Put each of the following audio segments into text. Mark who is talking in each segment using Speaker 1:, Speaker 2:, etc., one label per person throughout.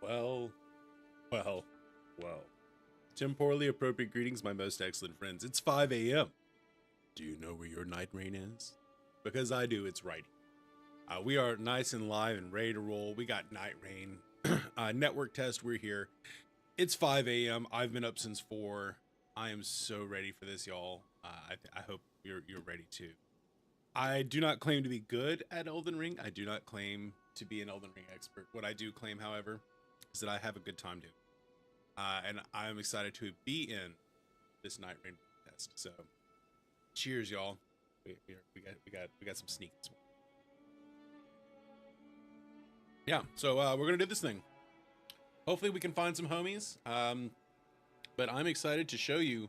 Speaker 1: Well, well, well. Temporally appropriate greetings, my most excellent friends. It's 5 a.m. Do you know where your Nightreign is? Because I do, it's right here. We are nice and live and ready to roll. We got Nightreign. Network test, we're here. It's 5 a.m. I've been up since 4. I am so ready for this, y'all. I hope you're ready too. I do not claim to be good at Elden Ring. I do not claim to be an Elden Ring expert. What I do claim, however, is that I have a good time doing. And I'm excited to be in this Nightreign test. So, cheers, y'all. We got some sneaks. Yeah. So we're gonna do this thing. Hopefully, we can find some homies. But I'm excited to show you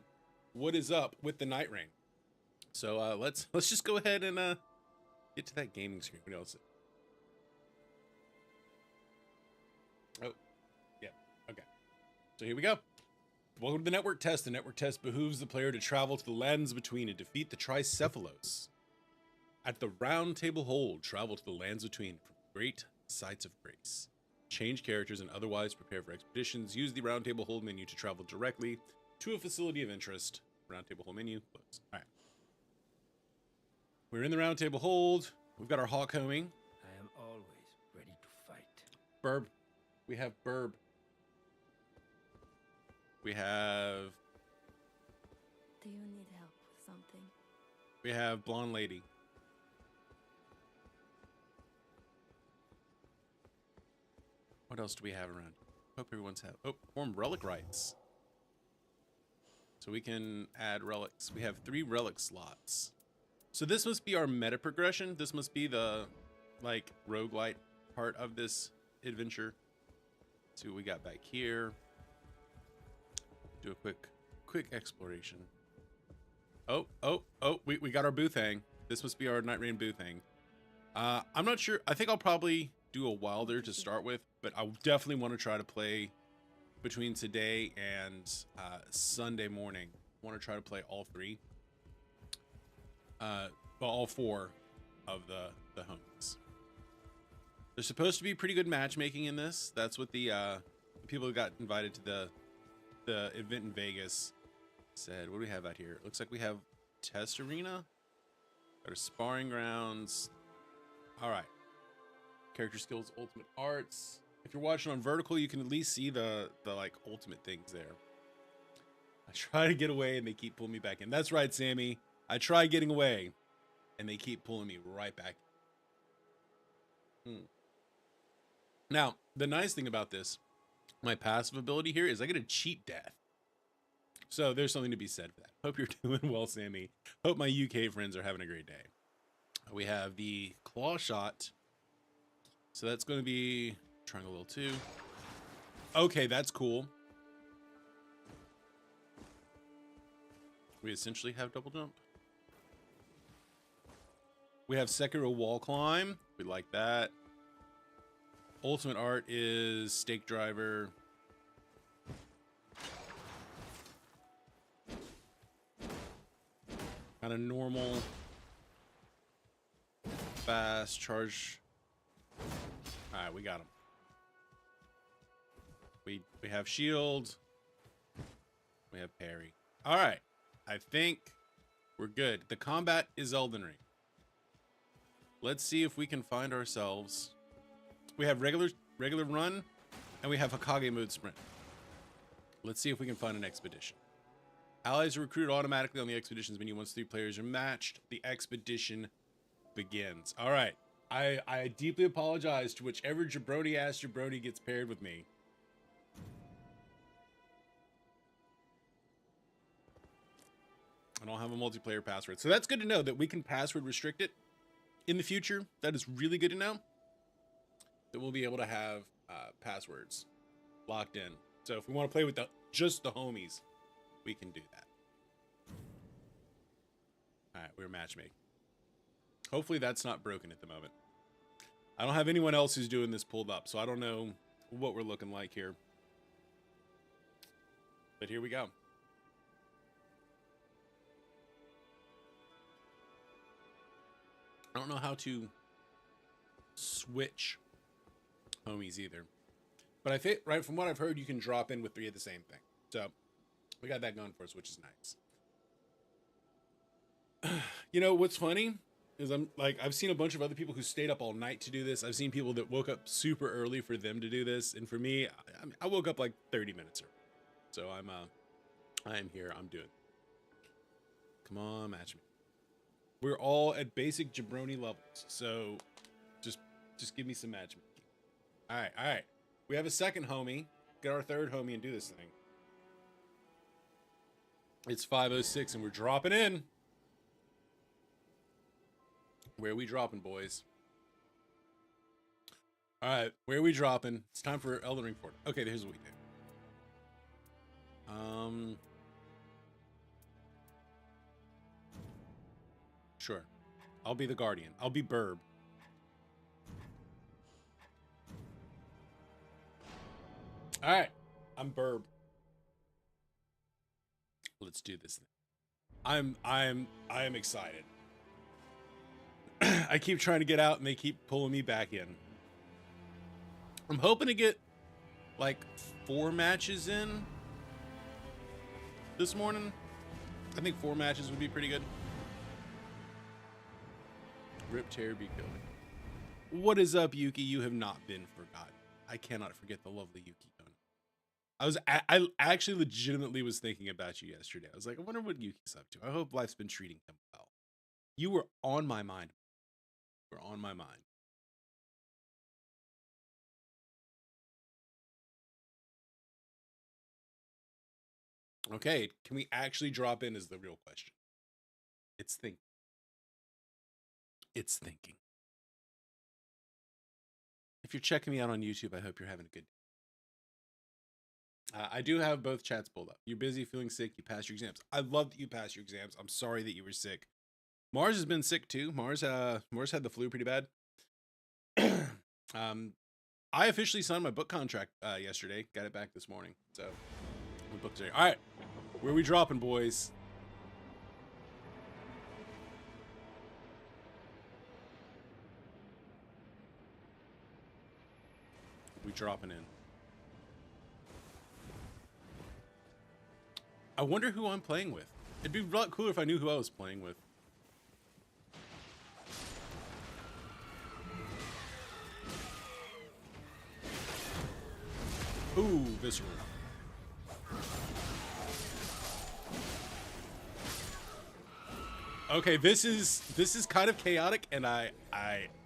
Speaker 1: what is up with the Nightreign. So let's just go ahead and get to that gaming screen. What else? Oh, yeah. Okay. So here we go. Welcome to the network test. The network test behooves the player to travel to the lands between and defeat the Tricephalos. At the round table hold, travel to the lands between from great sites of grace. Change characters and otherwise prepare for expeditions. Use the round table hold menu to travel directly to a facility of interest. Round table hold menu. Close. All right. We're in the round table hold. We've got our hawk homing.
Speaker 2: I am always ready to fight.
Speaker 1: Burb. We have Burb. We have...
Speaker 3: Do you need help with something?
Speaker 1: We have Blonde Lady. What else do we have around? Hope everyone's have... Oh, perform relic rites. So we can add relics. We have 3 relic slots. So this must be our meta progression. This must be the, like, roguelite part of this adventure. See what we got back here. Do a quick exploration. Oh, we got our booth hang. This must be our Nightreign booth hang. I'm not sure. I think I'll probably do a Wilder to start with, but I definitely want to try to play between today and Sunday morning. I want to try to play all 3. Well, all 4 of the homies. There's supposed to be pretty good matchmaking in this. That's what the people who got invited to the event in Vegas said. What do we have out here? It looks like we have test arena. Got our sparring grounds. All right. Character skills, ultimate arts. If you're watching on vertical, you can at least see the like ultimate things there. I try to get away and they keep pulling me back in. That's right, Sammy. I try getting away and they keep pulling me right back. Now, the nice thing about this, my passive ability here is I get a cheat death. So there's something to be said for that. Hope you're doing well, Sammy. Hope my UK friends are having a great day. We have the claw shot. So that's going to be triangle L2. Okay, that's cool. We essentially have double jump. We have Sekiro wall climb. We like that. Ultimate art is stake driver. Kind of normal. Fast charge. All right, we got him. We have shield. We have parry. All right, I think we're good. The combat is Elden Ring. Let's see if we can find ourselves. We have regular run, and we have Hokage mode sprint. Let's see if we can find an expedition. Allies are recruited automatically on the expeditions menu once 3 players are matched. The expedition begins. All right. I deeply apologize to whichever jabroni-ass jabroni gets paired with me. I don't have a multiplayer password. So that's good to know that we can password restrict it in the future. That is really good to know. That we'll be able to have passwords locked in. So if we want to play with just the homies, we can do that. All right, we're matchmaking. Hopefully that's not broken at the moment. I don't have anyone else who's doing this pulled up, so I don't know what we're looking like here. But here we go. I don't know how to switch homies either. But I think, right, from what I've heard, you can drop in with 3 of the same thing. So we got that going for us, which is nice. You know, what's funny is I've seen a bunch of other people who stayed up all night to do this. I've seen people that woke up super early for them to do this. And for me, I woke up like 30 minutes early. So I am here. I'm doing it. Come on, match me. We're all at basic jabroni levels. So just give me some matchmaking. All right. We have a second homie. Get our third homie and do this thing. It's 5:06 and we're dropping in. Where are we dropping, boys? All right, where are we dropping? It's time for Elden Ring 4. Okay, here's what we do. Sure. I'll be the guardian. I'll be Burb. All right, I'm Burb. Let's do this thing. I am excited. I keep trying to get out and they keep pulling me back in. I'm hoping to get like 4 matches in this morning. I think 4 matches would be pretty good. Rip, tear, be killed. What is up, Yuki? You have not been forgotten. I cannot forget the lovely Yuki. I actually legitimately was thinking about you yesterday. I was like, I wonder what Yuki's up to. I hope life's been treating him well. You were on my mind. You were on my mind. Okay, can we actually drop in is the real question. It's thinking. It's thinking. If you're checking me out on YouTube, I hope you're having a good day. I do have both chats pulled up. You're busy, feeling sick, you passed your exams. I love that you passed your exams. I'm sorry that you were sick. Mars has been sick too. Mars had the flu pretty bad. I officially signed my book contract yesterday. Got it back this morning. So my book's there. All right, where are we dropping, boys? We dropping in. I wonder who I'm playing with. It'd be a lot cooler if I knew who I was playing with. Ooh, visceral. Okay, this is kind of chaotic, and I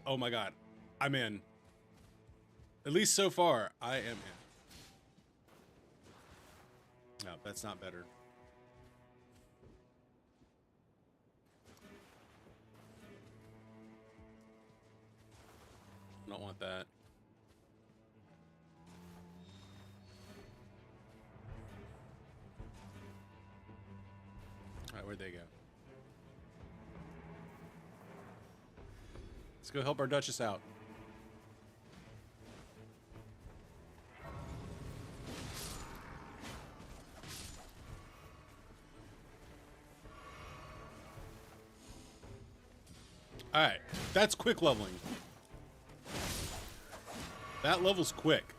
Speaker 1: oh my god, I'm in. At least so far, I am in. No, that's not better. I don't want that. All right, where'd they go? Let's go help our Duchess out. All right, that's quick leveling. That level's quick.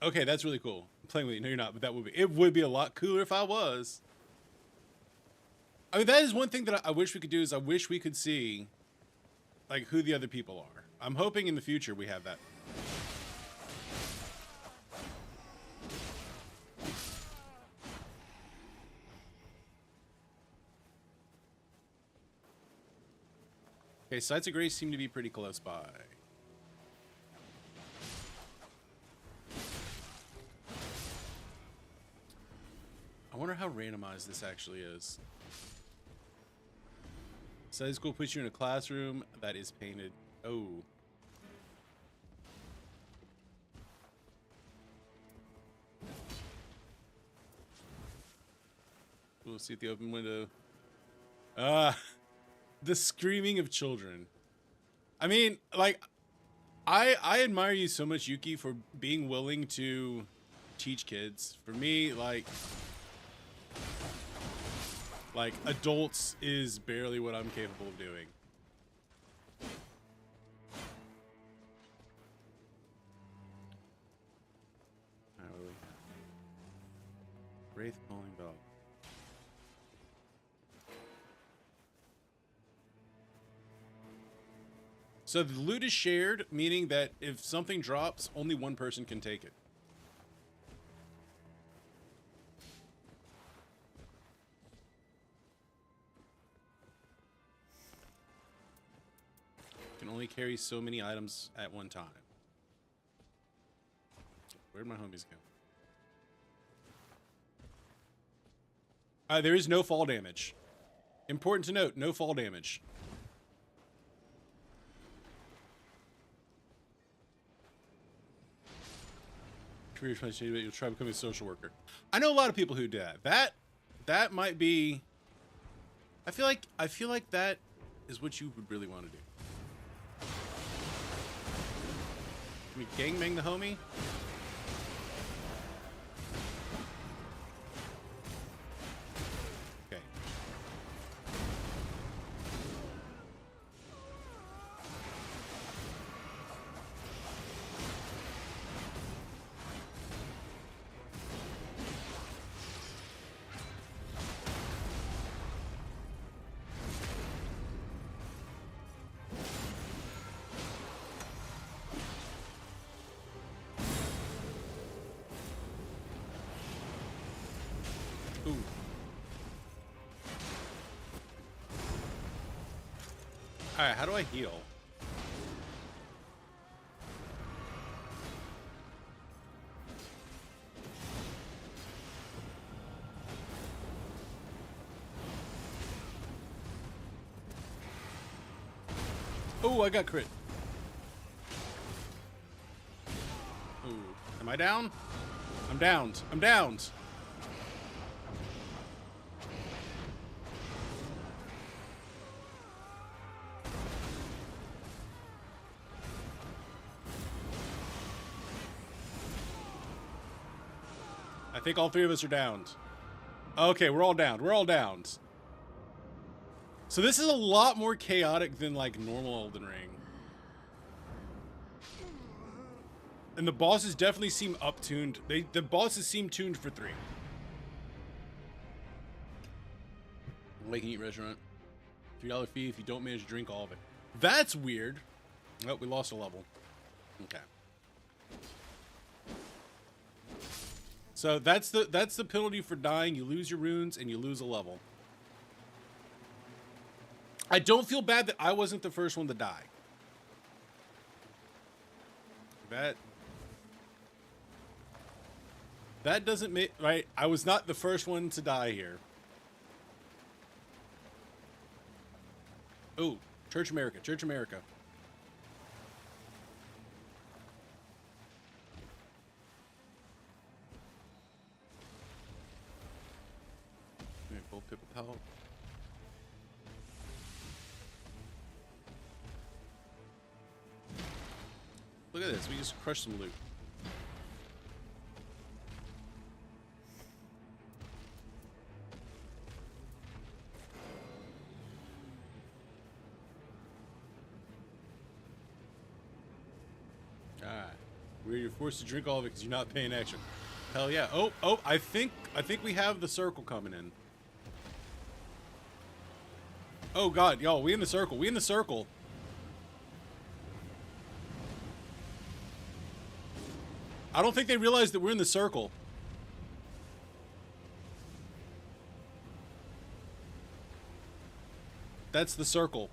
Speaker 1: Okay, that's really cool. I'm playing with you. No, you're not, but that would be. It would be a lot cooler if I was. I mean, that is one thing that I wish we could do is I wish we could see, like, who the other people are. I'm hoping in the future we have that. Okay, Sights of Grace seem to be pretty close by. I wonder how randomized this actually is. Study school puts you in a classroom that is painted. Oh. We'll see at the open window. The screaming of children. I mean, like, I admire you so much, Yuki, for being willing to teach kids. For me, like adults is barely what I'm capable of doing. Wraith calling dog. So the loot is shared, meaning that if something drops, only one person can take it. Can only carry so many items at one time. Where'd my homies go? There is no fall damage. Important to note, no fall damage. Career change, you'll try becoming a social worker. I know a lot of people who do that. That might be. I feel like that is what you would really want to do. Can we gangbang the homie? Okay. Ooh. Alright, how do I heal? Oh, I got crit. Ooh. Am I down? I'm downed. I'm downed. I think all three of us are downed. Okay, we're all downed. We're all downed. So this is a lot more chaotic than like normal Elden Ring. And the bosses definitely seem up-tuned. The bosses seem tuned for 3. Lake and Eat restaurant. $3 fee if you don't manage to drink all of it. That's weird. Oh, we lost a level. Okay. So that's the penalty for dying. You lose your runes and you lose a level. I don't feel bad that I wasn't the first one to die. That doesn't make right. I was not the first one to die here. Oh, Church America, Church America. Full pip of health. Look at this. We just crushed some loot. You're forced to drink all of it because you're not paying extra. Hell yeah. Oh, I think we have the circle coming in. Oh god, y'all, we in the circle. We in the circle. I don't think they realize that we're in the circle. That's the circle.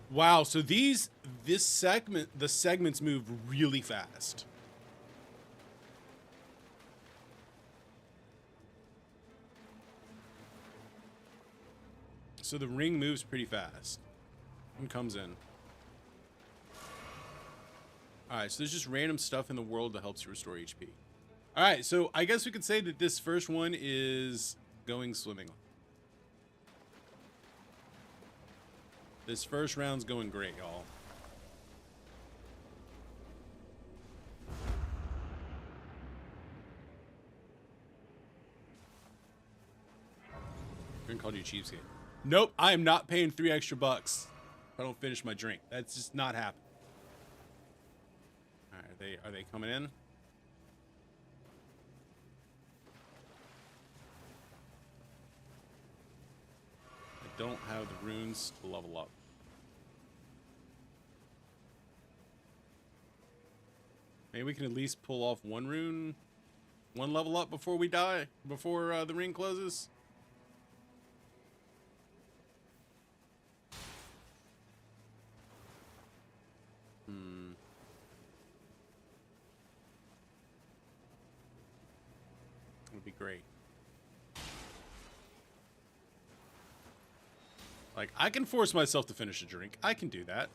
Speaker 1: Wow, so the segments move really fast. So the ring moves pretty fast and comes in. Alright, so there's just random stuff in the world that helps you restore HP. Alright, so I guess we could say that this first one is going swimming. This first round's going great, y'all. We're gonna call you cheapskate. Nope, I am not paying $3 extra. if I don't finish my drink. That's just not happening. All right, are they coming in? I don't have the runes to level up. Maybe we can at least pull off one rune, one level up before we die, before the ring closes. Would be great. Like, I can force myself to finish a drink. I can do that.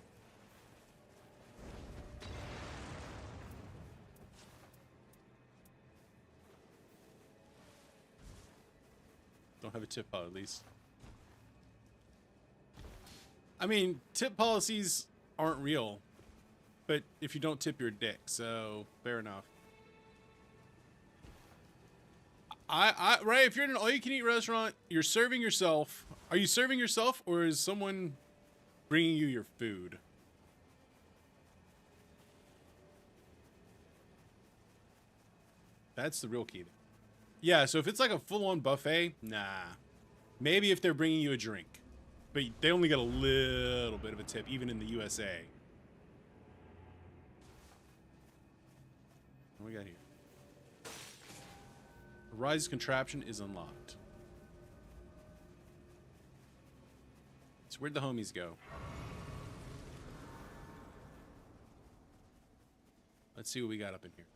Speaker 1: Don't have a tip at least. I mean, tip policies aren't real, but if you don't tip, you're a dick, so fair enough. Right, if you're in an all-you-can-eat restaurant, you're serving yourself. Are you serving yourself, or is someone bringing you your food? That's the real key. Yeah, so if it's like a full-on buffet, nah. Maybe if they're bringing you a drink. But they only get a little bit of a tip, even in the USA. What do we got here? Rise contraption is unlocked. So where'd the homies go? Let's see what we got up in here.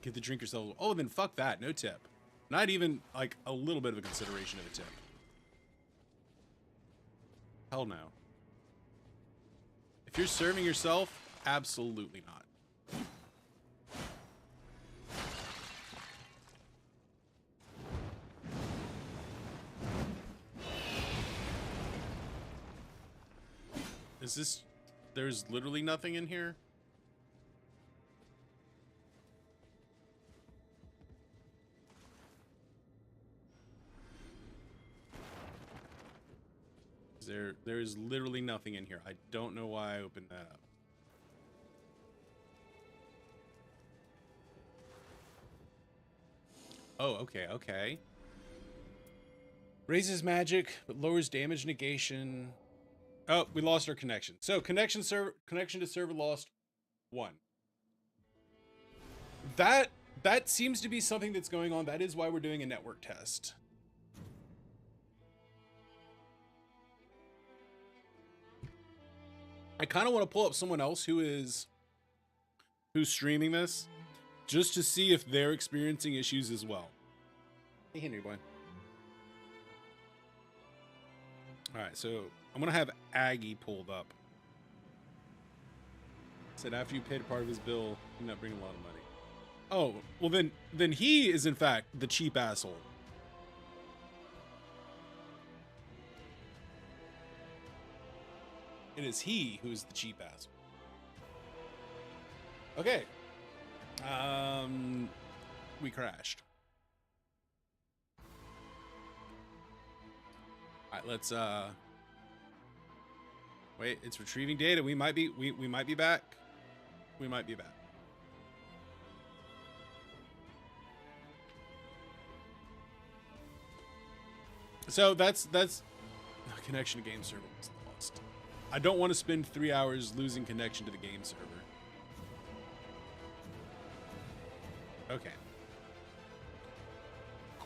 Speaker 1: Get the drink yourself. Oh, then fuck that. No tip. Not even, like, a little bit of a consideration of a tip. Hell no. If you're serving yourself, absolutely not. Is this... There's literally nothing in here? There is literally nothing in here. I don't know why I opened that up. Oh, okay, okay. Raises magic, but lowers damage negation. Oh, we lost our connection. So connection to server lost 1. That seems to be something that's going on. That is why we're doing a network test. I kind of want to pull up someone else who's streaming this just to see if they're experiencing issues as well. Hey, Henry boy. All right, so I'm going to have Aggie pulled up. Said after you paid a part of his bill, you're not bringing a lot of money. Oh, well then he is in fact the cheap asshole. It is he who's the cheap asshole. Okay. We crashed. Alright, let's wait, it's retrieving data. We might be back. We might be back. So that's connection to game server was lost. I don't want to spend 3 hours losing connection to the game server. Okay.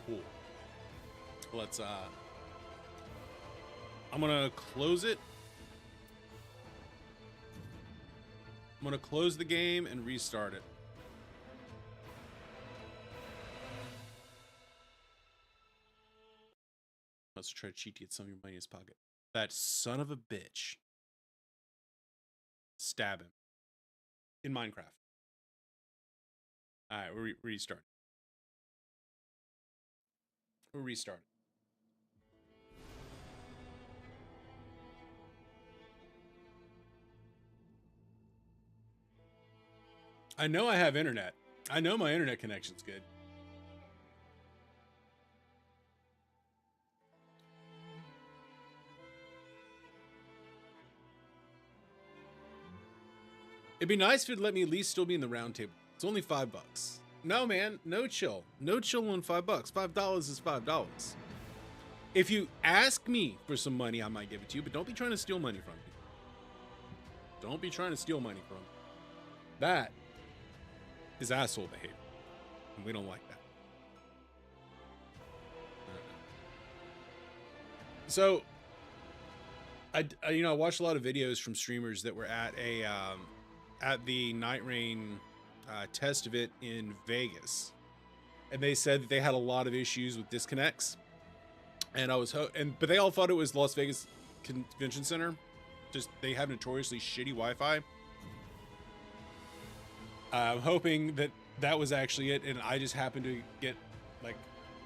Speaker 1: Cool. Let's I'm gonna close it. I'm gonna close the game and restart it. Let's try to cheat to get some of your money in his pocket. That son of a bitch. Stab him. In Minecraft. Alright, we'll restart. We'll restart. I know I have internet. I know my internet connection's good. It'd be nice if it'd let me at least still be in the round table. It's only $5. No, man, no chill. No chill on $5. $5 is $5. If you ask me for some money, I might give it to you, but don't be trying to steal money from me. Don't be trying to steal money from me. That is asshole behavior, and we don't like that. So, I watched a lot of videos from streamers that were at the Nightreign test event in Vegas, and they said that they had a lot of issues with disconnects, and but they all thought it was Las Vegas Convention Center. Just they have notoriously shitty Wi-Fi. I'm hoping that was actually it, and I just happened to get like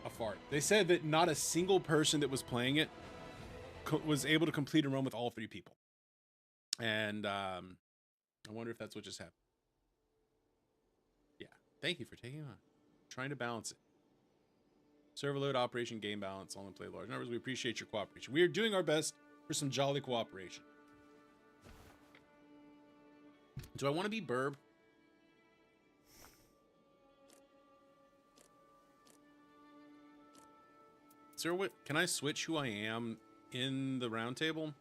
Speaker 1: a fart. They said that not a single person that was playing it was able to complete a run with all 3 people, and I wonder if that's what just happened. Yeah, thank you for taking on. Trying to balance it. Server load, operation, game balance, only play large numbers. We appreciate your cooperation. We are doing our best for some jolly cooperation. Do I want to be Burb? Is there what? Can I switch who I am in the round table?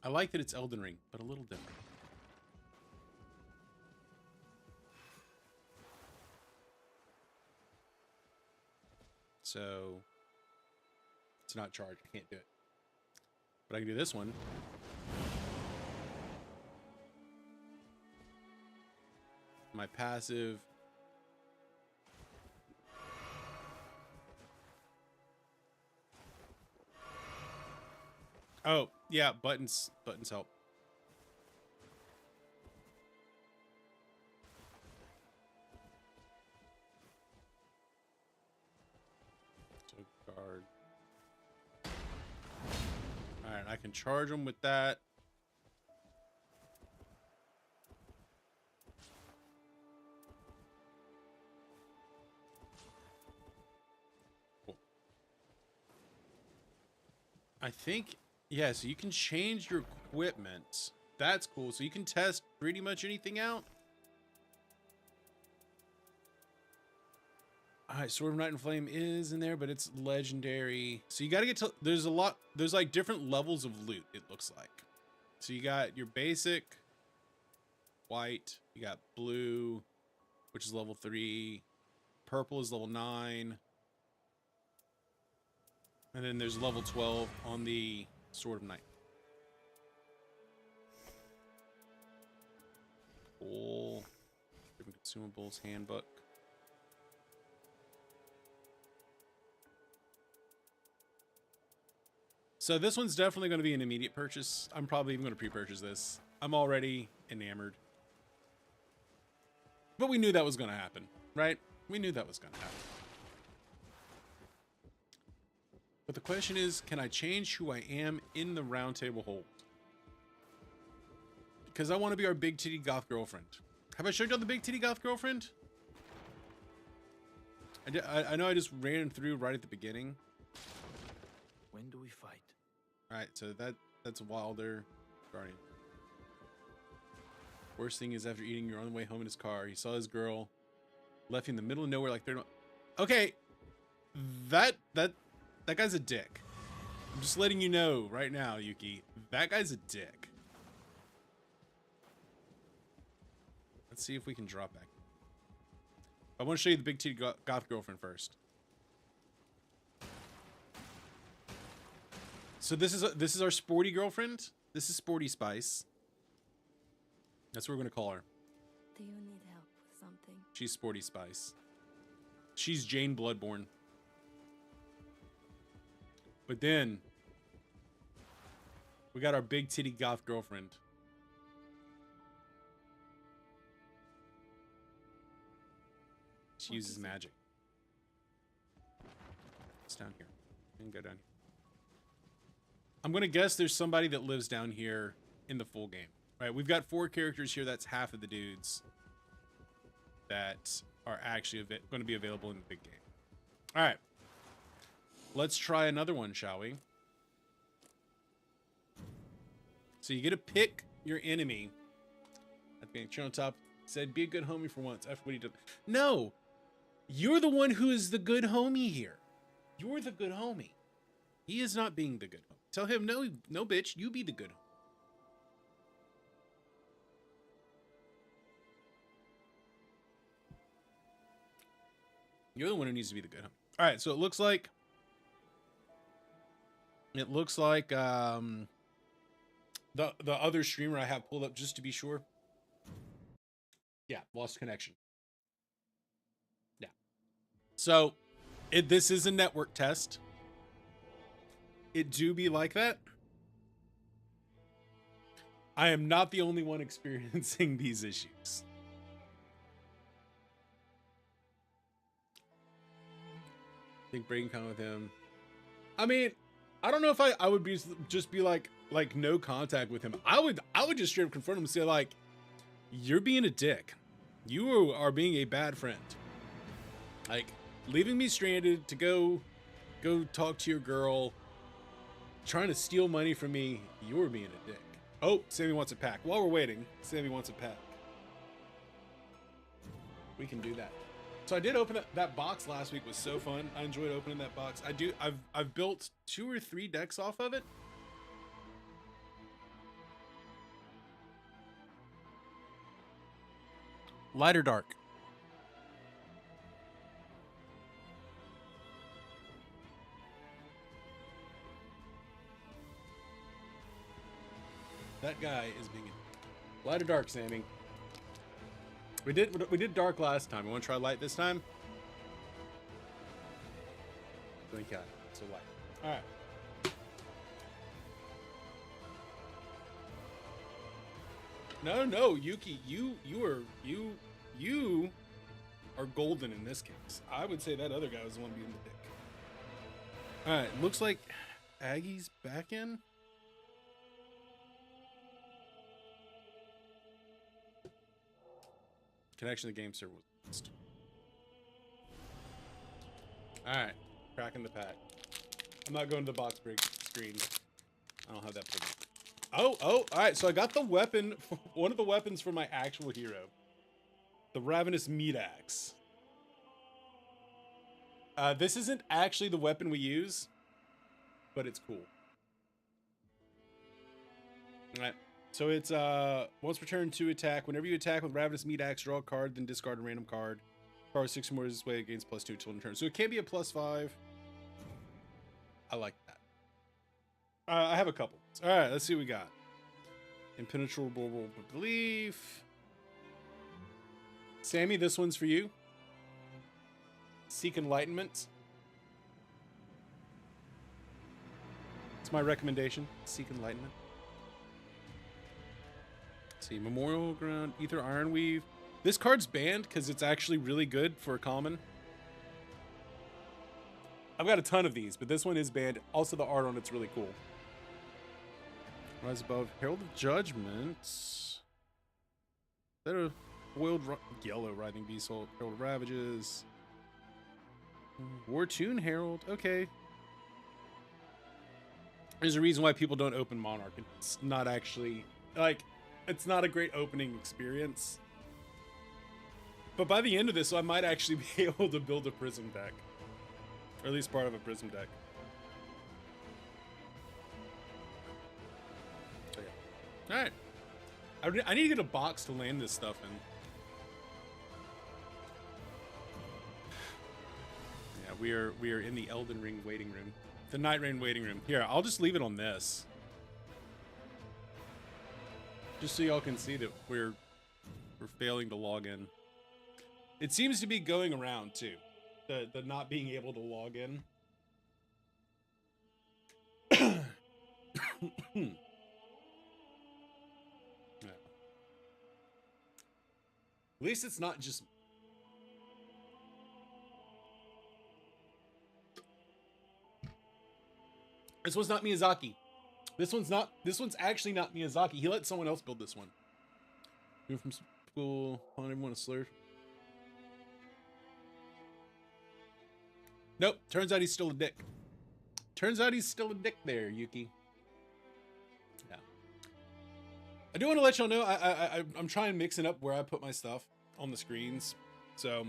Speaker 1: I like that it's Elden Ring, but a little different. So it's not charged. I can't do it. But I can do this one. My passive. Oh, yeah, buttons help. So guard. All right, I can charge them with that. Cool. I think, yeah, so you can change your equipment. That's cool. So you can test pretty much anything out. All right, Sword of Night and Flame is in there, but it's legendary. So you got to get to, there's like different levels of loot, it looks like. So you got your basic white, you got blue, which is level 3. Purple is level 9. And then there's level 12 on the Sword of Night. Cool. Different consumables, handbook. So this one's definitely going to be an immediate purchase. I'm probably even going to pre-purchase this. I'm already enamored. But we knew that was going to happen, right? We knew that was going to happen. But the question is, can I change who I am in the round table hold? Because I want to be our big titty goth girlfriend. Have I showed y'all the big titty goth girlfriend? I know I just ran through right at the beginning.
Speaker 2: When do we fight?
Speaker 1: Alright, so that's Wilder. Guardian. Worst thing is after eating, you're on the way home in his car. He saw his girl. Left in the middle of nowhere like they're not. Okay. That guy's a dick. I'm just letting you know right now, Yuki. That guy's a dick. Let's see if we can drop back. I want to show you the big titty goth girlfriend first. So this is our sporty girlfriend. This is Sporty Spice. That's what we're gonna call her.
Speaker 3: Do you need help with something?
Speaker 1: She's Sporty Spice. She's Jane Bloodborne. But then we got our big titty goth girlfriend. She uses magic. It's down here. You can go down here. I'm gonna guess there's somebody that lives down here in the full game. Right, we've got 4 characters here. That's half of the dudes that are actually going to be available in the big game. All right. let's try another one, shall we? So you get to pick your enemy. I think on top said, be a good homie for once. After what he did. No, you're the one who is the good homie here. You're the good homie. He is not being the good homie. Tell him, no, no, bitch, you be the good homie. You're the one who needs to be the good homie. All right, so it looks like the other streamer I have pulled up just to be sure. Yeah, lost connection. Yeah. So this is a network test. It do be like that. I am not the only one experiencing these issues. I think breaking contact with him. I mean, I don't know if I would be just be like no contact with him. I would just straight up confront him and say like, you're being a dick. You are being a bad friend. Like leaving me stranded to go talk to your girl, trying to steal money from me. You're being a dick. Oh, Sammy wants a pack. While we're waiting, Sammy wants a pack. We can do that. So I did open that box last week. It was so fun. I enjoyed opening that box. I've built 2 or 3 decks off of it. Light or dark? That guy is being light or dark, Sammy. We did dark last time. You want to try light this time? Okay, so light. All right. No, Yuki, you are golden in this case. I would say that other guy was the one being the dick. All right, looks like Aggie's back in. Connection to the game server was lost. All right, cracking the pack. I'm not going to the box break screen. I don't have that privilege. Oh, all right. So I got the weapon, one of the weapons for my actual hero, the Ravenous Meat Axe. This isn't actually the weapon we use, but it's cool. All right. So it's once per turn to attack. Whenever you attack with Ravenous Meat Axe, draw a card, then discard a random card. Power 6 or more this way against +2 till end turn. So it can be a +5. I like that. I have a couple. All right, let's see what we got. Impenetrable belief. Sammy, this one's for you. Seek Enlightenment. It's my recommendation. Seek Enlightenment. Let's see, Memorial Ground, Ether Ironweave. This card's banned because it's actually really good for a common. I've got a ton of these, but this one is banned. Also, the art on it's really cool. Rise Above, Herald of Judgment. Is that a foiled yellow Writhing Beast, Herald of Ravages. Wartune Herald, okay. There's a reason why people don't open Monarch. It's not actually, like, it's not a great opening experience. But by the end of this, I might actually be able to build a Prism deck. Or at least part of a Prism deck. So yeah. Alright. I need to get a box to land this stuff in. Yeah, we are in the Elden Ring waiting room. The Nightreign waiting room. Here, I'll just leave it on this. Just so y'all can see that we're failing to log in. It seems to be going around too. The not being able to log in. Yeah. At least it's not just. This one's not Miyazaki. This one's actually not Miyazaki. He let someone else build this one. Move from school, on everyone to slur. Nope, turns out he's still a dick. Turns out he's still a dick there, Yuki. Yeah. I do want to let y'all know I'm trying mixing up where I put my stuff on the screens. So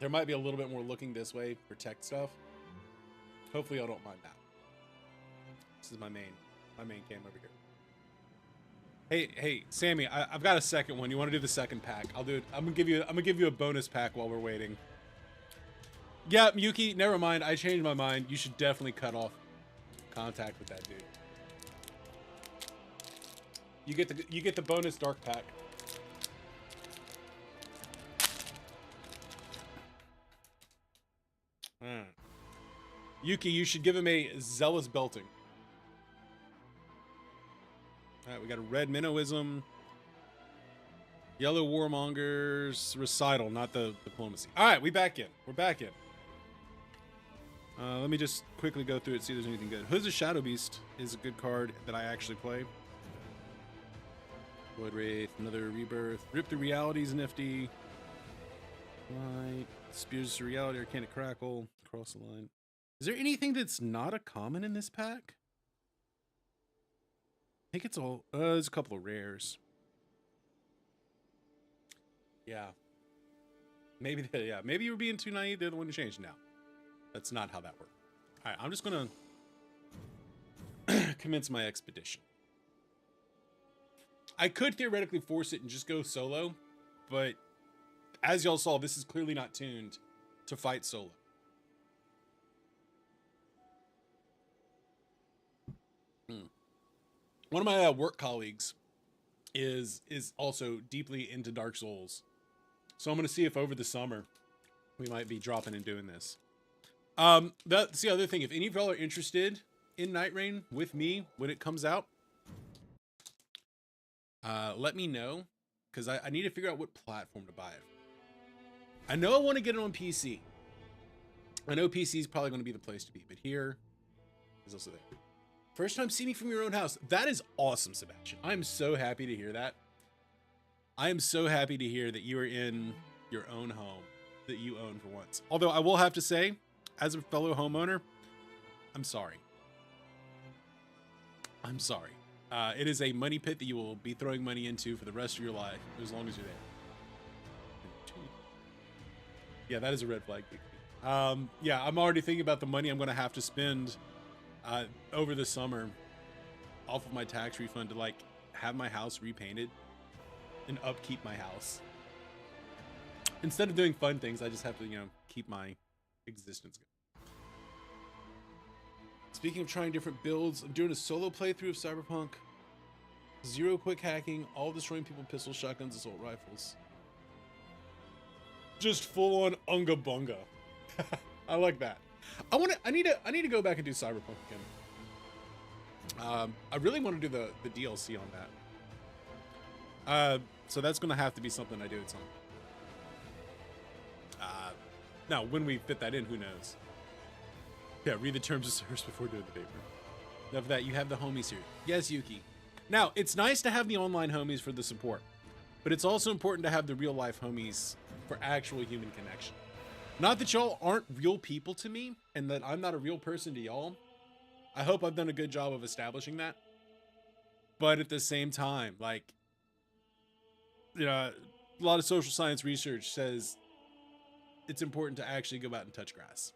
Speaker 1: there might be a little bit more looking this way for tech stuff. Hopefully y'all don't mind that. This is my main cam over here. Hey, Sammy, I've got a second one. You want to do the second pack? I'll do it. I'm gonna give you a bonus pack while we're waiting. Yeah, Yuki, never mind. I changed my mind. You should definitely cut off contact with that dude. You get the bonus dark pack. Yuki, you should give him a zealous belting. All right, we got a red minnowism, yellow warmongers, recital, not the diplomacy. All right, we're back in. Let me just quickly go through it, see if there's anything good. Who's the Shadow Beast is a good card that I actually play. Void Wraith, another rebirth. Rip the Reality's nifty. Light, Spears of Reality, Arcanic Crackle, Cross the Line. Is there anything that's not a common in this pack? I think it's all, there's a couple of rares. Yeah. Maybe you were being too naive. They're the one who changed now. That's not how that worked. All right, I'm just gonna commence my expedition. I could theoretically force it and just go solo, but as y'all saw, this is clearly not tuned to fight solo. One of my work colleagues is also deeply into Dark Souls. So I'm going to see if over the summer we might be dropping and doing this. That's the other thing. If any of y'all are interested in Nightreign with me when it comes out, let me know, because I need to figure out what platform to buy it. I know I want to get it on PC. I know PC is probably going to be the place to be, but here is also there. First time seeing me from your own house. That is awesome, Sebastian. I'm so happy to hear that. I am so happy to hear that you are in your own home that you own for once. Although I will have to say, as a fellow homeowner, I'm sorry. I'm sorry. It is a money pit that you will be throwing money into for the rest of your life, as long as you're there. Yeah, that is a red flag. Yeah, I'm already thinking about the money I'm going to have to spend over the summer off of my tax refund to like have my house repainted and upkeep my house. Instead of doing fun things, I just have to, you know, keep my existence going. Speaking of trying different builds, I'm doing a solo playthrough of Cyberpunk. 0 quick hacking, all destroying people, pistols, shotguns, assault rifles. Just full on unga bunga. I like that. I need to go back and do Cyberpunk again. I really want to do the DLC on that. So that's gonna have to be something I do at some point. Now when we fit that in, who knows? Yeah, read the terms of service before doing the paper. Enough of that. You have the homies here. Yes, Yuki. Now it's nice to have the online homies for the support, but it's also important to have the real life homies for actual human connection. Not that y'all aren't real people to me and that I'm not a real person to y'all. I hope I've done a good job of establishing that. But at the same time, like, you know, a lot of social science research says it's important to actually go out and touch grass.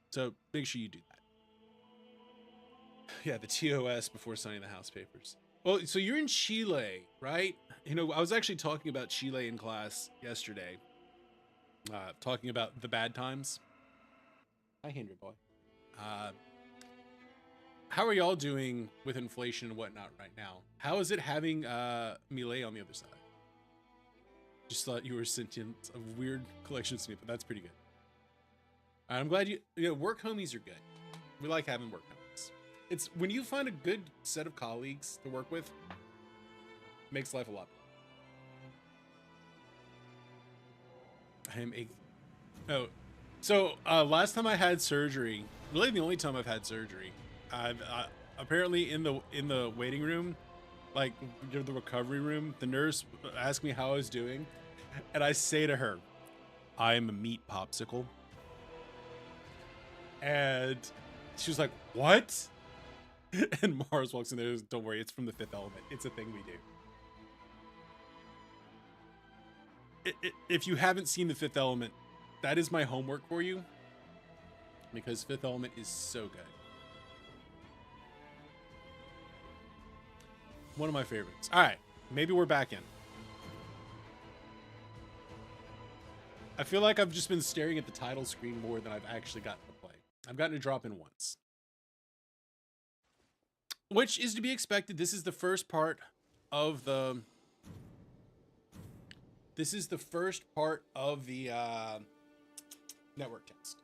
Speaker 1: So make sure you do that. Yeah, the TOS before signing the house papers. Well, so you're in Chile, right? You know, I was actually talking about Chile in class yesterday. Talking about the bad times. Hi, Henry boy. How are y'all doing with inflation and whatnot right now? How is it having Millet on the other side? Just thought you were sentient. A weird collection of Snoop, but that's pretty good. I'm glad you know, work homies are good. We like having work homies. It's when you find a good set of colleagues to work with, it makes life a lot better. So last time I had surgery, really the only time I've had surgery, apparently in the waiting room, like the recovery room, the nurse asked me how I was doing, and I say to her, "I am a meat popsicle." And She was like, what? And Mars walks in there. Don't worry, it's from the Fifth Element. It's a thing we do. If you haven't seen the Fifth Element, that is my homework for you, because Fifth Element is so good. One of my favorites. All right, maybe we're back in. I feel like I've just been staring at the title screen more than I've actually gotten to play. I've gotten to drop in once, which is to be expected. This is the first part of the. This is the first part of the network test.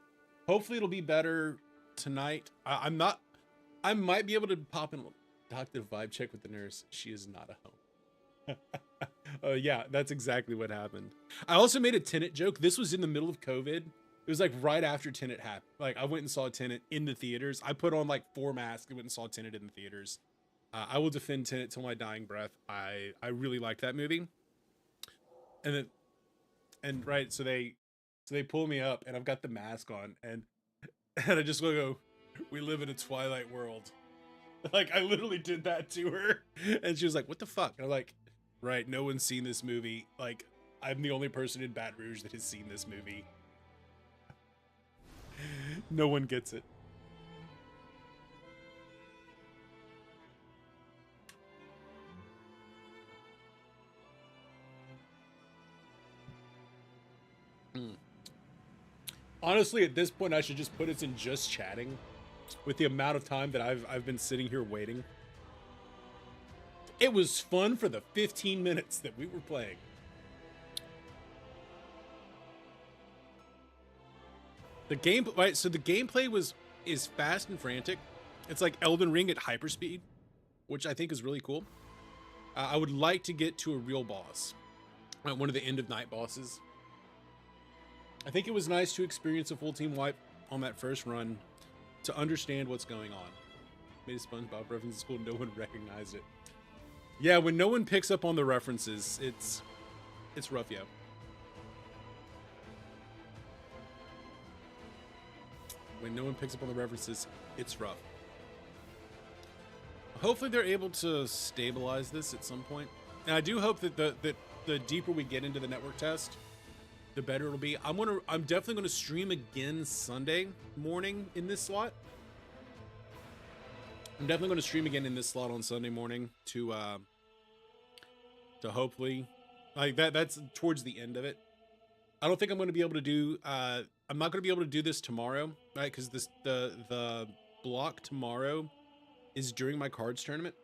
Speaker 1: Hopefully, it'll be better tonight. I'm not. I might be able to pop in a doctor vibe check with the nurse. She is not at home. Yeah, that's exactly what happened. I also made a Tenet joke. This was in the middle of COVID. It was like right after Tenet happened. Like I went and saw Tenet in the theaters. I put on like 4 masks and went and saw Tenet in the theaters. I will defend Tenet till my dying breath. I really liked that movie. And right, so they pull me up and I've got the mask on and I just go, we live in a Twilight world. Like I literally did that to her and she was like, what the fuck? And I'm like, right, no one's seen this movie. Like, I'm the only person in Baton Rouge that has seen this movie. No one gets it. Honestly, at this point, I should just put us in just chatting with the amount of time that I've been sitting here waiting. It was fun for the 15 minutes that we were playing. The game, right? So the gameplay is fast and frantic. It's like Elden Ring at hyperspeed, which I think is really cool. I would like to get to a real boss, one of the end of night bosses. I think it was nice to experience a full team wipe on that first run to understand what's going on. Made a SpongeBob reference in school, no one recognized it. Yeah, when no one picks up on the references, it's rough, yeah. When no one picks up on the references, it's rough. Hopefully they're able to stabilize this at some point. And I do hope that the deeper we get into the network test, the better it'll be. I'm definitely gonna stream again Sunday morning in this slot. I'm definitely gonna stream again in this slot on Sunday morning to hopefully, like that's towards the end of it. I don't think I'm gonna be able to do I'm not gonna be able to do this tomorrow, right? Because the block tomorrow is during my cards tournament.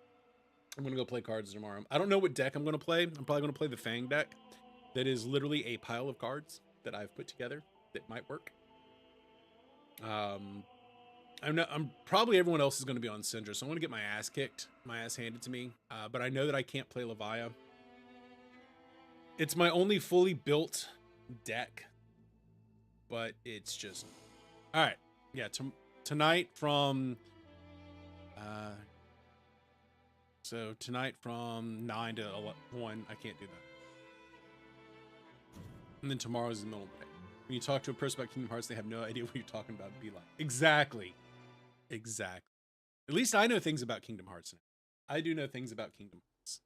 Speaker 1: I'm gonna go play cards tomorrow. I don't know what deck I'm gonna play. I'm probably gonna play the Fang deck. That is literally a pile of cards that I've put together that might work. I'm probably everyone else is going to be on Syndra, so I'm going to get my ass kicked, my ass handed to me. But I know that I can't play Levia. It's my only fully built deck, but it's just all right. Yeah, tonight from so tonight from 9 to 1, I can't do that. And then tomorrow's the middle of the day. When you talk to a person about Kingdom Hearts, they have no idea what you're talking about. Be like, exactly. Exactly. At least I know things about Kingdom Hearts now. I do know things about Kingdom Hearts.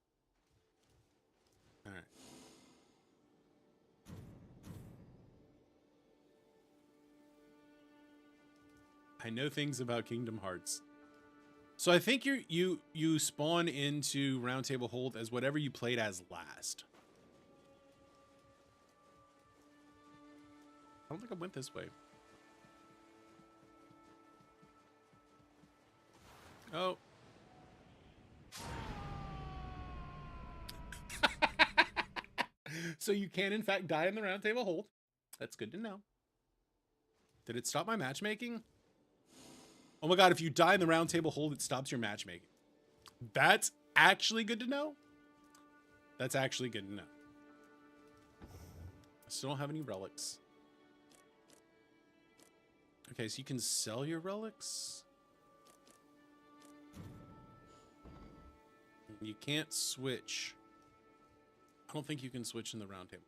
Speaker 1: All right. I know things about Kingdom Hearts. So I think you spawn into Round Table Hold as whatever you played as last. I don't think I went this way. Oh. So you can, in fact, die in the Round Table Hold. That's good to know. Did it stop my matchmaking? Oh my god, if you die in the Round Table Hold, it stops your matchmaking. That's actually good to know. That's actually good to know. I still don't have any relics. Okay, so you can sell your relics. You can't switch. I don't think you can switch in the Round Table.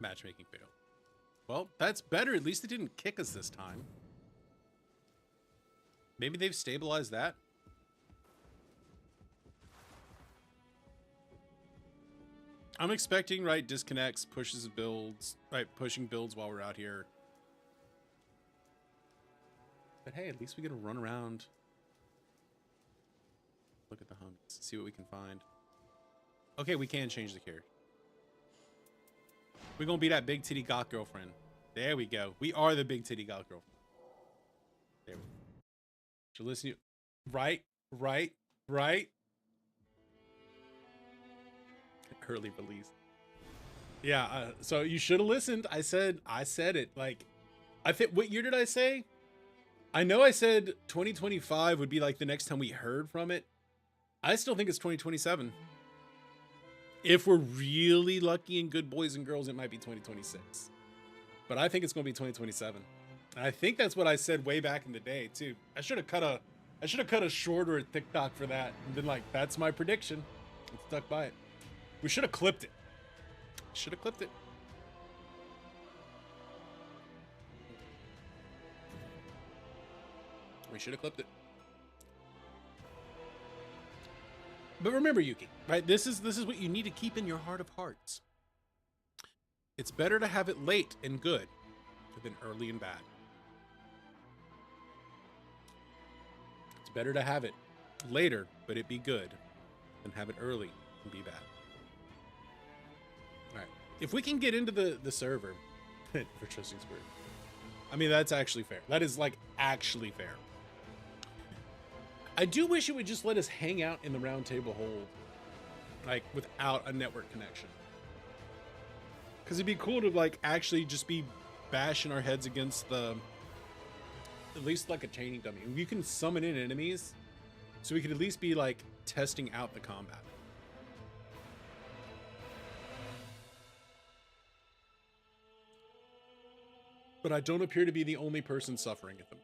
Speaker 1: Matchmaking failed. Well, that's better. At least it didn't kick us this time. Maybe they've stabilized that. I'm expecting, right, disconnects, pushes builds, right, pushing builds while we're out here. But hey, at least we get to run around. Look at the humps, see what we can find. Okay, we can change the character. We're gonna be that big titty goth girlfriend. There we go. We are the big titty goth girlfriend. There we go. Should listen to you. Right. Early release. Yeah, so you should have listened. I said it. Like, I think, what year did I say? I know I said 2025 would be like the next time we heard from it. I still think it's 2027. If we're really lucky and good boys and girls, it might be 2026. But I think it's going to be 2027. And I think that's what I said way back in the day too. I should have cut a shorter TikTok for that and been like, that's my prediction. And stuck by it. We should have clipped it. We should have clipped it. But remember, Yuki, right? This is what you need to keep in your heart of hearts. It's better to have it late and good than early and bad. It's better to have it later, but it be good, than have it early and be bad. All right. If we can get into the server for trusting spirit, I mean, that's actually fair. That is like actually fair. I do wish it would just let us hang out in the round table hold, like without a network connection. Because it'd be cool to like actually just be bashing our heads against the, at least like a chaining dummy. You can summon in enemies, so we could at least be like testing out the combat. But I don't appear to be the only person suffering at them.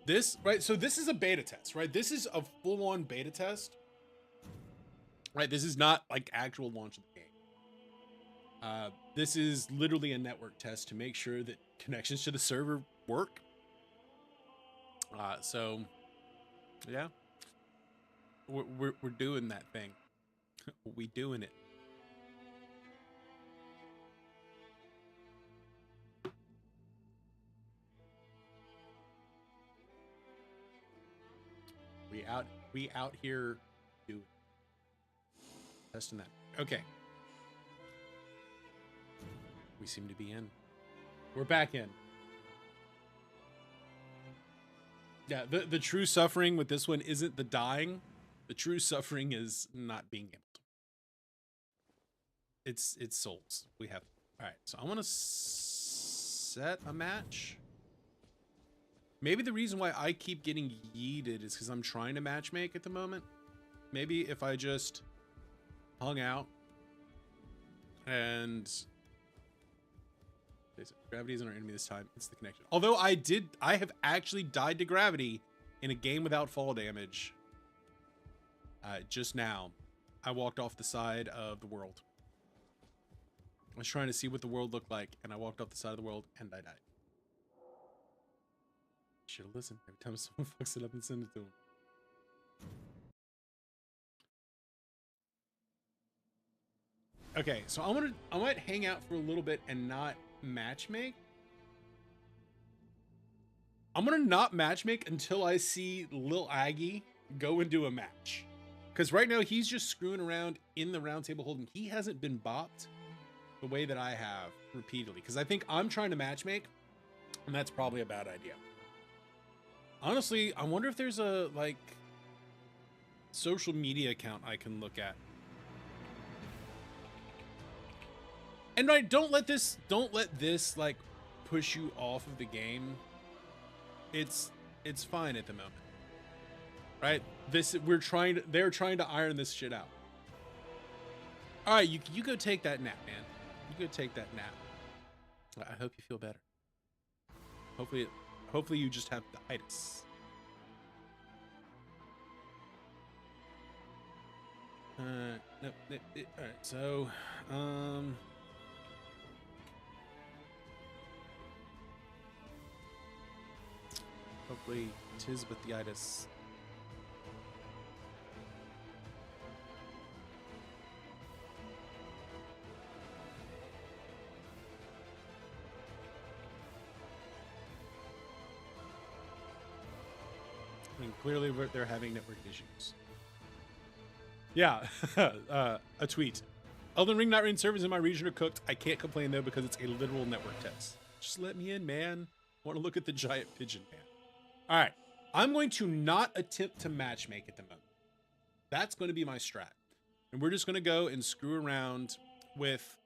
Speaker 1: This, right, so this is a beta test, right? This is a full-on beta test. Right, this is not like actual launch of the game. This is literally a network test to make sure that connections to the server work. So, yeah. We're doing that thing. We doing it. We out here doing testing that. Okay. We seem to be in. We're back in. Yeah, the true suffering with this one isn't the dying. The true suffering is not being able to. It's souls. We have. All right, so I want to set a match. Maybe the reason why I keep getting yeeted is because I'm trying to matchmake at the moment. Maybe if I just hung out and gravity isn't our enemy this time, it's the connection. Although I have actually died to gravity in a game without fall damage. Just now, I walked off the side of the world. I was trying to see what the world looked like, and I walked off the side of the world, and I died. Should have listened every time someone fucks it up and send it to him. Okay, so I might hang out for a little bit and not matchmake. I'm gonna not matchmake until I see Lil Aggie go and do a match. Because right now he's just screwing around in the round table holding. He hasn't been bopped the way that I have repeatedly. Because I think I'm trying to matchmake, and that's probably a bad idea. Honestly, I wonder if there's a like social media account I can look at. And right, don't let this like push you off of the game. It's fine at the moment. Right? They're trying to iron this shit out. All right, you go take that nap, man. You go take that nap. I hope you feel better. Hopefully you just have the itis. Nope. All right. So, hopefully, Tisbethitis. I mean, clearly they're having network issues. Yeah, a tweet. Elden Ring Nightreign servers in my region are cooked. I can't complain though because it's a literal network test. Just let me in, man. I want to look at the giant pigeon, man. All right, I'm going to not attempt to matchmake at the moment. That's going to be my strat, and we're just going to go and screw around with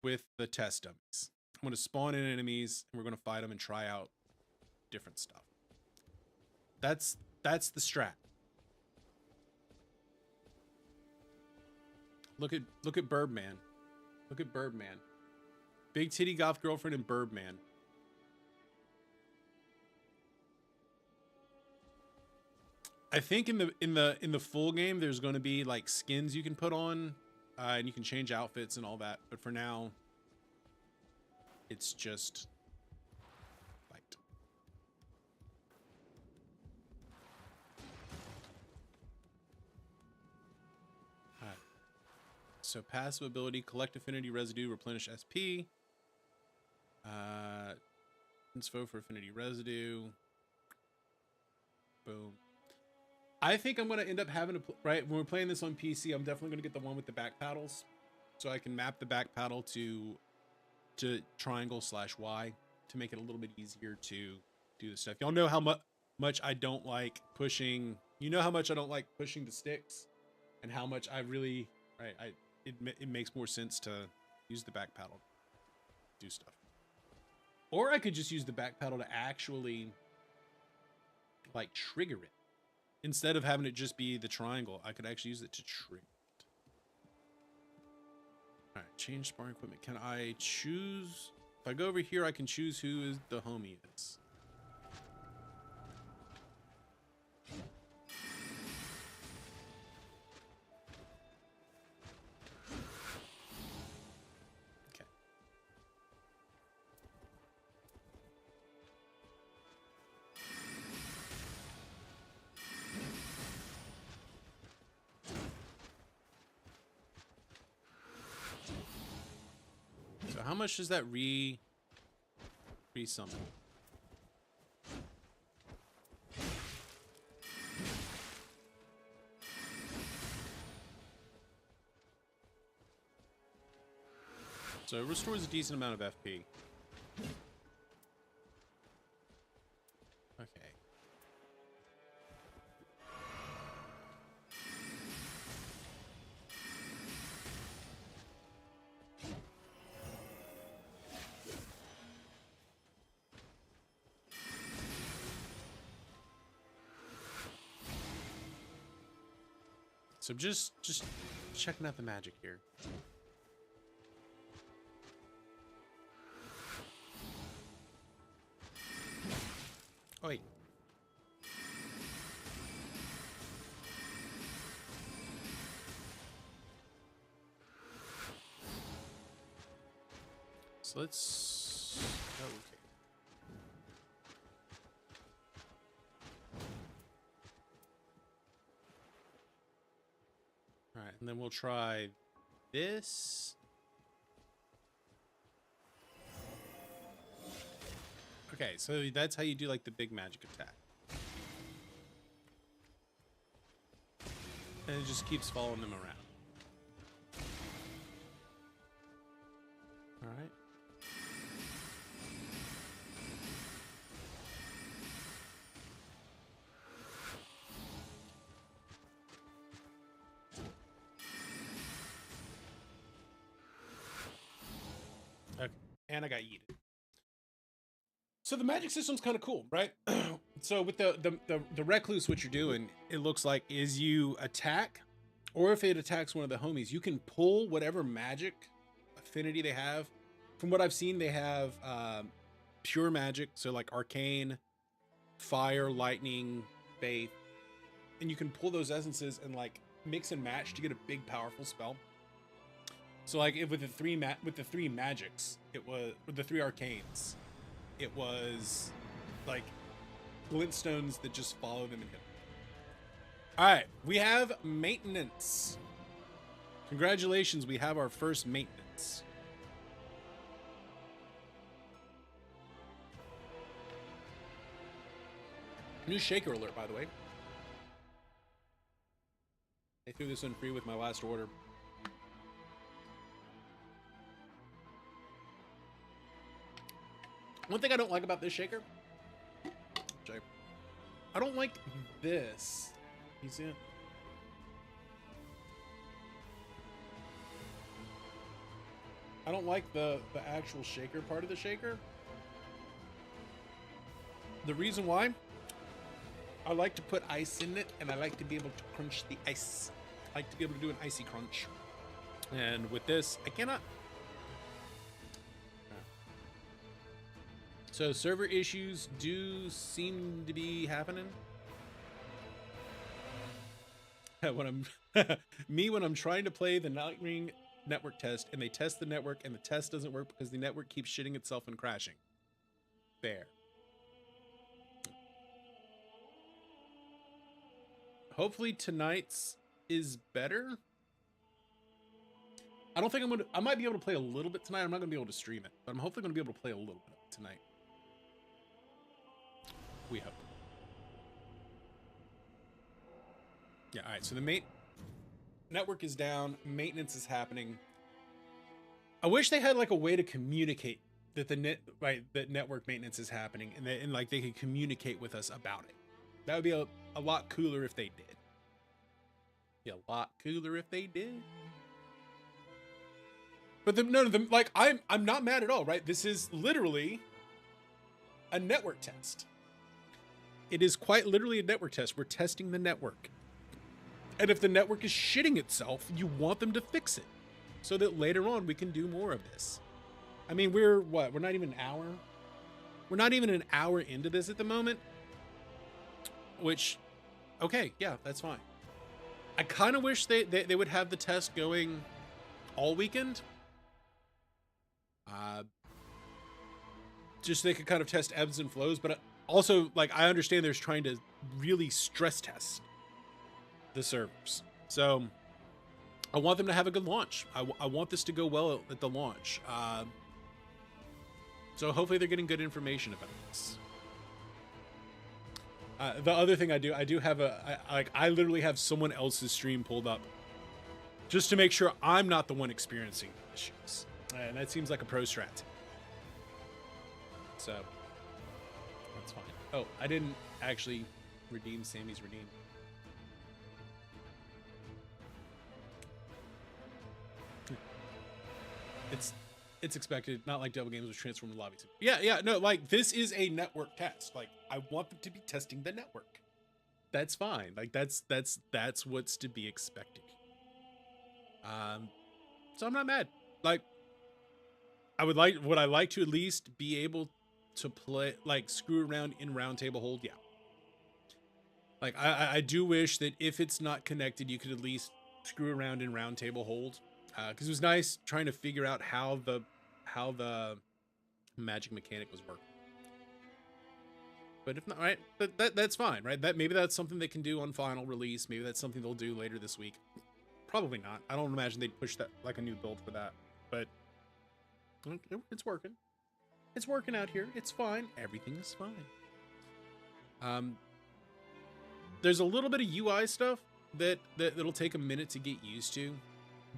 Speaker 1: the test dummies. I'm going to spawn in enemies, and we're going to fight them and try out different stuff. That's the strat. Look at Birdman. Look at Birdman. Big titty goth girlfriend and Birdman. I think in the full game there's going to be like skins you can put on, and you can change outfits and all that. But for now, it's just fight. All right. So passive ability: collect affinity residue, replenish SP. Inspo for affinity residue. Boom. I think I'm going to end up having to, right, when we're playing this on PC, I'm definitely going to get the one with the back paddles. So I can map the back paddle to triangle/Y to make it a little bit easier to do the stuff. Y'all know how much I don't like pushing, you know how much I don't like pushing the sticks and how much I really, right, it makes more sense to use the back paddle to do stuff. Or I could just use the back paddle to actually like trigger it. Instead of having it just be the triangle, I could actually use it to trigger it. All right, change sparring equipment. Can I choose? If I go over here, I can choose who the homie is. Okay. So how much does that re-summon? So it restores a decent amount of FP. Okay. So just checking out the magic here. Oh, wait. So let's... Oh, okay. All right, and then we'll try this. Okay, so that's how you do like the big magic attack. And it just keeps following them around. All right. Okay, and I got yeeted. So the magic system's kind of cool, right? So with the recluse, what you're doing, it looks like, is you attack, or if it attacks one of the homies, you can pull whatever magic affinity they have. From what I've seen, they have pure magic, so like arcane, fire, lightning, faith, and you can pull those essences and like mix and match to get a big powerful spell. So like if with the three magics, it was with the three arcanes, it was like glintstones that just follow them and hit. All right, we have maintenance. Congratulations, we have our first maintenance. New shaker alert, by the way. They threw this in free with my last order. One thing I don't like about this shaker, I don't like this. You see it? I don't like the actual shaker part of the shaker. The reason why, I like to put ice in it, and I like to be able to crunch the ice. I like to be able to do an icy crunch. And with this, I cannot. So server issues do seem to be happening. When I'm trying to play the Nightreign network test, and they test the network, and the test doesn't work because the network keeps shitting itself and crashing. Fair. Hopefully tonight's is better. I don't think I might be able to play a little bit tonight. I'm not gonna be able to stream it, but I'm hopefully gonna be able to play a little bit tonight. We hope. Yeah, all right, so the network is down, maintenance is happening. I wish they had like a way to communicate that that network maintenance is happening, and like they could communicate with us about it. That would be a lot cooler if they did. Be a lot cooler if they did. But like I'm not mad at all, right? This is literally a network test. It is quite literally a network test. We're testing the network. And if the network is shitting itself, you want them to fix it so that later on we can do more of this. I mean, we're not even an hour. We're not even an hour into this at the moment. Which, okay, yeah, that's fine. I kind of wish they would have the test going all weekend. Just so they could kind of test ebbs and flows, but also, like, I understand they're trying to really stress test the servers. So I want them to have a good launch. I want this to go well at the launch. So hopefully they're getting good information about this. The other thing I do have I literally have someone else's stream pulled up just to make sure I'm not the one experiencing issues. And that seems like a pro strat. So that's fine. Oh, I didn't actually redeem Sammy's redeem. It's expected, not like Double Games was transformed to lobby. Yeah, no, like this is a network test. Like I want them to be testing the network. That's fine. Like that's what's to be expected. So I'm not mad. Like would I like to at least be able to play, like screw around in roundtable hold? Yeah. Like I do wish that if it's not connected, you could at least screw around in roundtable hold. Because it was nice trying to figure out how the magic mechanic was working. But if not, right, that's fine, right? Maybe that's something they can do on final release. Maybe that's something they'll do later this week. Probably not. I don't imagine they'd push that like a new build for that. But it's working. It's working out here. It's fine. Everything is fine. There's a little bit of UI stuff that'll take a minute to get used to.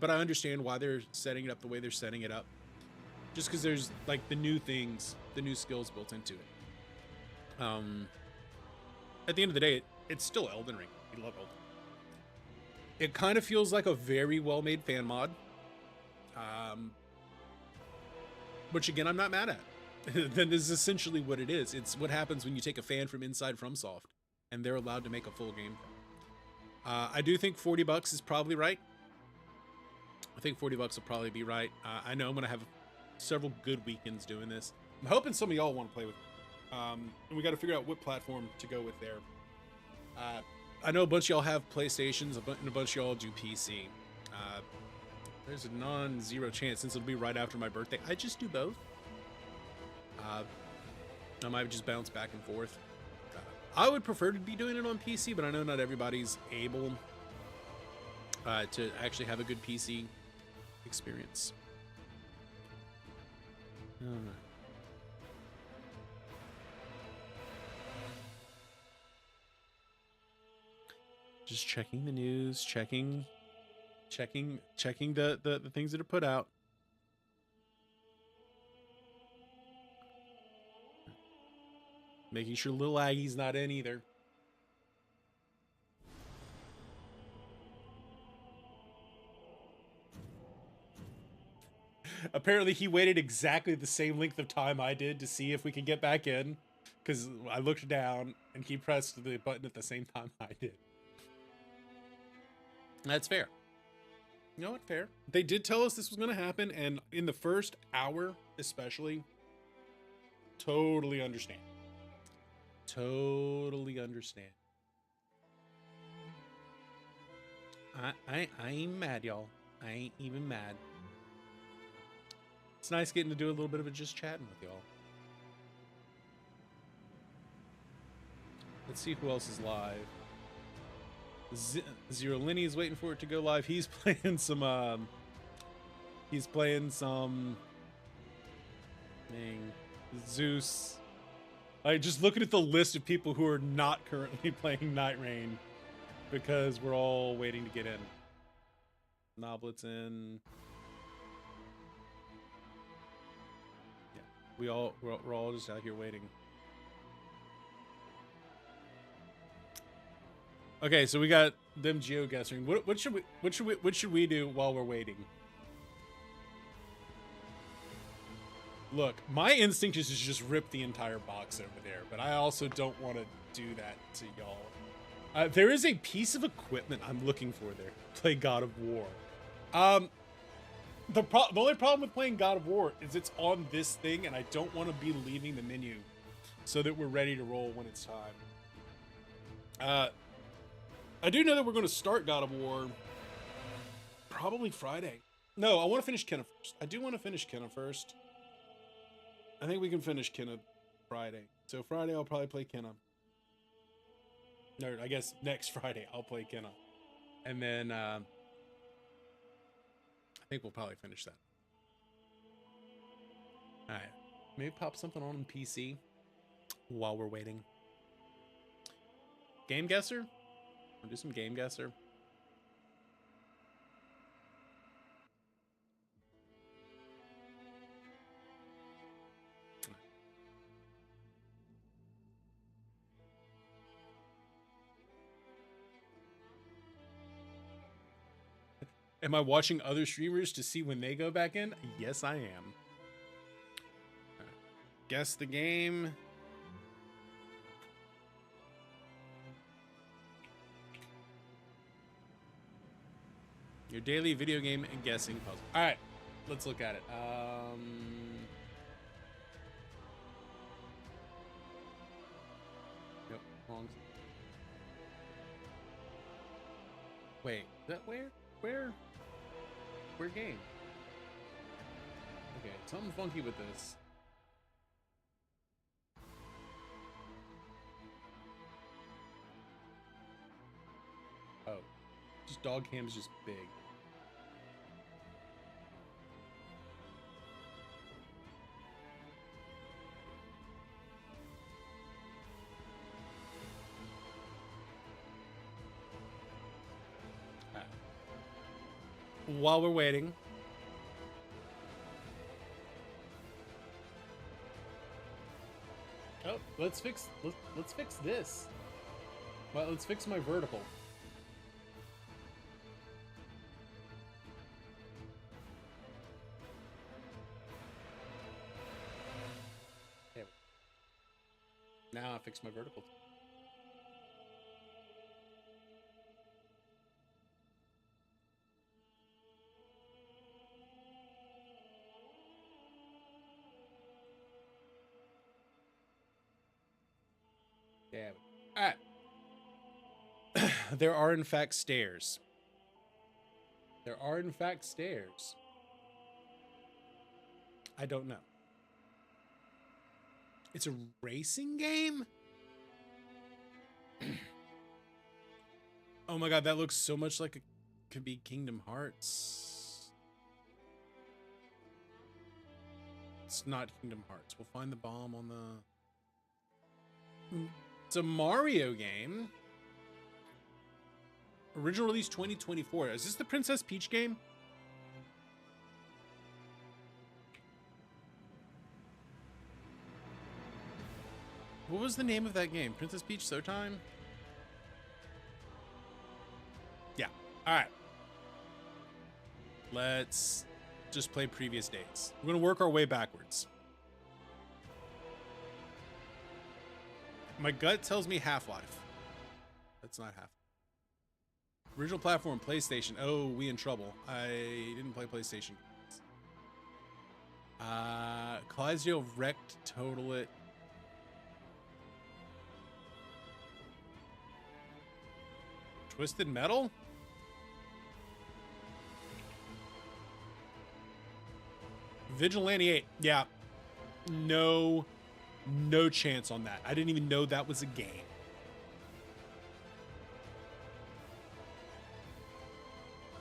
Speaker 1: But I understand why they're setting it up the way they're setting it up. Just because there's like the new things, the new skills built into it. At the end of the day, it's still Elden Ring. We love Elden Ring. It kind of feels like a very well-made fan mod. Which again, I'm not mad at. That is essentially what it is. It's what happens when you take a fan from inside FromSoft and they're allowed to make a full game. I do think $40 is probably right. I think $40 will probably be right. I know I'm going to have several good weekends doing this. I'm hoping some of y'all want to play with me. And we got to figure out what platform to go with there. I know a bunch of y'all have PlayStations, and a bunch of y'all do PC. There's a non-zero chance, since it'll be right after my birthday, I just do both. I might just bounce back and forth. I would prefer to be doing it on PC, but I know not everybody's able to actually have a good PC experience. Just checking the news, checking the things that are put out. Making sure Lil Aggie's not in either. Apparently he waited exactly the same length of time I did to see if we could get back in, because I looked down and he pressed the button at the same time I did. That's fair. You know what? Fair. They did tell us this was going to happen, and in the first hour especially, totally understand. Totally understand. I ain't mad, y'all. I ain't even mad. It's nice getting to do a little bit of it just chatting with y'all. Let's see who else is live. Zero Lenny is waiting for it to go live. He's playing some dang, Zeus. Like, just looking at the list of people who are not currently playing Nightreign, because we're all waiting to get in. Noblets in. Yeah, we're all just out here waiting. Okay, so we got them geoguessing. What should we do while we're waiting? Look, my instinct is to just rip the entire box over there, but I also don't want to do that to y'all. There is a piece of equipment I'm looking for there. Play God of War. The only problem with playing God of War is it's on this thing, and I don't want to be leaving the menu so that we're ready to roll when it's time. I do know that we're going to start God of War probably Friday. No, I want to finish Kenna first. I do want to finish Kenna first. I think we can finish Kenna Friday. So Friday I'll probably play Kenna. No, I guess next Friday I'll play Kenna. And then I think we'll probably finish that. Alright. Maybe pop something on PC while we're waiting. Game Guesser? Wanna do some Game Guesser? Am I watching other streamers to see when they go back in? Yes, I am. Guess the game. Your daily video game and guessing puzzle. All right, let's look at it. Yep, wrong. Wait, that where game? Okay, something funky with this. Oh, just dog cam's just big. While we're waiting, oh, let's fix this. Well, let's fix my vertical. There. Now I fixed my vertical. Damn it. All right. There are, in fact, stairs. There are, in fact, stairs. I don't know. It's a racing game? Oh my god, that looks so much like it could be Kingdom Hearts. It's not Kingdom Hearts. We'll find the bomb on the... It's a Mario game. Original release 2024. Is this the Princess Peach game? What was the name of that game? Princess Peach Showtime? Yeah. All right. Let's just play previous dates. We're going to work our way backwards. My gut tells me Half-Life. That's not Half-Life. Original platform, PlayStation. Oh, we in trouble. I didn't play PlayStation. Clydesdale wrecked Total It. Twisted Metal? Vigilante 8. Yeah. No chance on that. I didn't even know that was a game.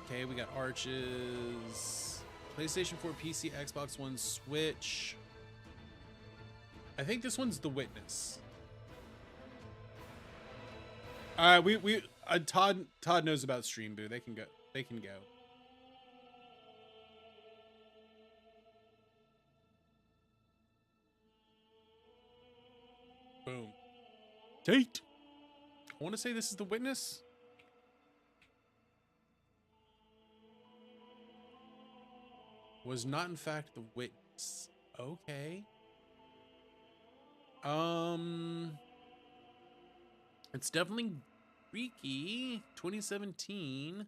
Speaker 1: Okay, we got Arches. PlayStation 4, PC, Xbox One, Switch. I think this one's The Witness. All right, Todd knows about Stream Boo. They can go. They can go. Boom. Date. I want to say this is The Witness. Was not in fact The Witness. Okay. It's definitely freaky. 2017.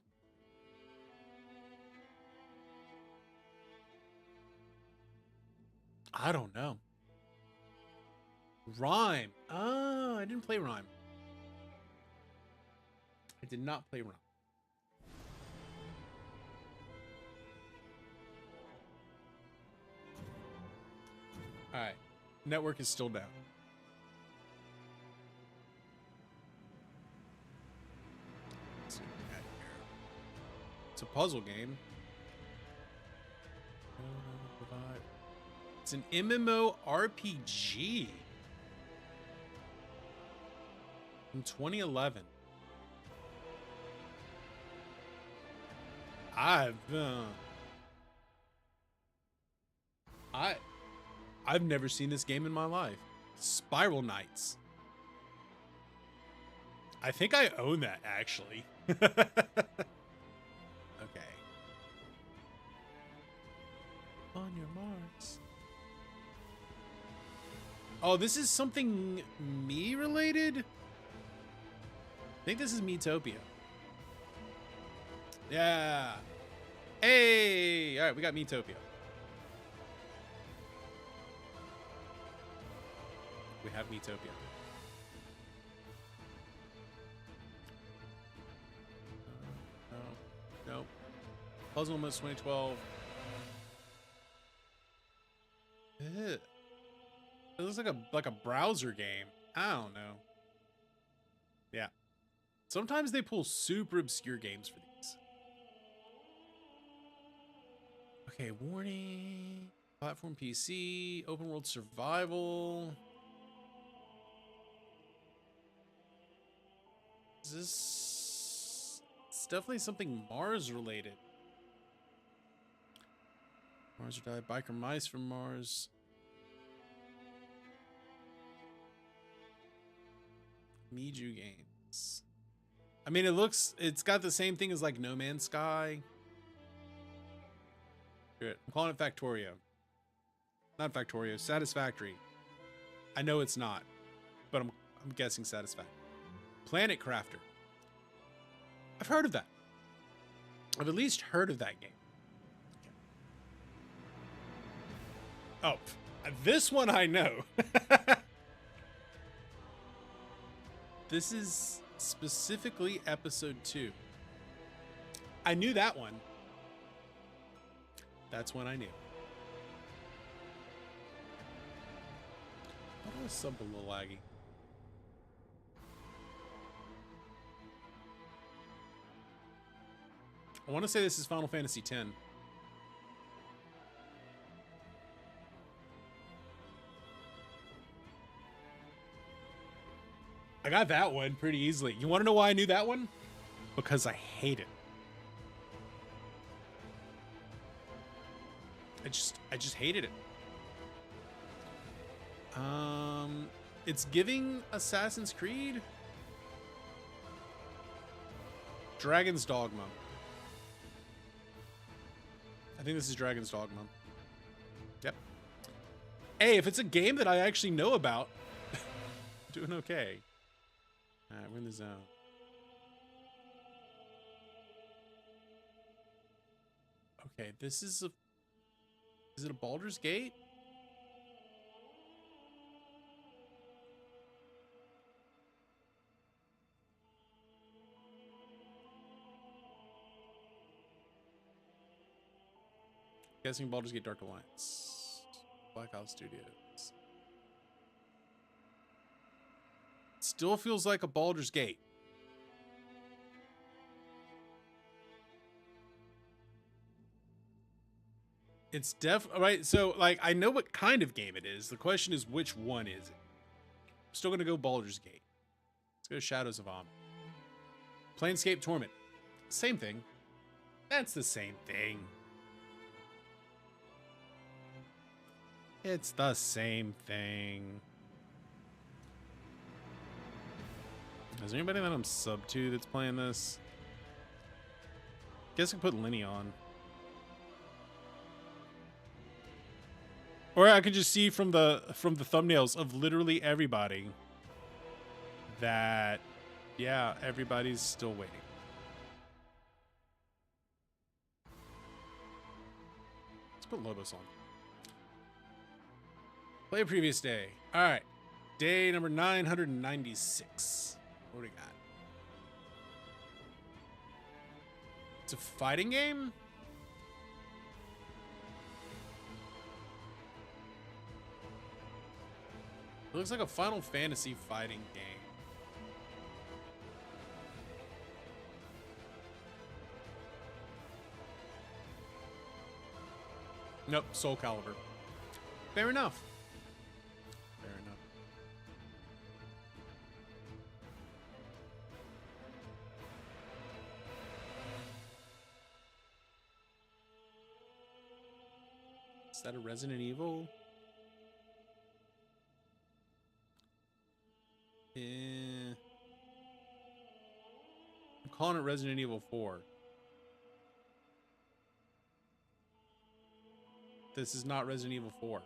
Speaker 1: I don't know. Rhyme. Oh, I didn't play Rhyme. I did not play Rhyme. All right. Network is still down. Let's see what we got here. It's a puzzle game. It's an MMORPG from 2011. I've never seen this game in my life. Spiral Knights. I think I own that, actually. Okay. On your marks. Oh, this is something me related? I think this is Miitopia. Yeah. Hey! All right, we got Miitopia. We have Miitopia. No. Puzzle Moments 2012. Ew. It looks like a browser game. I don't know. Yeah. Sometimes they pull super obscure games for these. Okay, warning. Platform PC, open world survival. Is this... It's definitely something Mars related. Mars or Die, Biker Mice from Mars. Miju games. I mean, it's got the same thing as like No Man's Sky. Good. I'm calling it Factorio. Not Factorio, Satisfactory. I know it's not, but I'm guessing Satisfactory. Planet Crafter. I've heard of that. I've at least heard of that game. Okay. Oh, this one I know. This is Specifically episode 2. I knew that one. That's when I knew. Why do I sub a little laggy? I want to say this is Final Fantasy X. I got that one pretty easily. You want to know why I knew that one? Because I hate it. I just hated it. It's giving Assassin's Creed Dragon's Dogma. I think this is Dragon's Dogma. Yep. Hey, if it's a game that I actually know about, doing okay. All right, we're in the zone. Okay, this is a... Is it a Baldur's Gate? Guessing Baldur's Gate Dark Alliance. Black Ops Studios. Still feels like a Baldur's Gate. It's right. So, like, I know what kind of game it is. The question is, which one is it? I'm still gonna go Baldur's Gate. Let's go Shadows of Amn. Planescape Torment. Same thing. That's the same thing. It's the same thing. Is there anybody that I'm sub to that's playing this? Guess I can put Lenny on. Or I could just see from the thumbnails of literally everybody that, yeah, everybody's still waiting. Let's put Lobos on. Play a previous day. All right. Day number 996. What do we got? It's a fighting game? It looks like a Final Fantasy fighting game. Nope, Soul Calibur. Fair enough. Fair enough. Is that a Resident Evil? I'm calling it Resident Evil 4. This is not Resident Evil 4.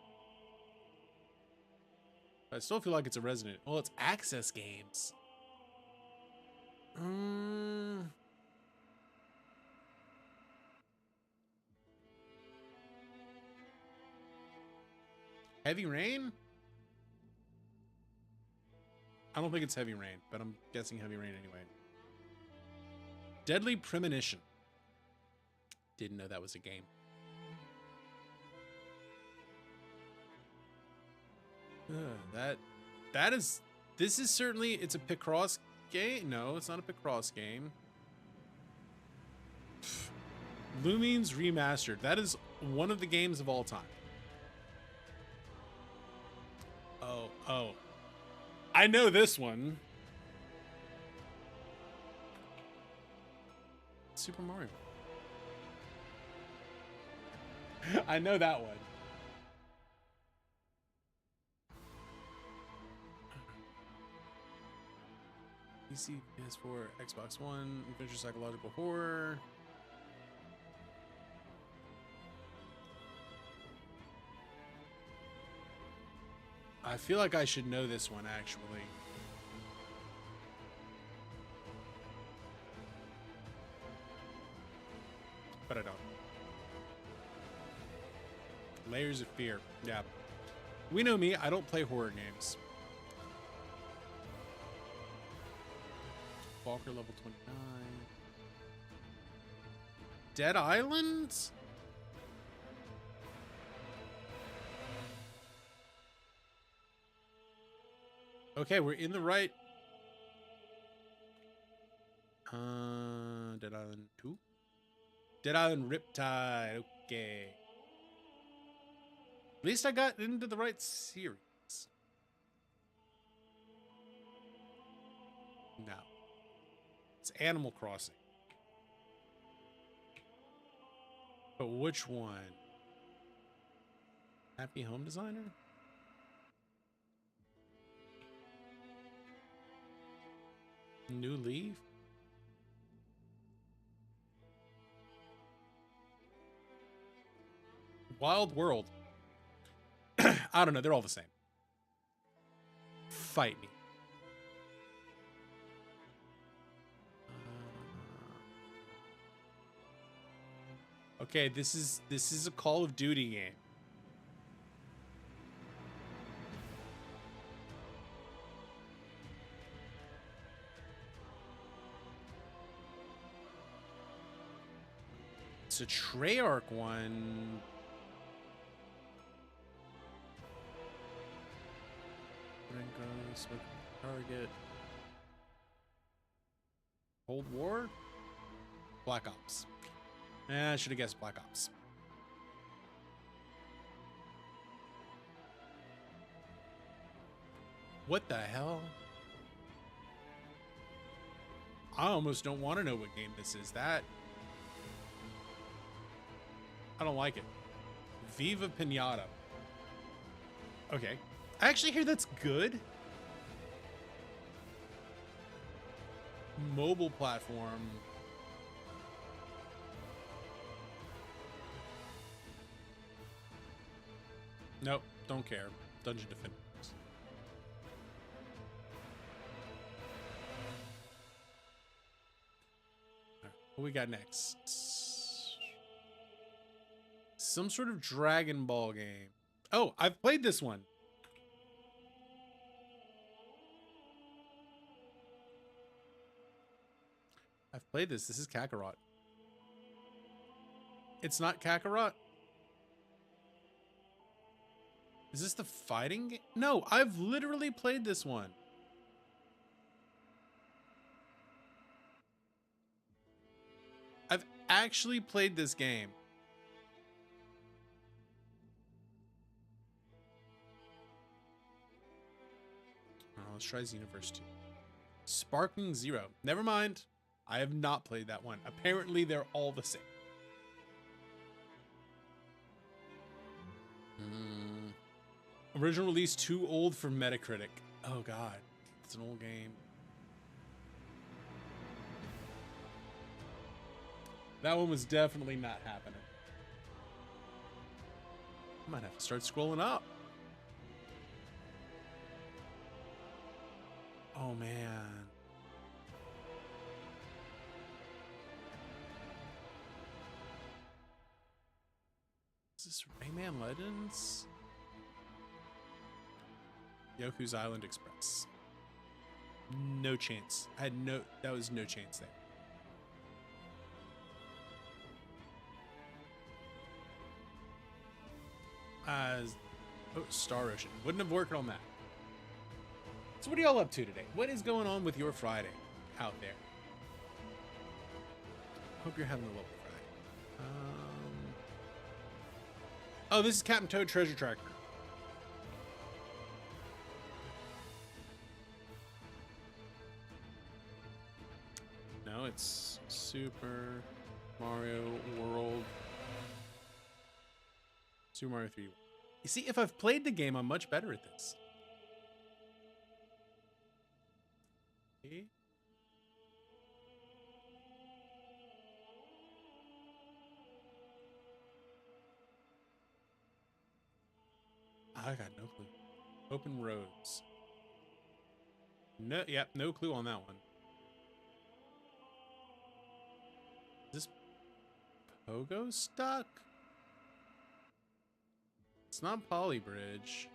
Speaker 1: I still feel like it's a Resident. Well, it's Access Games. Heavy Rain? I don't think it's Heavy Rain, but I'm guessing Heavy Rain anyway. Deadly Premonition. Didn't know that was a game. This is certainly, it's a Picross game. No, it's not a Picross game. Lumines Remastered. That is one of the games of all time. Oh. I know this one. Super Mario. I know that one. PC, PS4, Xbox One, Adventure Psychological Horror. I feel like I should know this one, actually. But I don't. Layers of Fear. Yeah. We know me, I don't play horror games. Walker level 29. Dead Island? Okay, we're in the right. Dead Island 2? Dead Island Riptide. Okay. At least I got into the right series. No. It's Animal Crossing. But which one? Happy Home Designer? New Leaf? Wild World. I don't know. They're all the same. Fight me. Okay, this is a Call of Duty game. It's a Treyarch one. Target. Cold War? Black Ops. I should have guessed Black Ops. What the hell? I almost don't want to know what game this is. I don't like it. Viva Pinata. Okay. I actually hear that's good. Mobile platform. Nope, don't care. Dungeon Defenders. Right, what we got next? Some sort of Dragon Ball game. Oh, I've played this one. I've played this. This is Kakarot. It's not Kakarot? Is this the fighting game? No, I've literally played this one. I've actually played this game. Oh, let's try Xenoverse 2. Sparking Zero. Never mind. I have not played that one. Apparently, they're all the same. Original release too old for Metacritic. Oh god, it's an old game. That one was definitely not happening. I might have to start scrolling up. Oh man. Is this Rayman Legends? Yoku's Island Express. No chance. That was no chance there. Oh, Star Ocean. Wouldn't have worked on that. So what are y'all up to today? What is going on with your Friday out there? Hope you're having a lovely Friday. Oh, this is Captain Toad Treasure Tracker. No, it's Super Mario World. Super Mario 3. You see, if I've played the game, I'm much better at this. Okay. I got no clue. Open roads. No, yep, no clue on that one. Is this Pogo stuck? It's not Polybridge.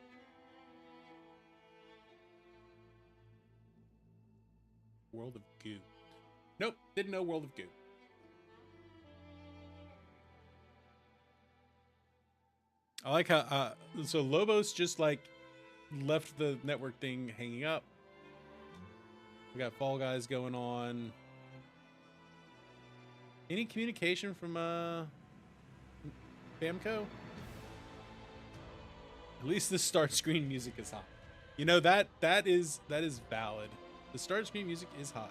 Speaker 1: World of Goo. Nope, didn't know World of Goo. I like how, so Lobos just like left the network thing hanging up. We got Fall Guys going on. Any communication from, Bamco? At least the start screen music is hot. You know, that is valid. The start screen music is hot.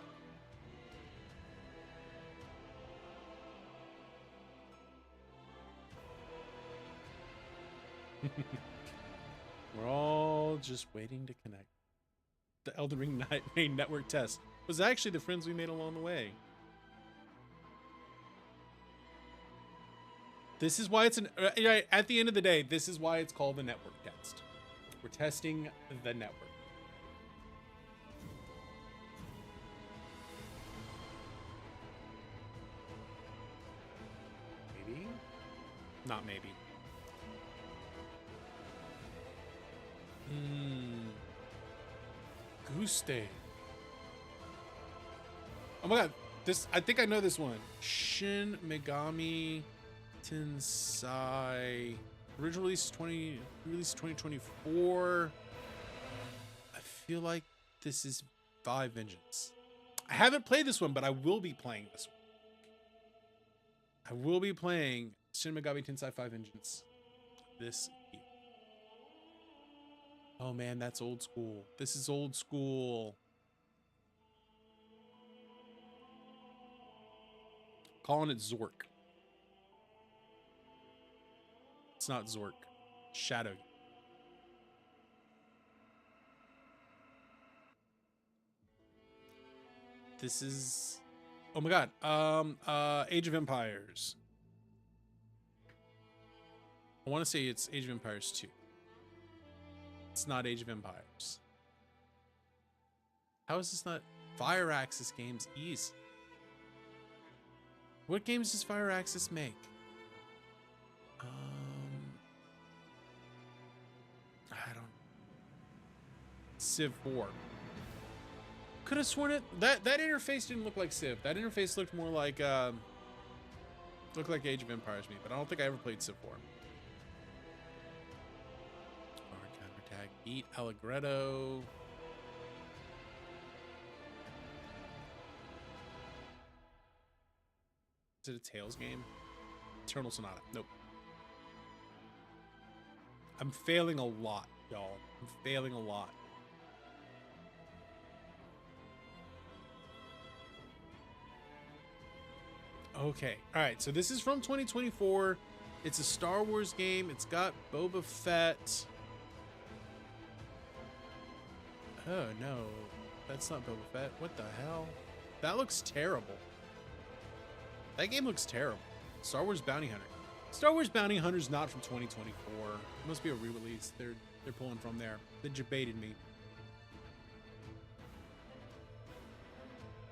Speaker 1: We're all just waiting to connect. The Elden Ring Nightreign network test was actually the friends we made along the way. This is why it's an, at the end of the day, this is why it's called the network test. We're testing the network. Maybe? Not maybe. Goose Day. Oh my god, this, I think I know this one. Shin Megami Tensei. Original release 2024. I feel like this is Vi Vengeance. I haven't played this one, but I will be playing this one. I will be playing Shin Megami Tensei 5 Vengeance this year. Oh man, that's old school. This is old school. Calling it Zork. It's not Zork. Shadow. This is, oh my god. Age of Empires. I want to say it's Age of Empires 2. It's not Age of Empires. How is this not Fire Axis games easy? What games does Fire Axis make? I don't. Civ 4. Could have sworn it. That interface didn't look like Civ. That interface looked more like looked like Age of Empires to me, but I don't think I ever played Civ 4. Counterattack. Beat Allegretto. Is it a Tales game? Eternal Sonata. Nope. I'm failing a lot, y'all. I'm failing a lot. Okay. All right. So this is from 2024. It's a Star Wars game. It's got Boba Fett. Oh, no. That's not Boba Fett. What the hell? That looks terrible. That game looks terrible. Star Wars Bounty Hunter. Star Wars Bounty Hunter's not from 2024. It must be a re-release. They're pulling from there. They debated me.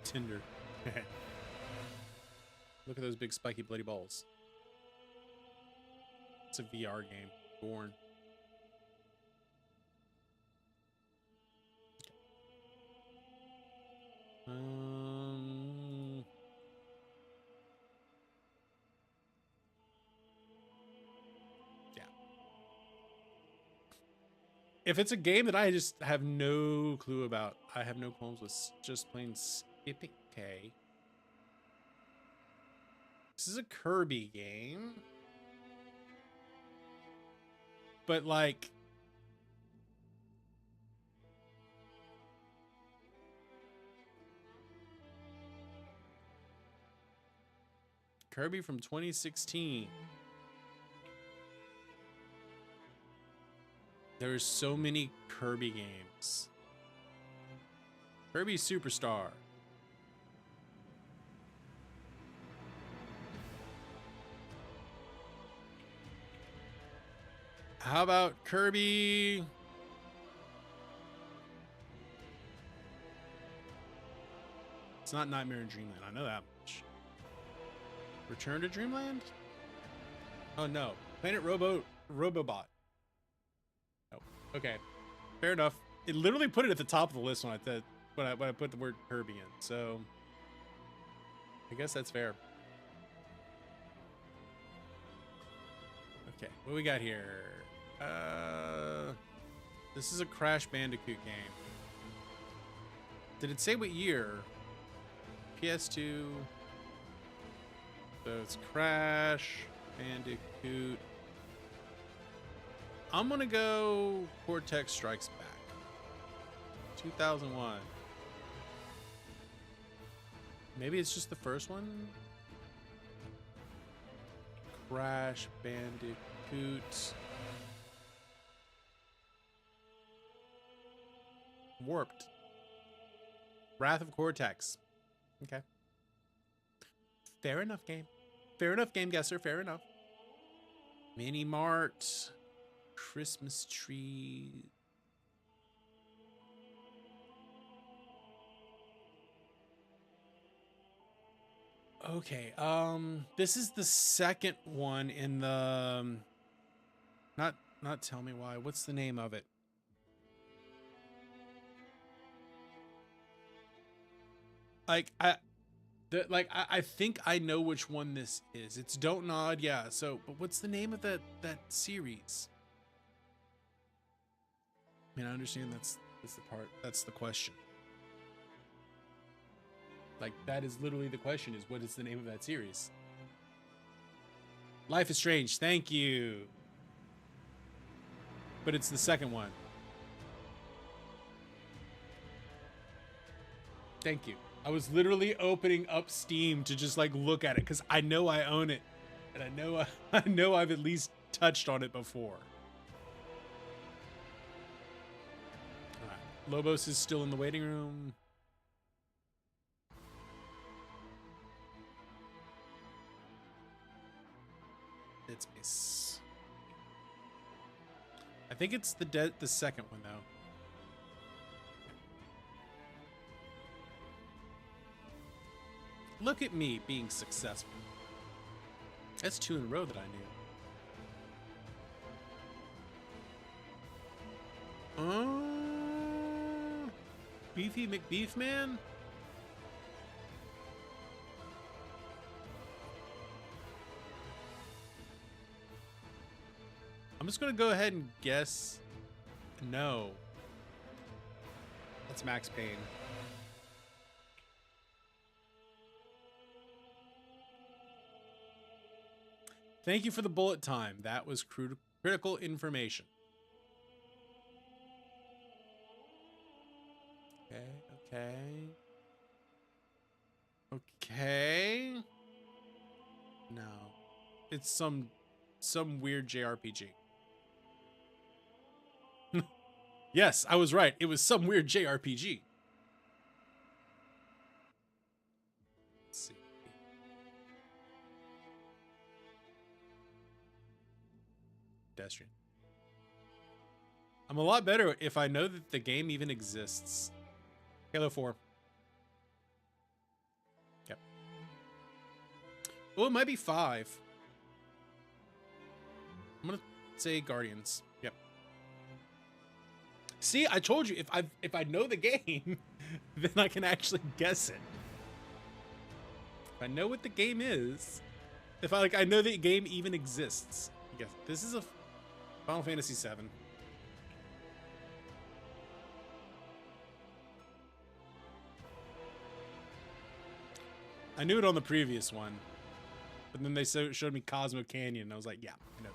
Speaker 1: Tinder. Look at those big spiky bloody balls. It's a VR game. Born. Yeah. If it's a game that I just have no clue about, I have no qualms with just plain skipping. Okay. This is a Kirby game. But like, Kirby from 2016. There's so many Kirby games. Kirby Superstar. How about Kirby? It's not Nightmare in Dreamland. I know that much. Return to Dreamland? Oh no. Planet Robobot. Oh, okay. Fair enough. It literally put it at the top of the list when I put the word Kirby in. So I guess that's fair. Okay, what we got here? This is a Crash Bandicoot game. Did it say what year? PS2. So it's Crash Bandicoot. I'm gonna go Cortex Strikes Back. 2001. Maybe it's just the first one? Crash Bandicoot. Warped. Wrath of Cortex. Okay. Fair enough, game. Fair enough, game guesser. Fair enough. Mini Mart. Christmas tree. Okay, this is the second one in the not tell me why. What's the name of it? I think I know which one this is. It's Don't Nod, yeah. So, but what's the name of that series? I mean, I understand that's the part. That's the question. Like, that is literally the question, is what is the name of that series? Life is Strange. Thank you. But it's the second one. Thank you. I was literally opening up Steam to just like look at it because I know I own it, and I know I've at least touched on it before. All right. Lobos is still in the waiting room. Dead Space. I think it's the second one though. Look at me being successful. That's 2 in a row that I knew. Beefy McBeef Man? I'm just gonna go ahead and guess no. That's Max Payne. Thank you for the bullet time. That was critical information. Okay. No. It's some weird JRPG. Yes, I was right. It was some weird JRPG. Let's see. Pedestrian. I'm a lot better if I know that the game even exists. Halo 4. Yep. Oh, it might be 5. I'm gonna say Guardians. Yep. See, I told you, if I know the game, then I can actually guess it. If I know what the game is, if I know the game even exists. Yes, this is a Final Fantasy VII. I knew it on the previous one, but then they showed me Cosmo Canyon, and I was like, yeah, I know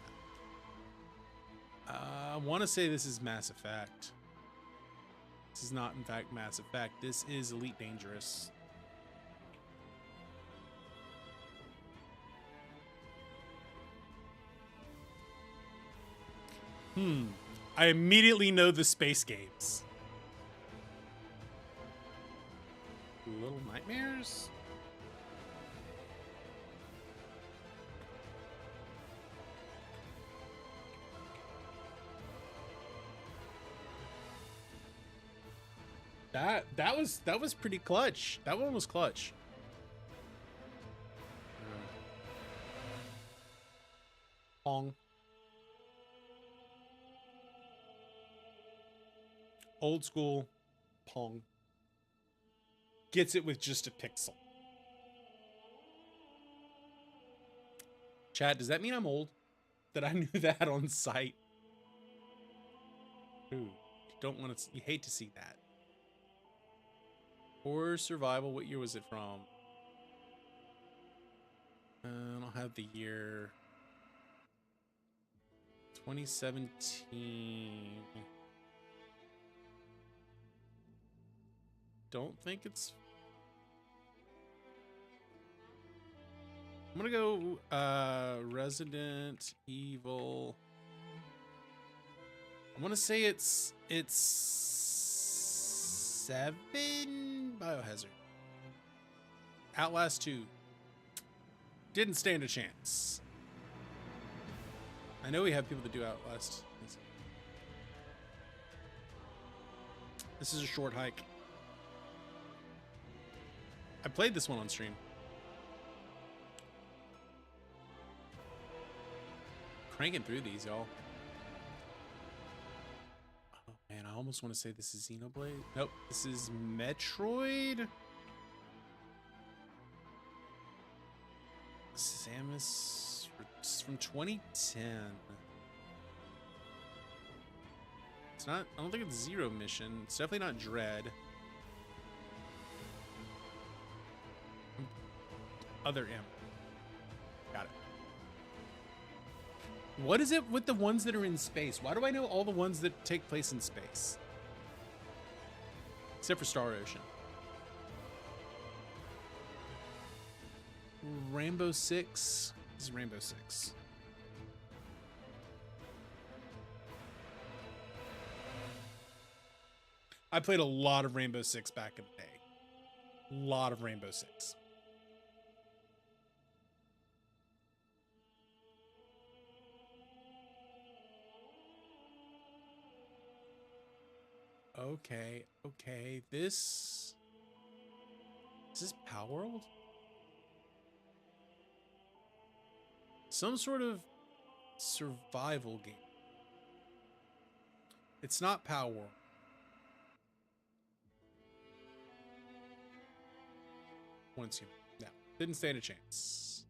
Speaker 1: that. I want to say this is Mass Effect. This is not, in fact, Mass Effect. This is Elite Dangerous. I immediately know the space games. Little Nightmares? That was pretty clutch. That one was clutch. Pong. Old school Pong. Gets it with just a pixel. Chat, does that mean I'm old? That I knew that on sight? Ooh, you don't want to. You hate to see that. Horror survival. What year was it from? I don't have the year. 2017. Don't think it's. I'm gonna go Resident Evil. I want to say it's 7 Biohazard. Outlast 2. Didn't stand a chance. I know we have people that do Outlast. This is a short hike. I played this one on stream. Cranking through these, y'all. Oh man, I almost want to say this is Xenoblade. Nope, this is Metroid. Samus, it's from 2010. It's not, I don't think it's Zero Mission. It's definitely not Dread. Other M. Got it. What is it with the ones that are in space? Why do I know all the ones that take place in space? Except for Star Ocean. Rainbow Six. This is Rainbow Six. I played a lot of Rainbow Six back in the day. A lot of Rainbow Six. Okay, okay. This is Power World? Some sort of survival game. It's not Power World. Once you no, didn't stand a chance.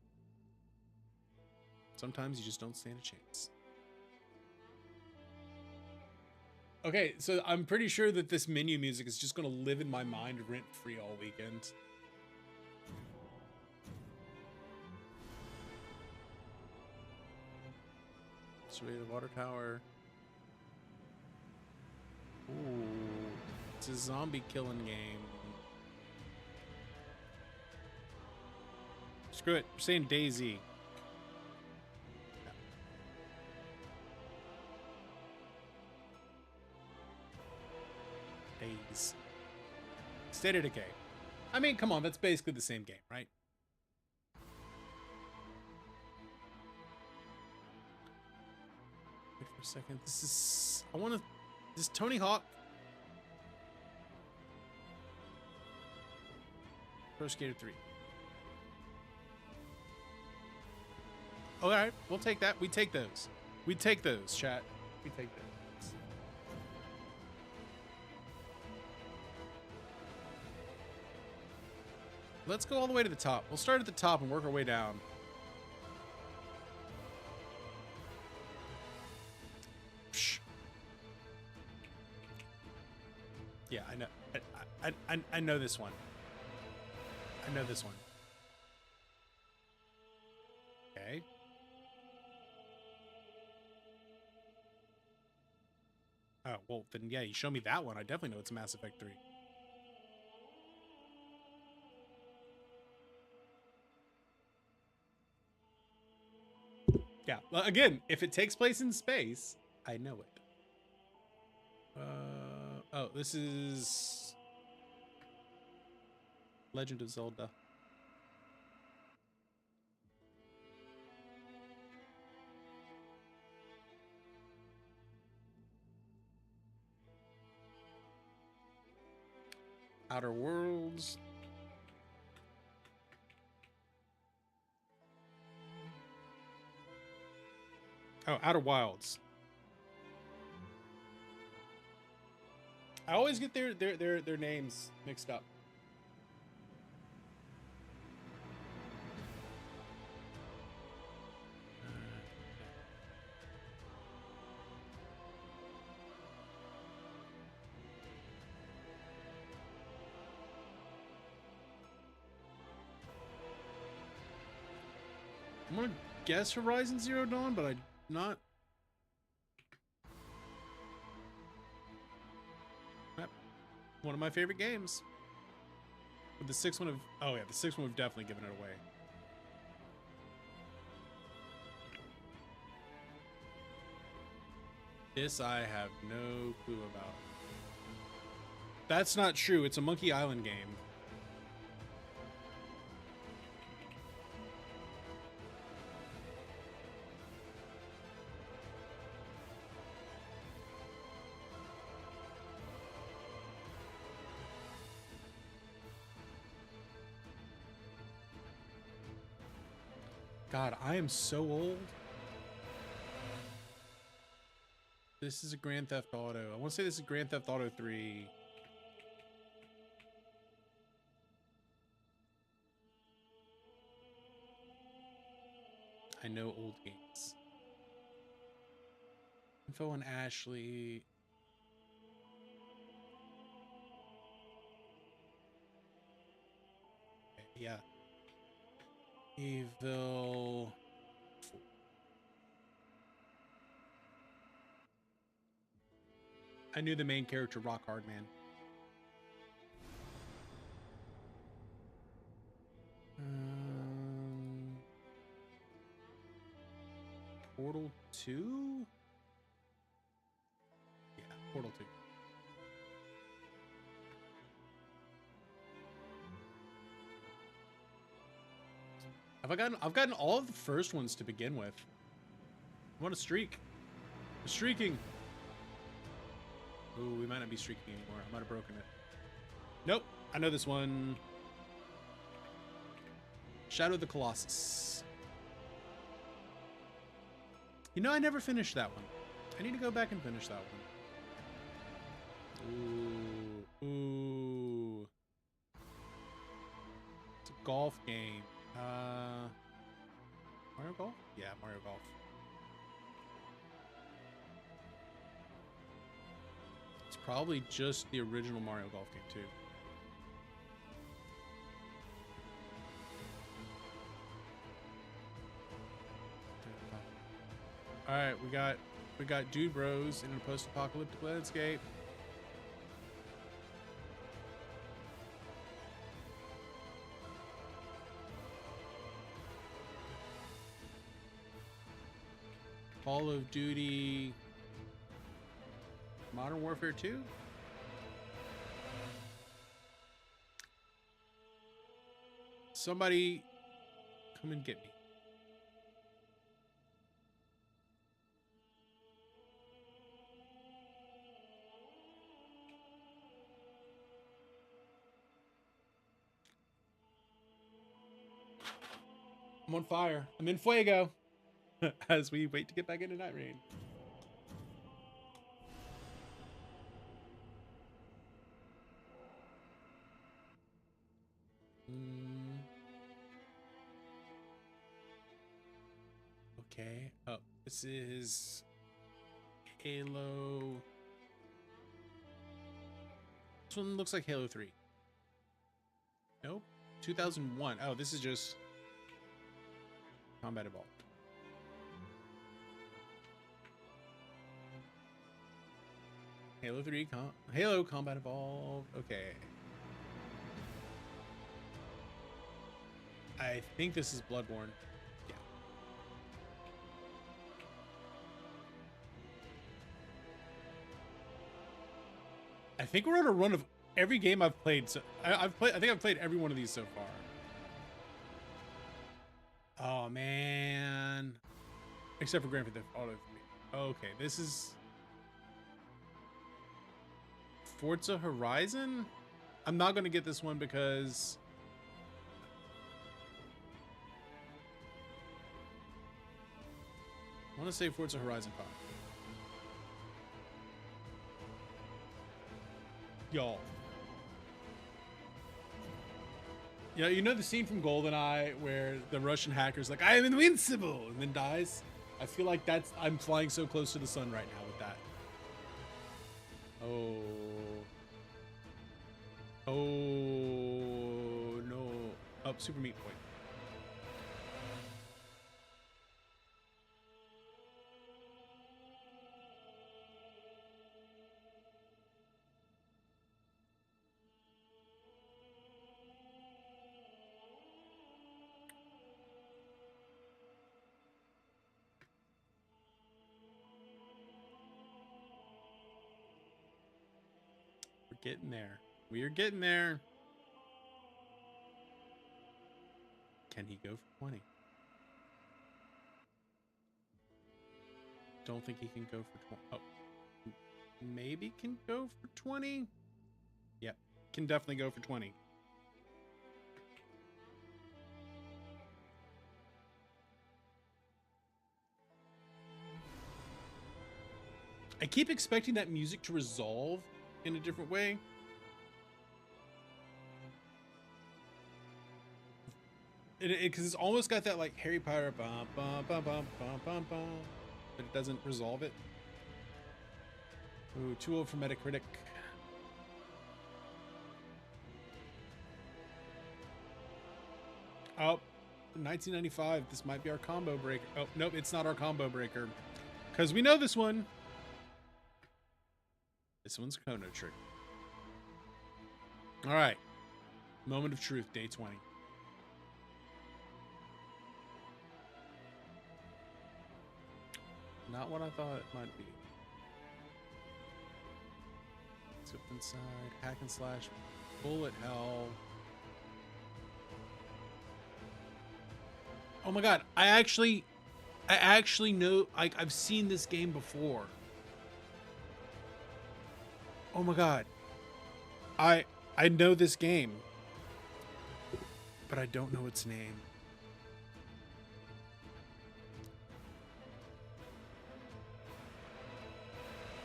Speaker 1: Sometimes you just don't stand a chance. Okay, so I'm pretty sure that this menu music is just gonna live in my mind rent-free all weekend. Survey the water tower. Ooh, it's a zombie killing game. Screw it, we're saying Daisy. Days. State of Decay. I mean, come on, that's basically the same game, right? Wait for a second. This is. I want to. This is Tony Hawk. Pro Skater 3. All right, we'll take that. We take those. We take those, chat. We take those. Let's go all the way to the top. We'll start at the top and work our way down. Psh. Yeah, I know. I know this one. I know this one. Okay. Oh, well, then yeah, you show me that one. I definitely know it's Mass Effect 3. Yeah, well, again, if it takes place in space, I know it. Oh, this is Legend of Zelda. Outer Worlds. Oh, Outer Wilds. I always get their names mixed up. I'm gonna guess Horizon Zero Dawn, but I'm not. Yep. One of my favorite games. But the sixth one of, oh yeah, the sixth one we've definitely given it away. This I have no clue about. That's not true. It's a Monkey Island game. God, I am so old. This is a Grand Theft Auto. I want to say this is Grand Theft Auto 3. I know old games. Info on Ashley. Okay, yeah. Evil. I knew the main character, Rock Hard Man. Portal 2? Yeah, Portal 2. I've gotten all of the first ones to begin with. I want a streak. I'm streaking. Ooh, we might not be streaking anymore. I might have broken it. Nope. I know this one. Shadow of the Colossus. You know, I never finished that one. I need to go back and finish that one. Ooh. Ooh. It's a golf game. Mario Golf? Yeah, Mario Golf. It's probably just the original Mario Golf game too. All right, we got Dude Bros in a post-apocalyptic landscape. Call of Duty Modern Warfare 2? Somebody come and get me. I'm on fire. I'm in fuego. As we wait to get back into Nightreign. Okay. Oh, this is Halo. This one looks like Halo 3. Nope. 2001. Oh, this is just Combat Evolved. Halo 3, Halo Combat Evolved. Okay. I think this is Bloodborne. Yeah. I think we're on a run of every game I've played. So I think I've played every one of these so far. Oh man. Except for Grand Theft Auto 3. Okay, this is Forza Horizon? I'm not going to get this one because I want to say Forza Horizon 5. Y'all. Yeah, you know the scene from GoldenEye where the Russian hacker's like, I am invincible, and then dies? I feel like I'm flying so close to the sun right now with that. Oh. Oh, no. Oh, super meat point. getting there. We are getting there. Can he go for 20? Don't think he can go for 20. Oh, maybe can go for 20. Yep, can definitely go for 20. I keep expecting that music to resolve in a different way. Because it's almost got that like Harry Potter bum bum bum bum bum bum bum, but it doesn't resolve it. Ooh, too old for Metacritic. Oh, 1995. This might be our combo breaker. Oh, nope, it's not our combo breaker. Because we know this one. This one's Chrono Trigger. All right. Moment of truth, day 20. Not what I thought it might be. Zip inside, hack and slash, bullet hell. Oh my god, I actually know, I've seen this game before. Oh my god. I know this game, but I don't know its name.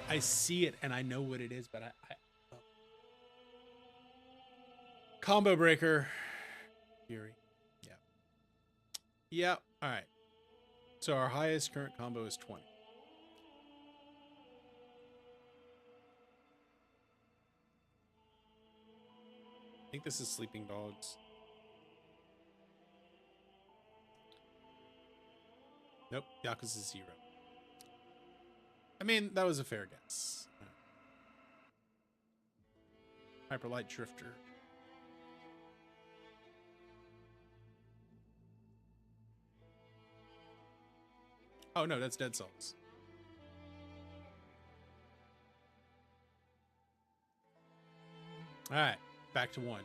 Speaker 1: I see it and I know what it is, but I combo breaker. Fury. Yeah. Yeah. All right. So our highest current combo is 20. I think this is Sleeping Dogs. Nope. Yakuza 0. I mean, that was a fair guess. Hyperlight Drifter. Oh no, that's Dead Cells. All right, back to 1.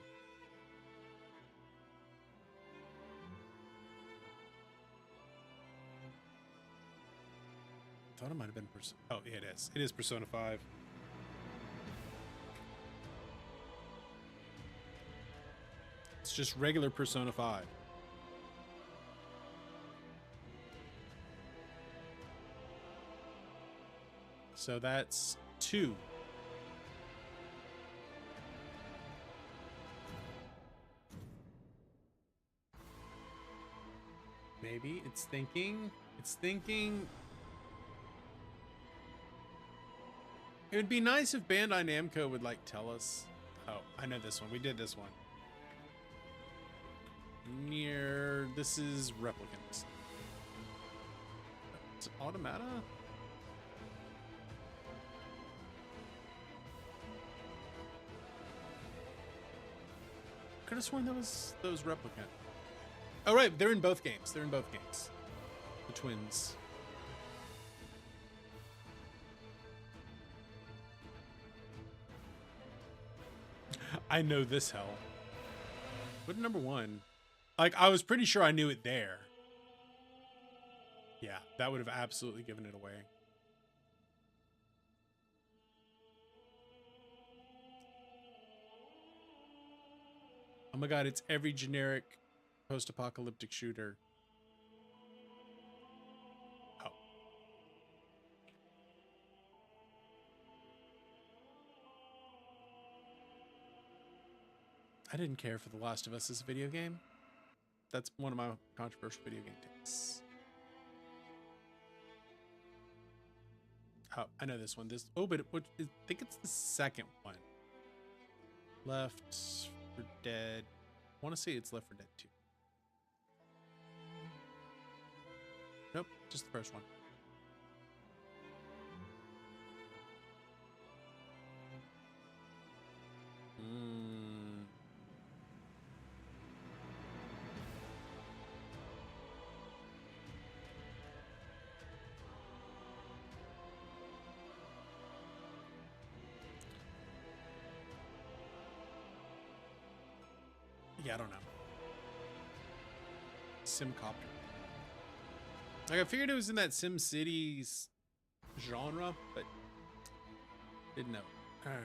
Speaker 1: Thought it might have been Persona. Oh, yeah, it is. It is Persona 5. It's just regular Persona 5. So that's 2. Maybe it's thinking. It's thinking. It would be nice if Bandai Namco would like tell us. Oh, I know this one. We did this one. Near. This is Replicants. It's Automata? Could have sworn that was Replicant. Oh, right. They're in both games. They're in both games. The twins. I know this hell. What number 1? Like, I was pretty sure I knew it there. Yeah, that would have absolutely given it away. Oh my god, it's every generic post-apocalyptic shooter. Oh. I didn't care for The Last of Us as a video game. That's one of my controversial video game takes. Oh, I know this one. But I think it's the second one. Left 4 Dead. I want to say it's Left 4 Dead 2. Nope, just the first one. Yeah, I don't know. Simcopter. Like, I figured it was in that Sim Cities genre, but didn't know. All right.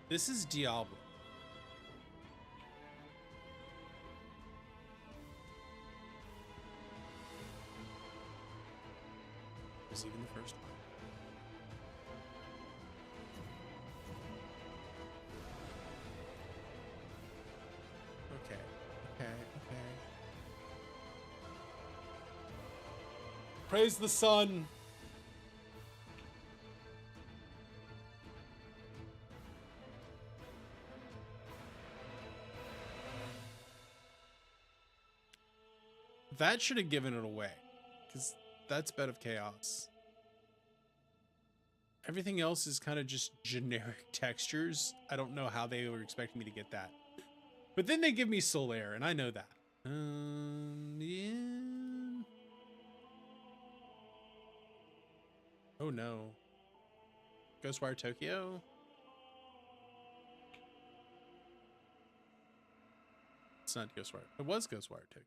Speaker 1: This is Diablo. Was even the first one. Okay. Praise the sun. That should have given it away, because that's Bed of Chaos. Everything else is kind of just generic textures. I don't know how they were expecting me to get that. But then they give me Solaire, and I know that. Yeah. Oh no. Ghostwire Tokyo? It's not Ghostwire. It was Ghostwire Tokyo.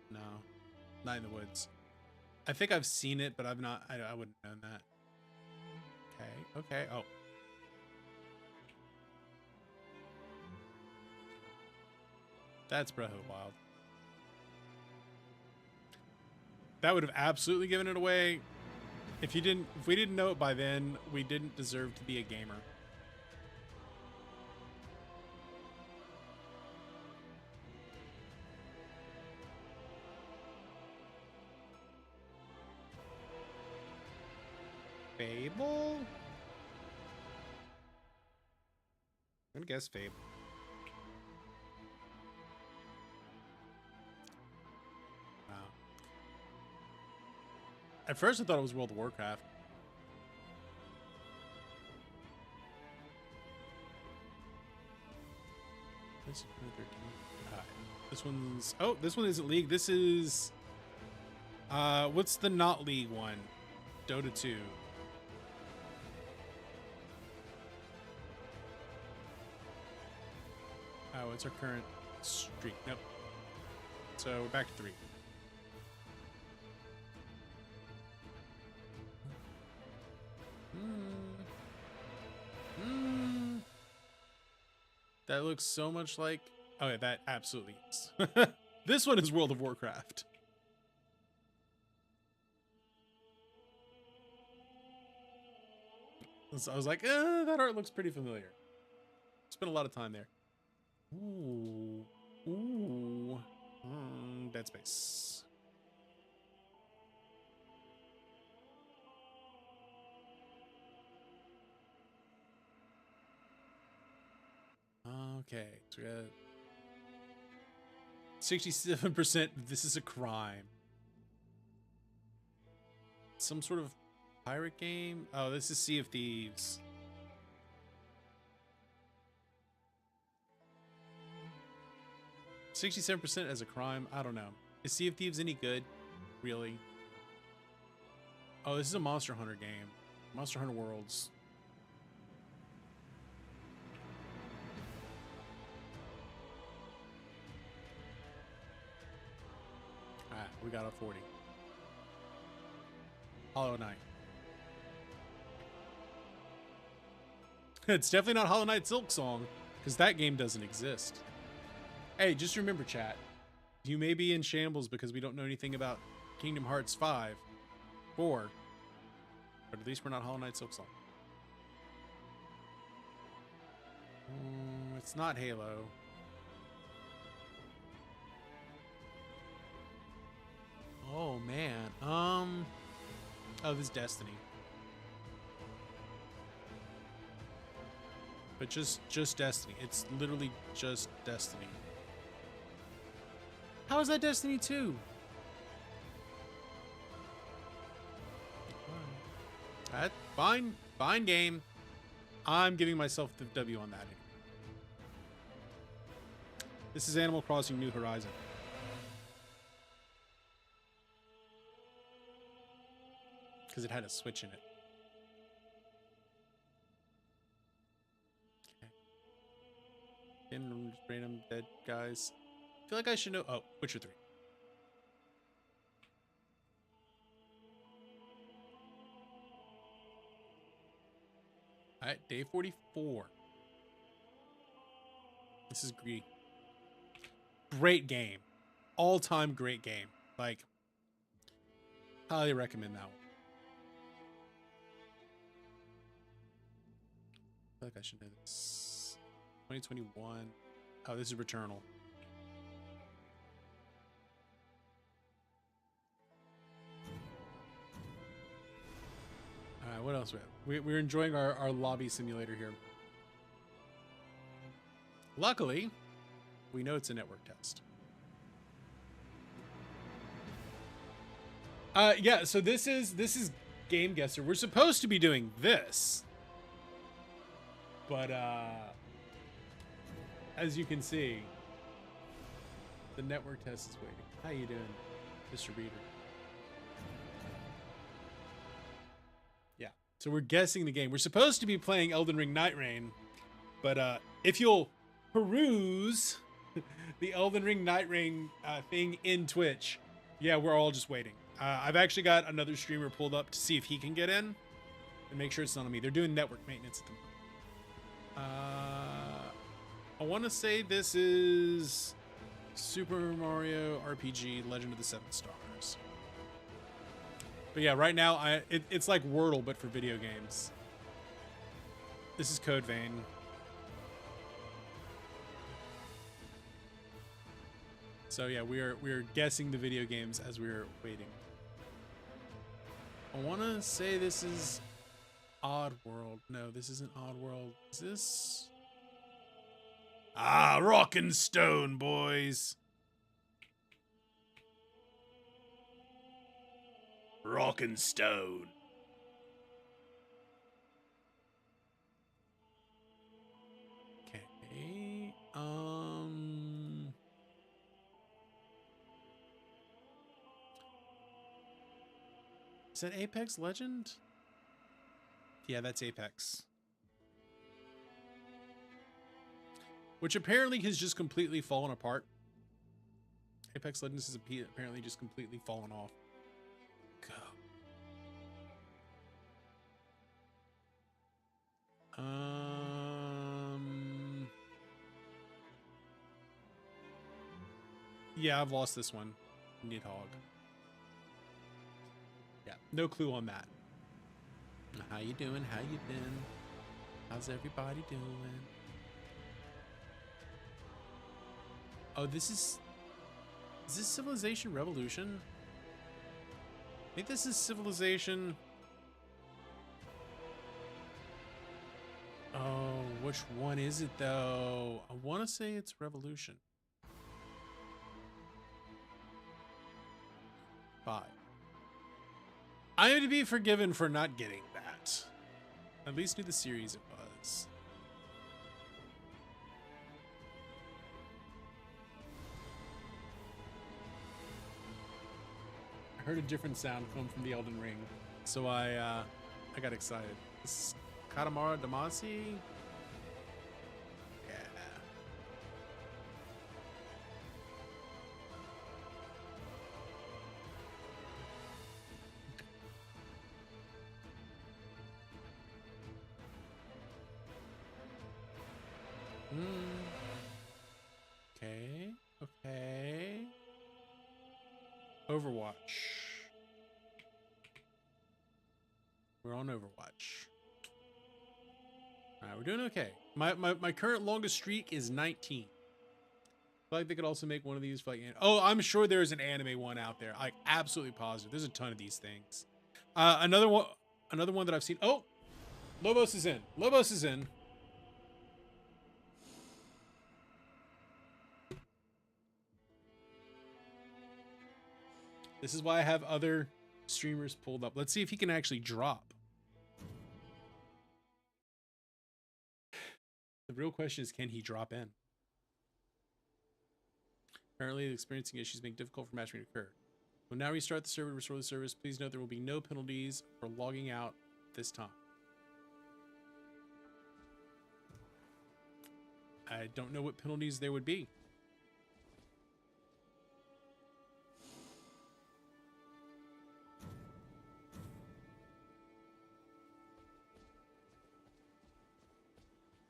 Speaker 1: No. Night in the Woods. I think I've seen it, but I've not. I wouldn't know that. Okay. Oh. That's Breath of the Wild. That would have absolutely given it away. If we didn't know it by then, we didn't deserve to be a gamer. Fable? I'm gonna guess Fable. Wow. At first I thought it was World of Warcraft. This one's... Oh, this one isn't League. This is... what's the not League one? Dota 2. Oh, it's our current streak. Nope. So we're back to 3. That looks so much like... Oh, yeah, that absolutely is. This one is World of Warcraft. So I was like, that art looks pretty familiar. Spent a lot of time there. Ooh. Dead Space. Okay, so we got 67%. This is a crime. Some sort of pirate game? Oh, this is Sea of Thieves. %67% as a crime? I don't know. Is Sea of Thieves any good? Really? Oh, this is a Monster Hunter game. Monster Hunter Worlds. Alright, we got a 40. Hollow Knight. It's definitely not Hollow Knight Silk Song, because that game doesn't exist. Hey, just remember, chat. You may be in shambles because we don't know anything about Kingdom Hearts 5, 4, but at least we're not Hollow Knight Silk Song. It's not Halo. Oh man. Oh, this is Destiny. But just Destiny. It's literally just Destiny. How is that Destiny 2? Fine game. I'm giving myself the W on that. This is Animal Crossing New Horizon. Because it had a switch in it. Okay. And random dead guys. I feel like I should know. Oh, Witcher 3. Alright, day 44. This is great game. All-time great game. Like, highly recommend that one. I feel like I should know this. 2021. Oh, this is Returnal. Alright, what else we have? We're enjoying our lobby simulator here. Luckily, we know it's a network test. Yeah, so this is Game Guesser. We're supposed to be doing this. But as you can see, the network test is waiting. How you doing, Mr. Reader? Yeah. So we're guessing the game. We're supposed to be playing Elden Ring Nightreign, but if you'll peruse the Elden Ring Nightreign thing in Twitch, yeah, we're all just waiting. I've actually got another streamer pulled up to see if he can get in and make sure it's not on me. They're doing network maintenance at the moment. I want to say this is Super Mario RPG Legend of the Seven Stars. But yeah, right now it's like Wordle but for video games. This is Code Vein. So yeah, we're guessing the video games as we're waiting. I want to say this is Oddworld. No, this isn't Oddworld. Is this? Ah, Rock and Stone, boys. Rock and Stone. Okay. Is that Apex Legend? Yeah, that's Apex. Which apparently has just completely fallen apart. Apex Legends has apparently just completely fallen off. Go. Yeah, I've lost this one. Nidhogg. Yeah, no clue on that. How you doing? How you been? How's everybody doing? Oh, this is this Civilization Revolution? I think this is Civilization. Oh, which one is it though? I want to say it's Revolution. 5. I am to be forgiven for not getting that. At least knew the series it was. I heard a different sound come from the Elden Ring, so I got excited. This is Katamari Damacy. Yeah. Okay. Okay. Overwatch. We're on Overwatch. Alright, we're doing okay. My current longest streak is 19. I feel like they could also make one of these for like, oh, I'm sure there's an anime one out there. Like, absolutely positive. There's a ton of these things. Another one that I've seen. Oh, Lobos is in. Lobos is in. This is why I have other streamers pulled up. Let's see if he can actually drop. The real question is, can he drop in? Apparently, experiencing issues make it difficult for matchmaking to occur. We'll now restart the server to restore the service. Please note there will be no penalties for logging out this time. I don't know what penalties there would be.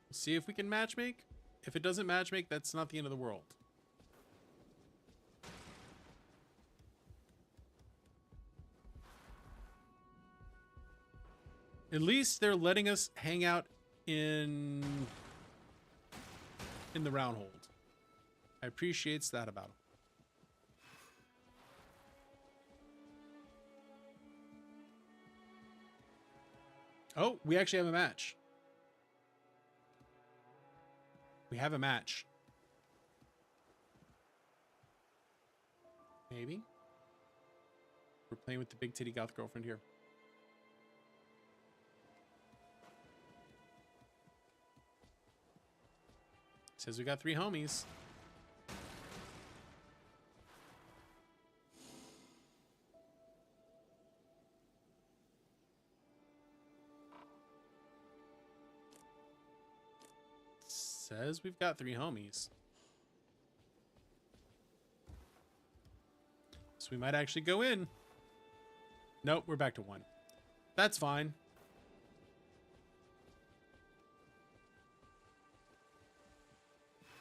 Speaker 1: We'll see if we can matchmake. If it doesn't matchmake, that's not the end of the world. At least they're letting us hang out in the round hold. I appreciates that about them. Oh, we actually have a match. We have a match. Maybe. We're playing with the big titty goth girlfriend here. Says we got 3 homies. Says we've got 3 homies. So we might actually go in. Nope, we're back to 1. That's fine.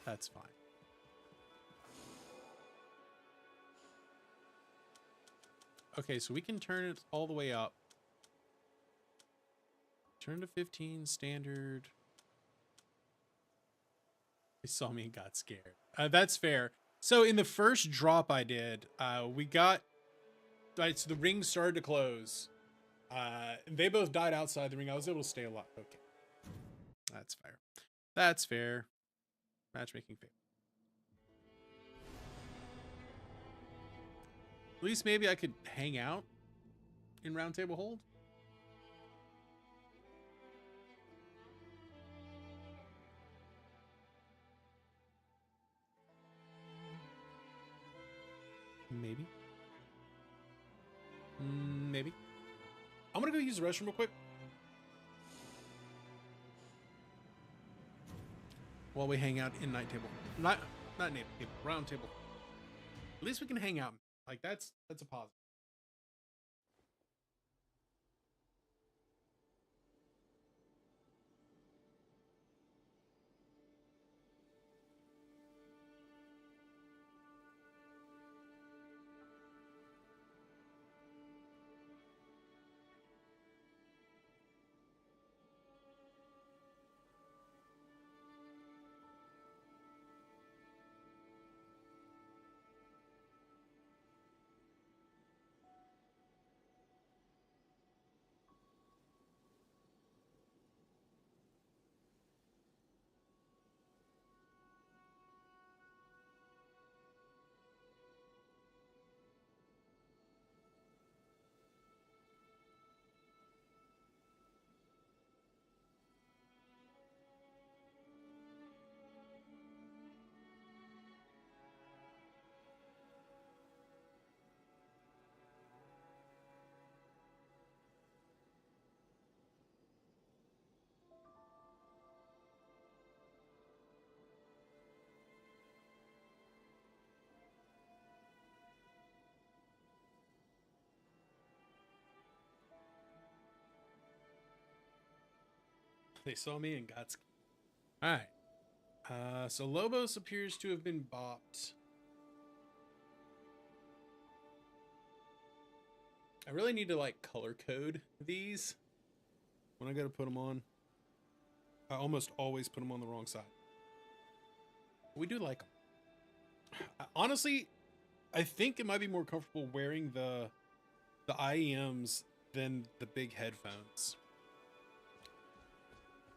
Speaker 1: That's fine. Okay, so we can turn it all the way up. Turn to 15, standard. They saw me and got scared. That's fair. So in the first drop I did, we got... Right, so the ring started to close. They both died outside the ring. I was able to stay alive. Okay. That's fair. That's fair. Matchmaking fair. At least maybe I could hang out in round table hold. Maybe. Maybe. I'm gonna go use the restroom real quick. While we hang out in night table. Not night table, round table. At least we can hang out. Like that's a positive. They saw me and got scared. Alright. So Lobos appears to have been bopped. I really need to like color code these when I go to put them on. I almost always put them on the wrong side. We do like them. Honestly, I think it might be more comfortable wearing the IEMs than the big headphones.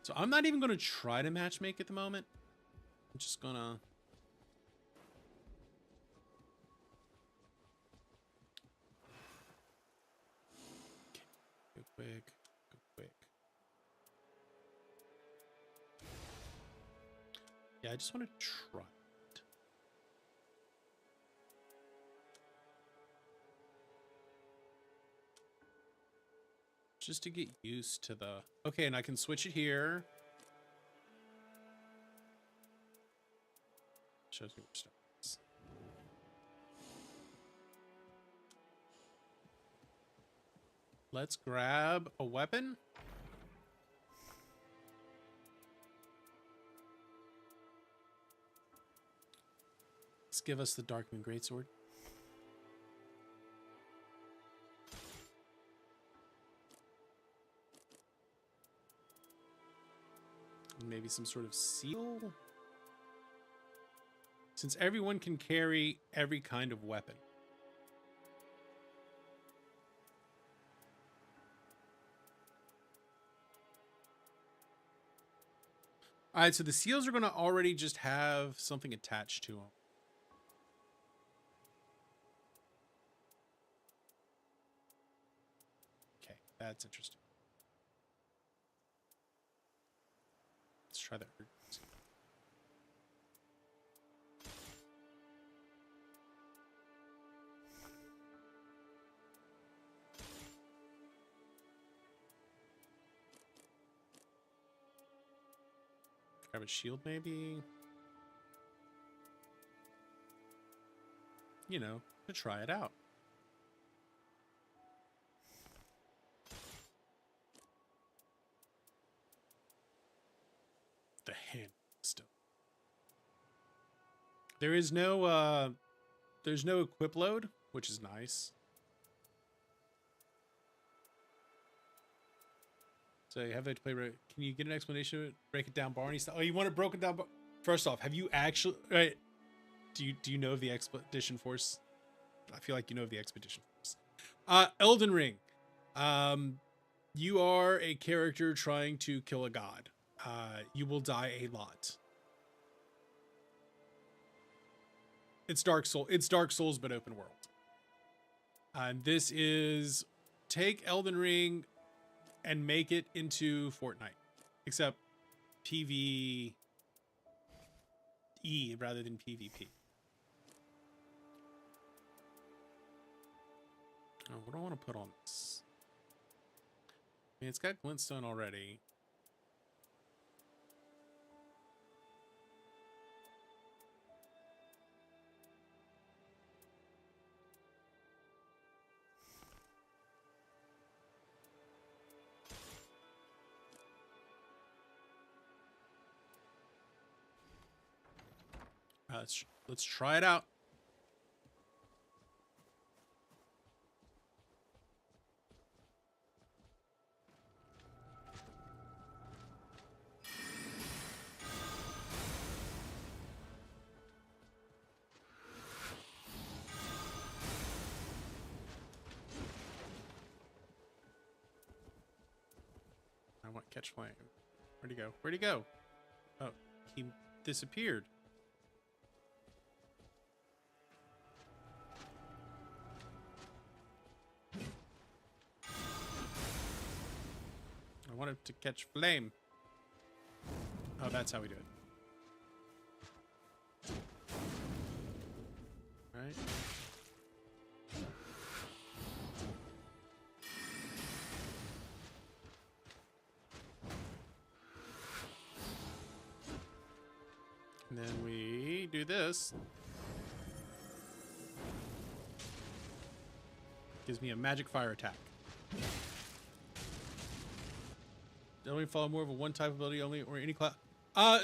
Speaker 1: So I'm not even going to try to matchmake at the moment. I'm just going to... Go quick. Go quick. Yeah, I just want to try it. Just to get used to the... Okay, and I can switch it here. Shows me where stuff is. Let's grab a weapon. Let's give us the Darkmoon Greatsword. Maybe some sort of seal? Since everyone can carry every kind of weapon. All right, so the seals are going to already just have something attached to them. Okay, that's interesting. Let's try that. Grab a shield, maybe. You know, to try it out. The hand still. There is no there's no equip load, which is nice. So you have to play. Can you get an explanation of it? Break it down, Barney style. Oh, you want it broken down? First off, have you actually? Right? Do you know of the Expedition Force? I feel like you know of the Expedition Force. Elden Ring. You are a character trying to kill a god. You will die a lot. It's Dark Souls. It's Dark Souls, but open world. This is take Elden Ring and make it into Fortnite, except PvE rather than PvP. Oh, what do I want to put on this? I mean, it's got glintstone already. Let's try it out. I want catch flame. Where'd he go? Where'd he go? Oh, he disappeared. I want him to catch flame. Oh, that's how we do it. Right. And then we do this. Gives me a magic fire attack. Only follow more of a one type ability only or any class.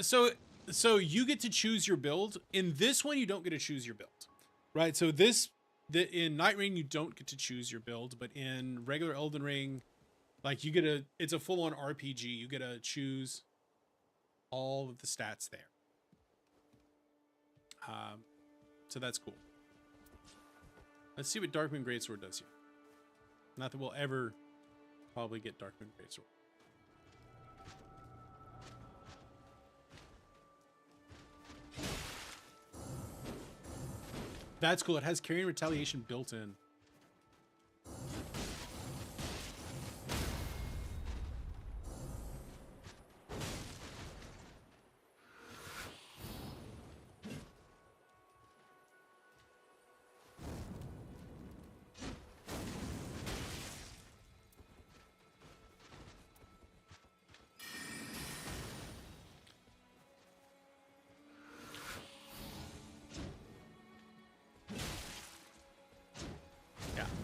Speaker 1: So you get to choose your build. In this one, you don't get to choose your build, right? So in Nightreign, you don't get to choose your build, but in regular Elden Ring, like it's a full-on RPG. You get to choose all of the stats there. So that's cool. Let's see what Darkmoon Greatsword does here. Not that we'll ever probably get Darkmoon Greatsword. That's cool. It has carrying retaliation built in.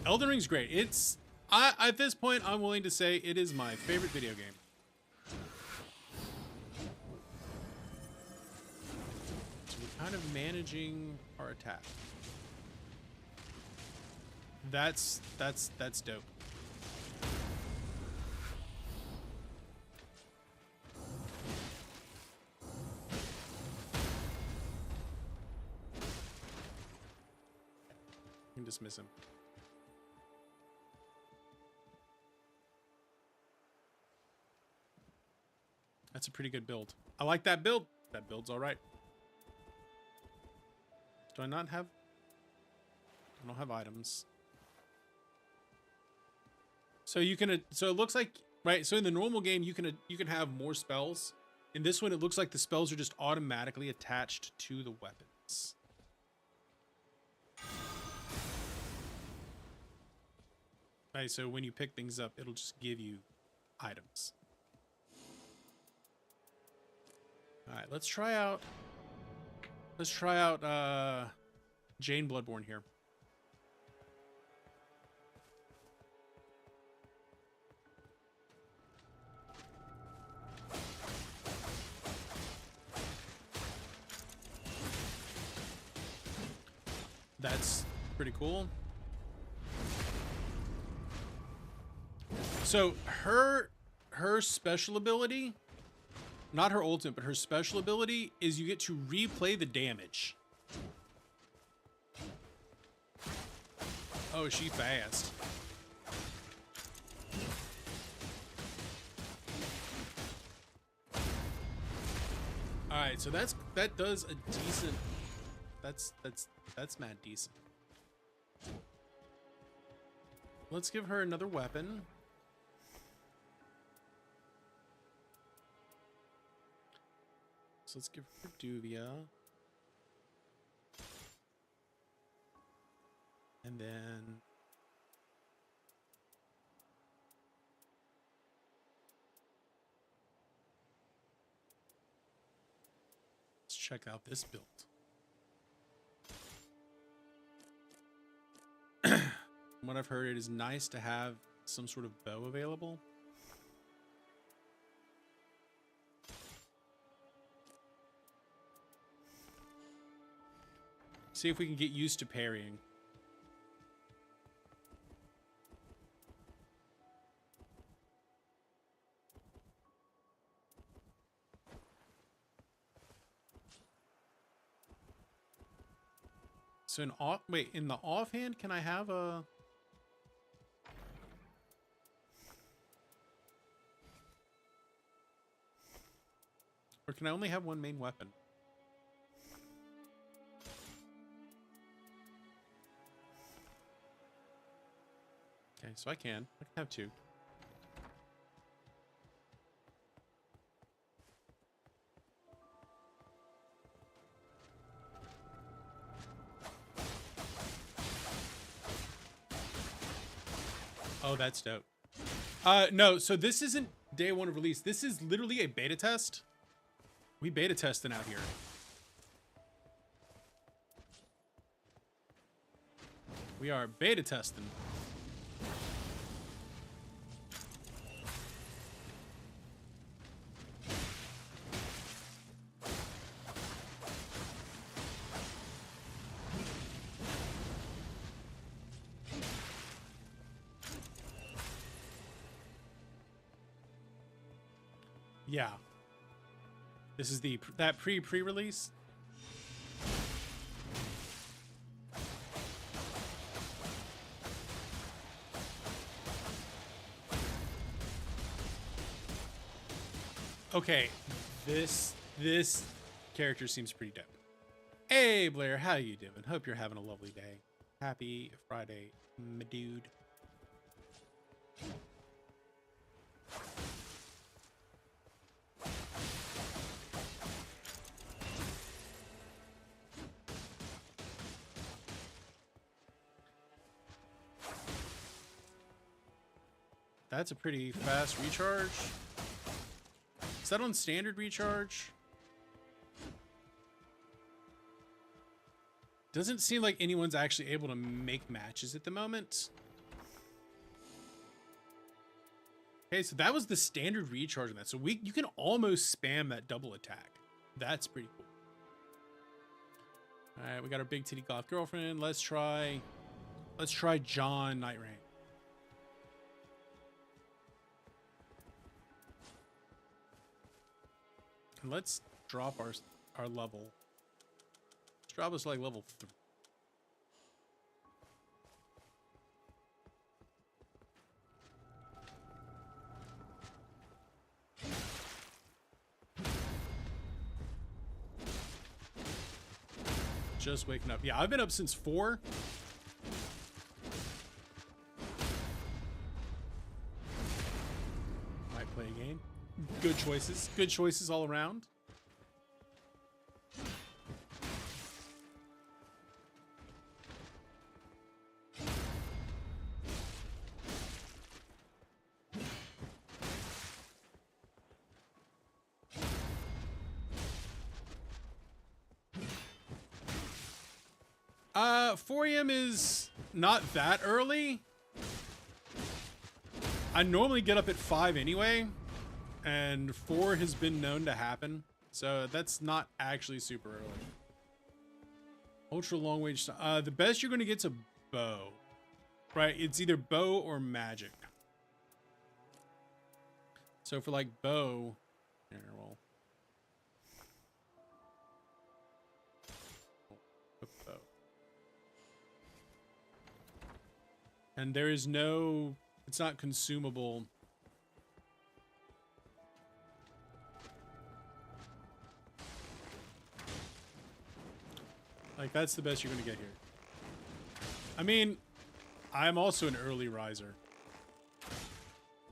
Speaker 1: Elden Ring's great. It's at this point I'm willing to say it is my favorite video game. So we're kind of managing our attack. That's dope. You can dismiss him. That's a pretty good build. I like that build. That build's all right. Do I not have? I don't have items. So you can. So it looks like right. So in the normal game, you can have more spells. In this one, it looks like the spells are just automatically attached to the weapons. Right. So when you pick things up, it'll just give you items. All right, let's try out Jane Bloodborne here. That's pretty cool. So her special ability, not her ultimate, but her special ability is you get to replay the damage. Oh, she fast. All right, so that does a decent. That's mad decent. Let's give her another weapon. So let's give her Duvia. And then let's check out this build. From what I've heard, it is nice to have some sort of bow available. See if we can get used to parrying. So in the offhand, can I have a? Or can I only have one main weapon? Okay, so I can have two. Oh, that's dope. No, so this isn't day one of release. This is literally a beta test. We beta testing out here. We are beta testing. Yeah. This is that pre-release. Okay, this character seems pretty dope. Hey Blair, how you doing? Hope you're having a lovely day. Happy Friday, my dude. That's a pretty fast recharge. Is that on standard recharge? Doesn't seem like anyone's actually able to make matches at the moment.
Speaker 4: Okay, so that was the standard recharge on that. So you can almost spam that double attack. That's pretty cool. All right, we got our big titty goth girlfriend. Let's try John Nightreign. And let's drop our level. Let's drop us like level 3. Just waking up. Yeah, I've been up since 4. Might play a game. Good choices. Good choices all around. Uh, 4 a.m. is not that early. I normally get up at 5 anyway, and 4 has been known to happen, so that's not actually super early. Ultra long range. The best you're going to get's a bow, right? It's either bow or magic. So for like bow, here, well, bow. And there is no, it's not consumable. Like, that's the best you're going to get here. I mean, I'm also an early riser.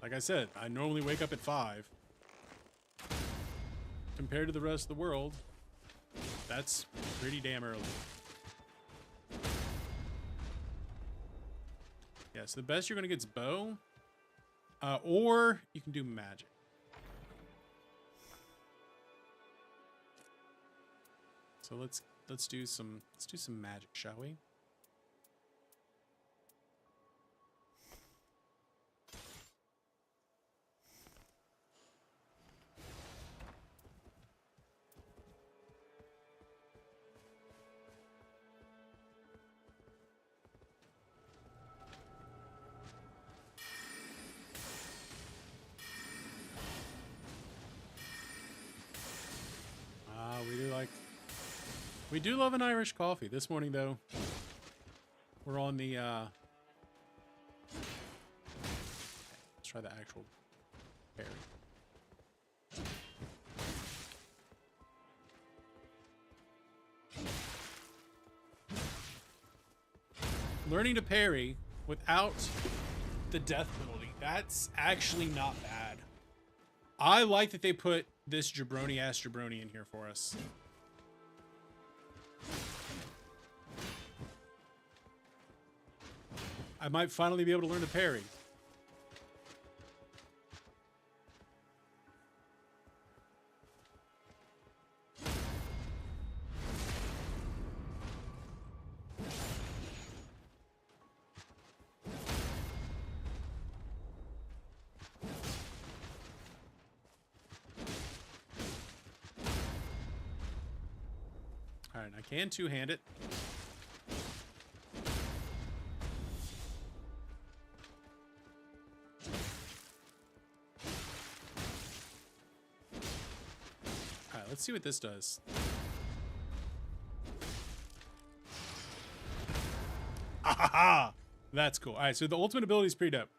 Speaker 4: Like I said, I normally wake up at 5. Compared to the rest of the world, that's pretty damn early. Yeah, so the best you're going to get is bow. Or you can do magic. So let's do some magic, shall we? We do love an Irish coffee. This morning, though, we're on the, let's try the actual parry. Learning to parry without the death penalty. That's actually not bad. I like that they put this jabroni-ass jabroni in here for us. I might finally be able to learn to parry. All right, I can two-hand it. Let's see what this does. Ah, that's cool. All right, so the ultimate ability is pretty dope.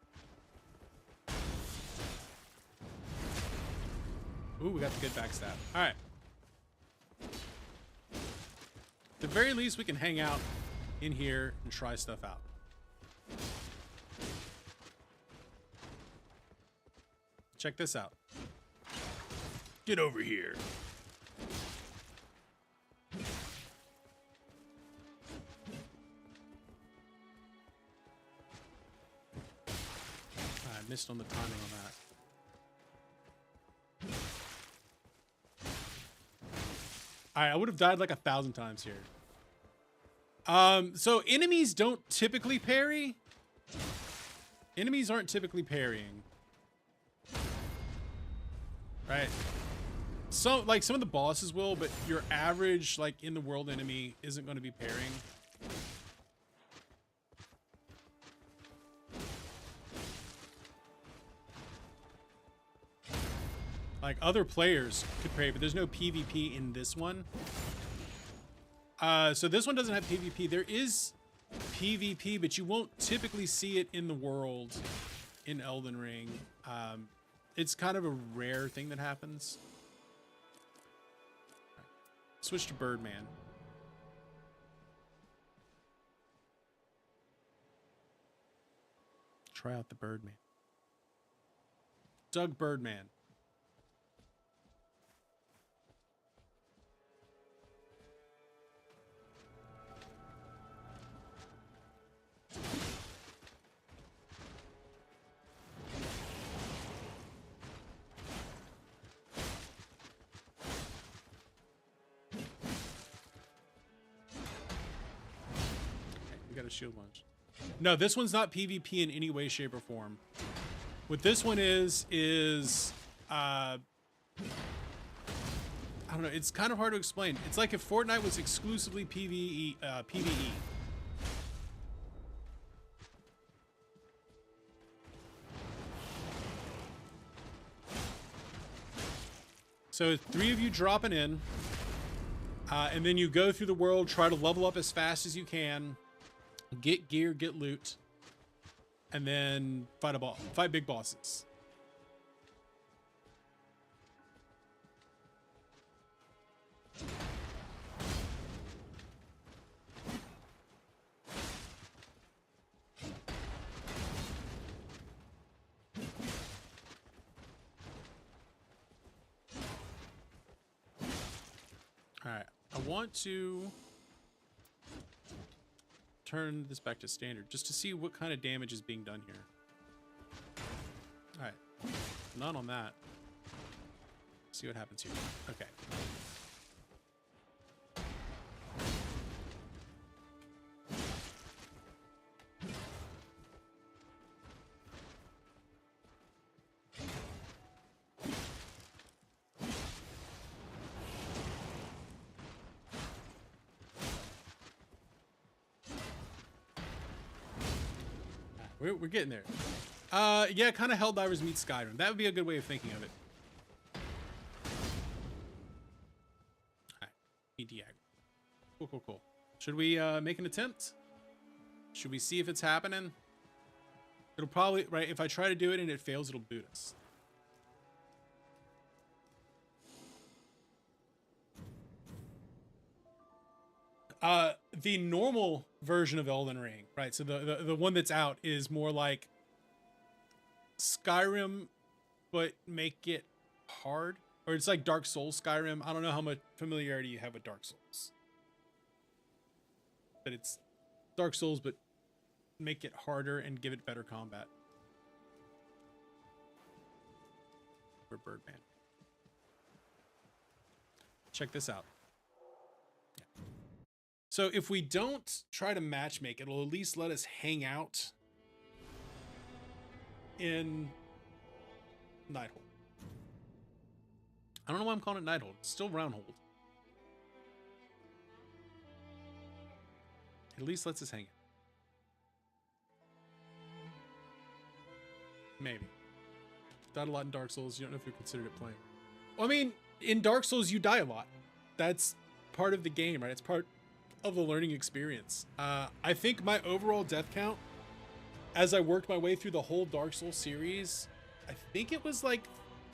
Speaker 4: Ooh, we got the good backstab. All right. At the very least, we can hang out in here and try stuff out. Check this out. Get over here. I missed on the timing on that. All right, I would have died like 1,000 times here. So enemies don't typically parry. Enemies aren't typically parrying. right? Some of the bosses will, but your average like in the world enemy isn't going to be parrying. Like other players could parry, but there's no PvP in this one. So this one doesn't have PvP. There is PvP, but you won't typically see it in the world in Elden Ring. It's kind of a rare thing that happens. Switch to Birdman. Try out the Birdman. Doug Birdman. We got a shield launch. No, this one's not PvP in any way, shape, or form. What this one is I don't know. It's kind of hard to explain. It's like if Fortnite was exclusively PvE. So 3 of you dropping in, and then you go through the world, try to level up as fast as you can, get gear, get loot, and then fight big bosses. All right, I want to turn this back to standard just to see what kind of damage is being done here. All right, none on that. See what happens here. Okay. We're getting there. Yeah, kind of Helldivers meets Skyrim. That would be a good way of thinking of it. All right, cool, cool, cool. Should we make an attempt? Should we see if it's happening? It'll probably, right, if I try to do it and it fails, it'll boot us. The normal version of Elden Ring, right? So the one that's out is more like Skyrim, but make it hard. Or it's like Dark Souls Skyrim. I don't know how much familiarity you have with Dark Souls. But it's Dark Souls, but make it harder and give it better combat. For Birdman. Check this out. So if we don't try to matchmake, it'll at least let us hang out in Nighthold. I don't know why I'm calling it Nighthold. It's still Roundhold. At least lets us hang out. Maybe. Died a lot in Dark Souls. You don't know if you considered it playing. Well, I mean, in Dark Souls, you die a lot. That's part of the game, right? It's part of the learning experience. I think my overall death count, as I worked my way through the whole Dark Souls series, I think it was like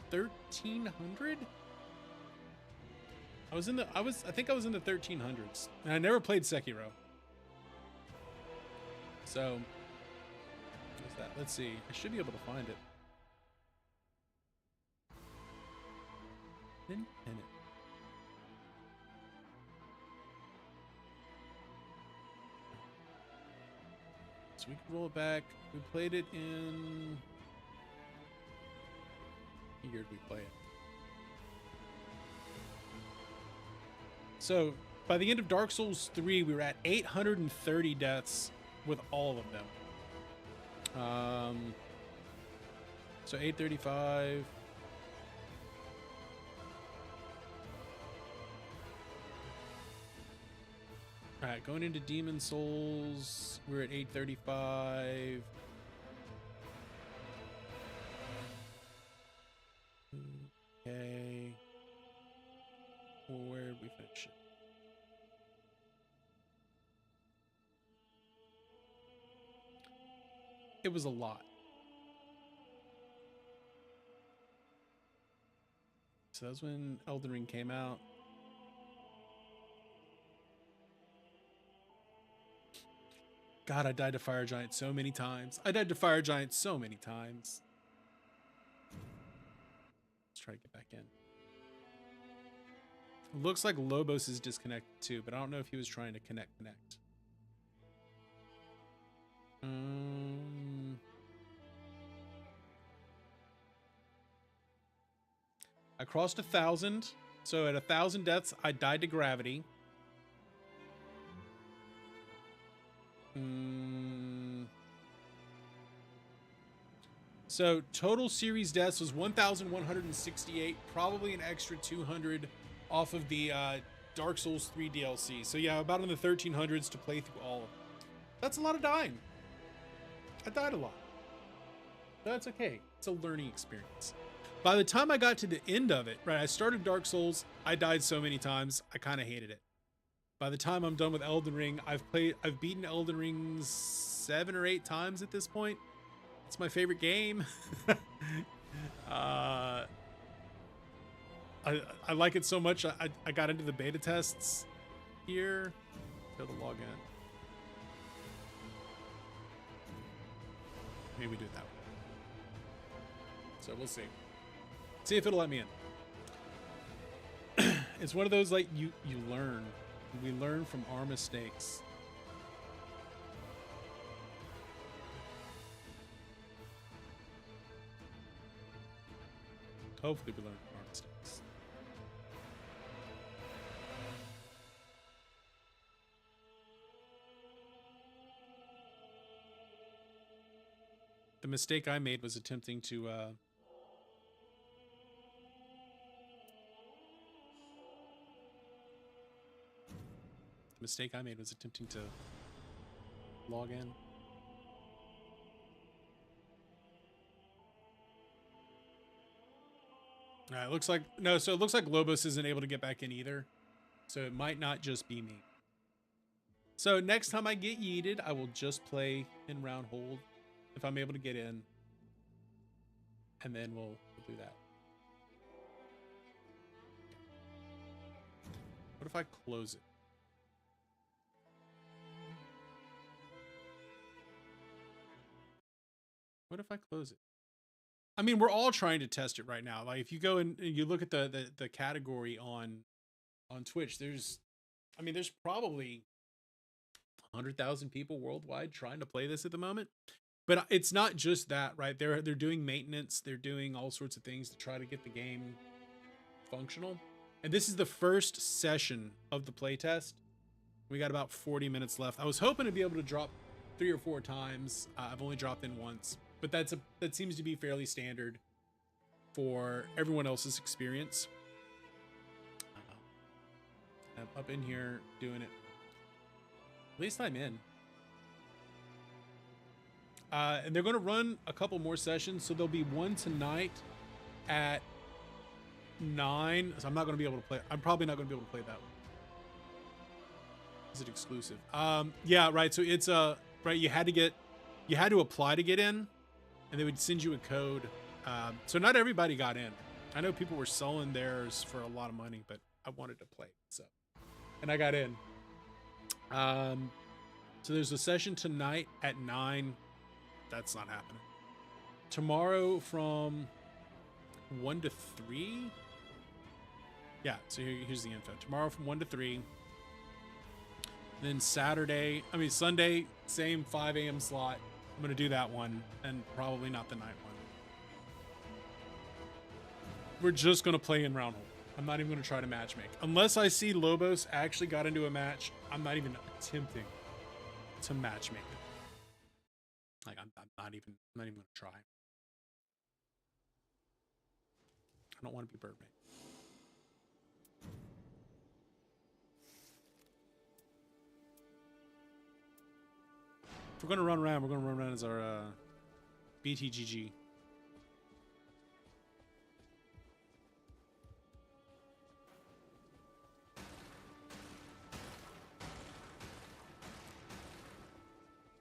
Speaker 4: 1,300. I think I was in the 1,300s, and I never played Sekiro. So, what's that? Let's see. I should be able to find it. Pin it. So we can roll it back. We played it in... What year did we play it? So, by the end of Dark Souls 3, we were at 830 deaths with all of them. So 835... All right, going into Demon Souls. We're at 835. Okay. Where did we finish it? It was a lot. So that's when Elden Ring came out. God, I died to Fire Giant so many times. I died to Fire Giant so many times. Let's try to get back in. Looks like Lobos is disconnected too, but I don't know if he was trying to connect. I crossed 1,000. So at 1,000 deaths, I died to gravity. So total series deaths was 1,168, probably an extra 200 off of the Dark Souls 3 DLC. So yeah, about in the 1,300s to play through all of them. That's a lot of dying. I died a lot. But that's okay. It's a learning experience. By the time I got to the end of it, right, I started Dark Souls. I died so many times. I kind of hated it. By the time I'm done with Elden Ring, I've beaten Elden Ring 7 or 8 times at this point. It's my favorite game. I like it so much. I got into the beta tests here. Go to log in. Maybe do it that way. So we'll see. See if it'll let me in. It's one of those like you learn. We learn from our mistakes. Hopefully we learn from our mistakes. The mistake I made was attempting to log in. All right, looks like no. So it looks like Lobos isn't able to get back in either. So it might not just be me. So next time I get yeeted, I will just play in round hold if I'm able to get in, and then we'll do that. What if I close it? What if I close it? I mean, we're all trying to test it right now. Like if you go and you look at the category on Twitch, there's probably 100,000 people worldwide trying to play this at the moment. But it's not just that, right? They're doing maintenance, they're doing all sorts of things to try to get the game functional. And this is the first session of the playtest. We got about 40 minutes left. I was hoping to be able to drop 3 or 4 times. I've only dropped in once, but that seems to be fairly standard for everyone else's experience. I'm up in here doing it. At least I'm in. And they're going to run a couple more sessions, so there'll be one tonight at 9. So I'm not going to be able to play. I'm probably not going to be able to play that one. Is it exclusive? Yeah, right. So it's right. You had to apply to get in, and they would send you a code. So not everybody got in. I know people were selling theirs for a lot of money, but I wanted to play, so, and I got in. So there's a session tonight at 9. That's not happening. Tomorrow from 1 to 3. Yeah, so here's the info. Tomorrow from 1 to 3. Then Sunday, same 5 a.m. slot. I'm going to do that one, and probably not the night one. We're just going to play in round hold. I'm not even going to try to matchmake. Unless I see Lobos actually got into a match, I'm not even attempting to matchmake it. Like, I'm not even going to try. I don't want to be Birdman. If we're gonna run around, we're gonna run around as our BTGG.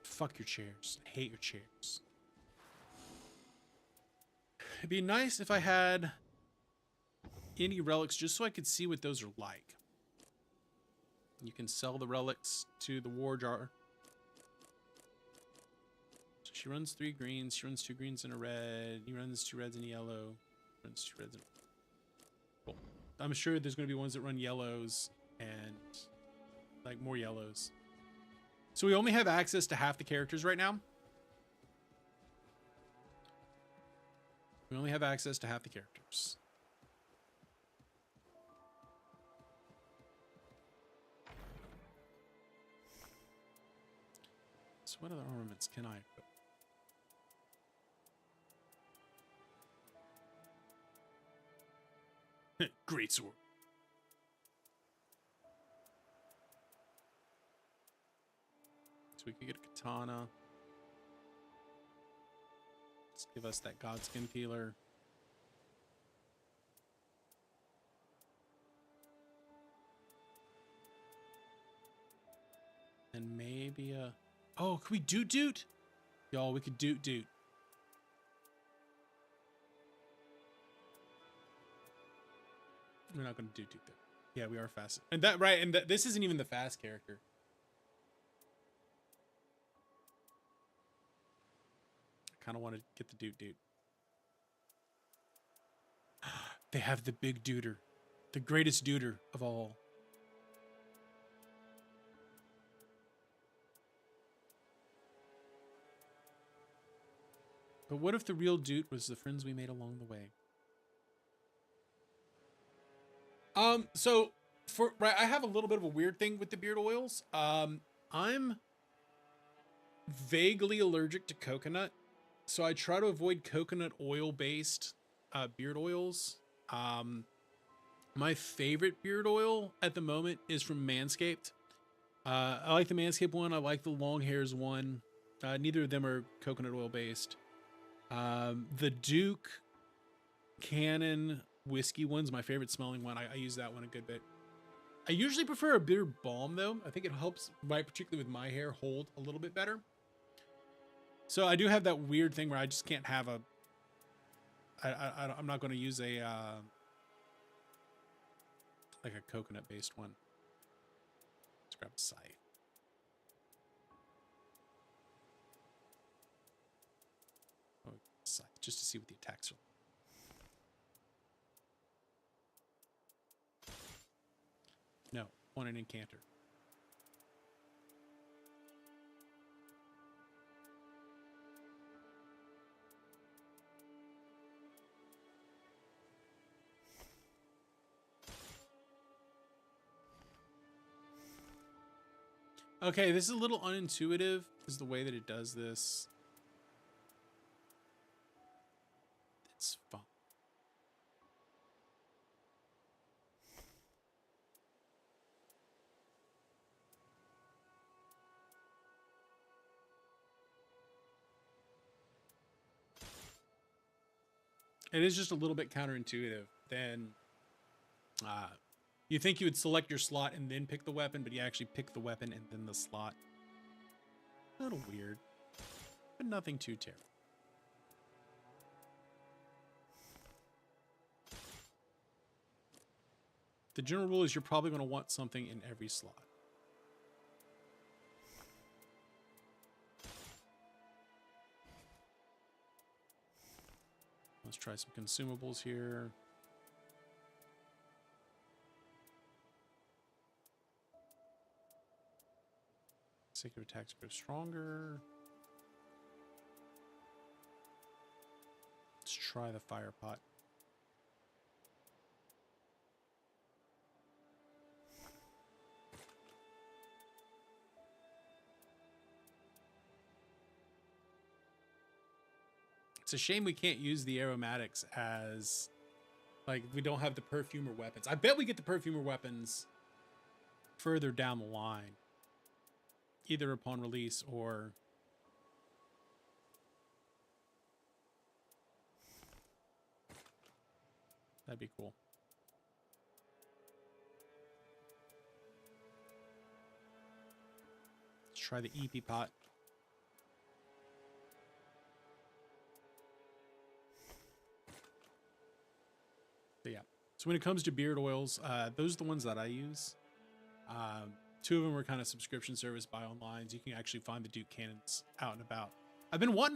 Speaker 4: Fuck your chairs. I hate your chairs. It'd be nice if I had any relics just so I could see what those are like. You can sell the relics to the war jar. So she runs 3 greens. She runs 2 greens and a red. He runs 2 reds and a yellow. Runs 2 reds and cool. I'm sure there's going to be ones that run yellows and like more yellows. So we only have access to half the characters right now. We only have access to half the characters. So what other armaments can I equip? Great sword. So we could get a katana. Let's give us that Godskin Peeler. And maybe a... Oh, can we doot? Y'all, we could doot. We're not going to doot though. Yeah, we are fast. And that, right, and this isn't even the fast character. I kind of want to get the doot. They have the big dooter. The greatest dooter of all. But what if the real doot was the friends we made along the way? So I have a little bit of a weird thing with the beard oils. I'm vaguely allergic to coconut, so I try to avoid coconut oil based beard oils. My favorite beard oil at the moment is from Manscaped. I like the Manscaped one. I like the long hairs one. Neither of them are coconut oil based. The Duke Cannon whiskey one's my favorite smelling one. I use that one a good bit. I usually prefer a beard balm though. I think it helps, particularly with my hair, hold a little bit better. So I do have that weird thing where I just can't have a... I'm not going to use a like a coconut based one. Let's grab a scythe. Oh, scythe, just to see what the attacks are. No, want an incanter. Okay, this is a little unintuitive, is the way that it does this. It's fun. It is just a little bit counterintuitive. Then you think you would select your slot and then pick the weapon, but you actually pick the weapon and then the slot. A little weird, but nothing too terrible. The general rule is you're probably going to want something in every slot. Let's try some consumables here. Sacred attacks grow stronger. Let's try the fire pot. It's a shame we can't use the aromatics as, like, we don't have the perfumer weapons. I bet we get the perfumer weapons further down the line, either upon release or That'd be cool. Let's try the EP pot. But yeah. So when it comes to beard oils, those are the ones that I use. Two of them were kind of subscription service buy online. You can actually find the Duke cannons out and about.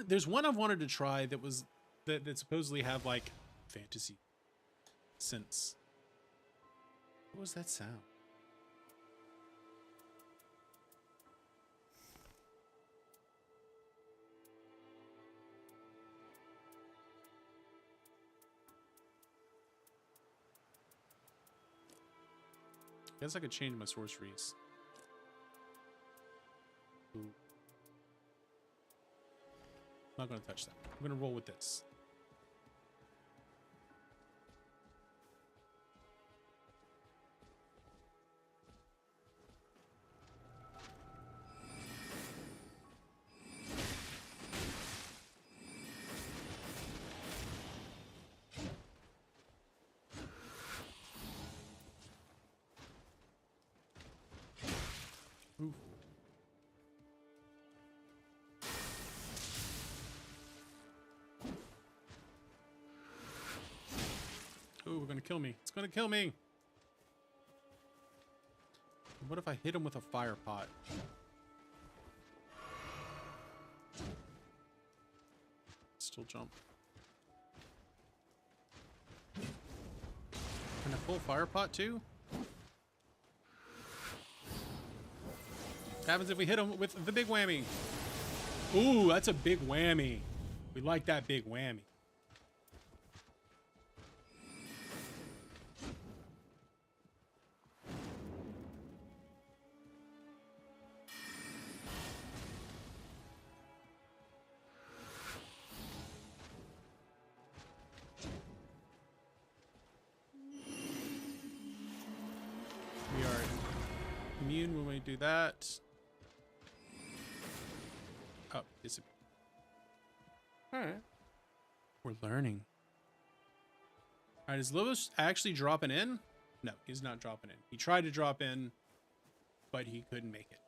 Speaker 4: There's one I've wanted to try that supposedly have like fantasy scents. What was that sound? I guess I could change my sorceries. Ooh. Not gonna touch that. I'm gonna roll with this. Ooh. Ooh, we're gonna kill me. It's gonna kill me. What if I hit him with a fire pot? Still jump. Can I pull fire pot too? What happens if we hit him with the big whammy? Ooh, that's a big whammy. We like that big whammy. We are immune when we do that. Oh, disappear. Alright. We're learning. Alright, is Lobos actually dropping in? No, he's not dropping in. He tried to drop in, but he couldn't make it.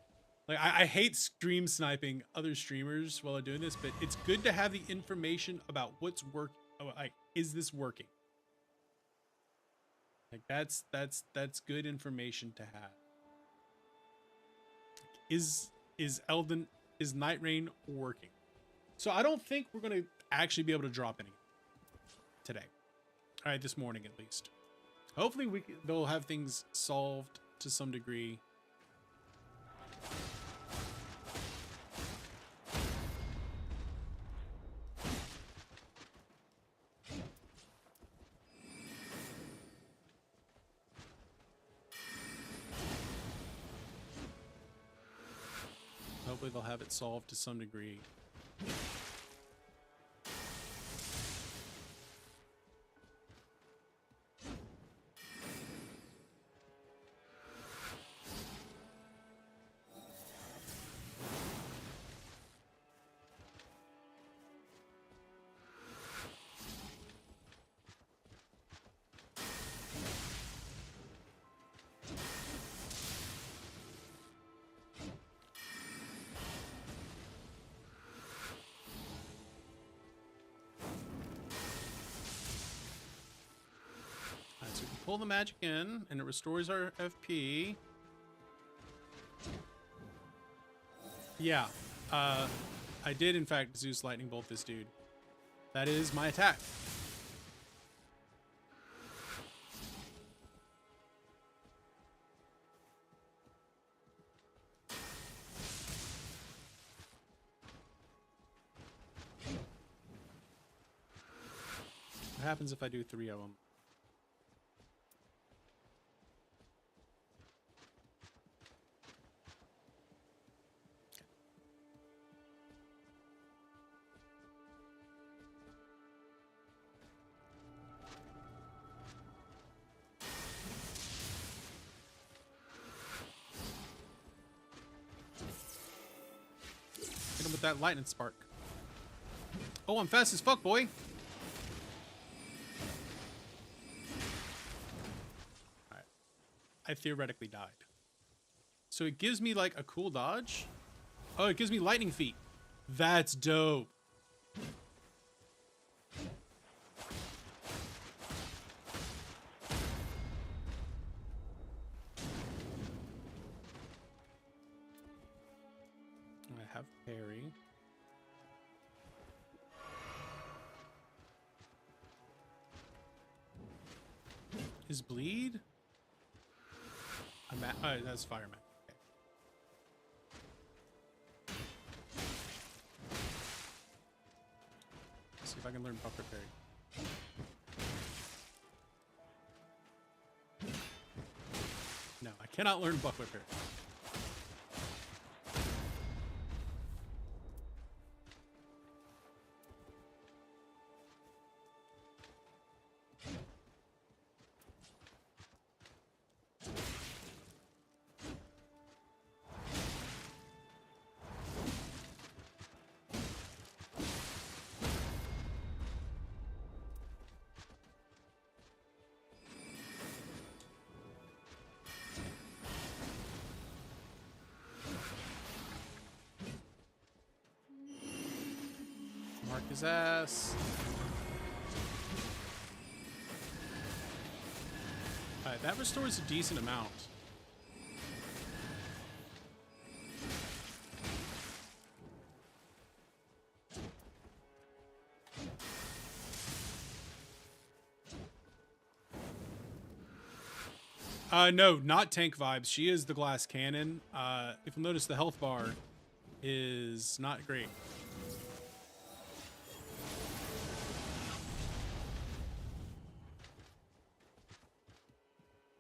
Speaker 4: Like, I hate stream sniping other streamers while I'm doing this, but it's good to have the information about what's working. Like, is this working? Like, that's good information to have. Is Nightreign working? So I don't think we're going to actually be able to drop any today. All right, this morning at least. Hopefully they'll have things solved to some degree. Hopefully they'll have it solved to some degree. So we can pull the magic in, and it restores our FP. Yeah, I did in fact Zeus Lightning Bolt this dude. That is my attack. What happens if I do 3 of them? Hit him with that lightning spark. Oh, I'm fast as fuck, boy. I theoretically died. So it gives me like a cool dodge. Oh, it gives me lightning feet. That's dope. I have parry. Is bleed? Oh, that's fireman. Okay. Let's see if I can learn buffer parry. No, I cannot learn buffer parry. Mark his ass. Alright, that restores a decent amount. No, not tank vibes. She is the glass cannon. If you'll notice, the health bar is not great.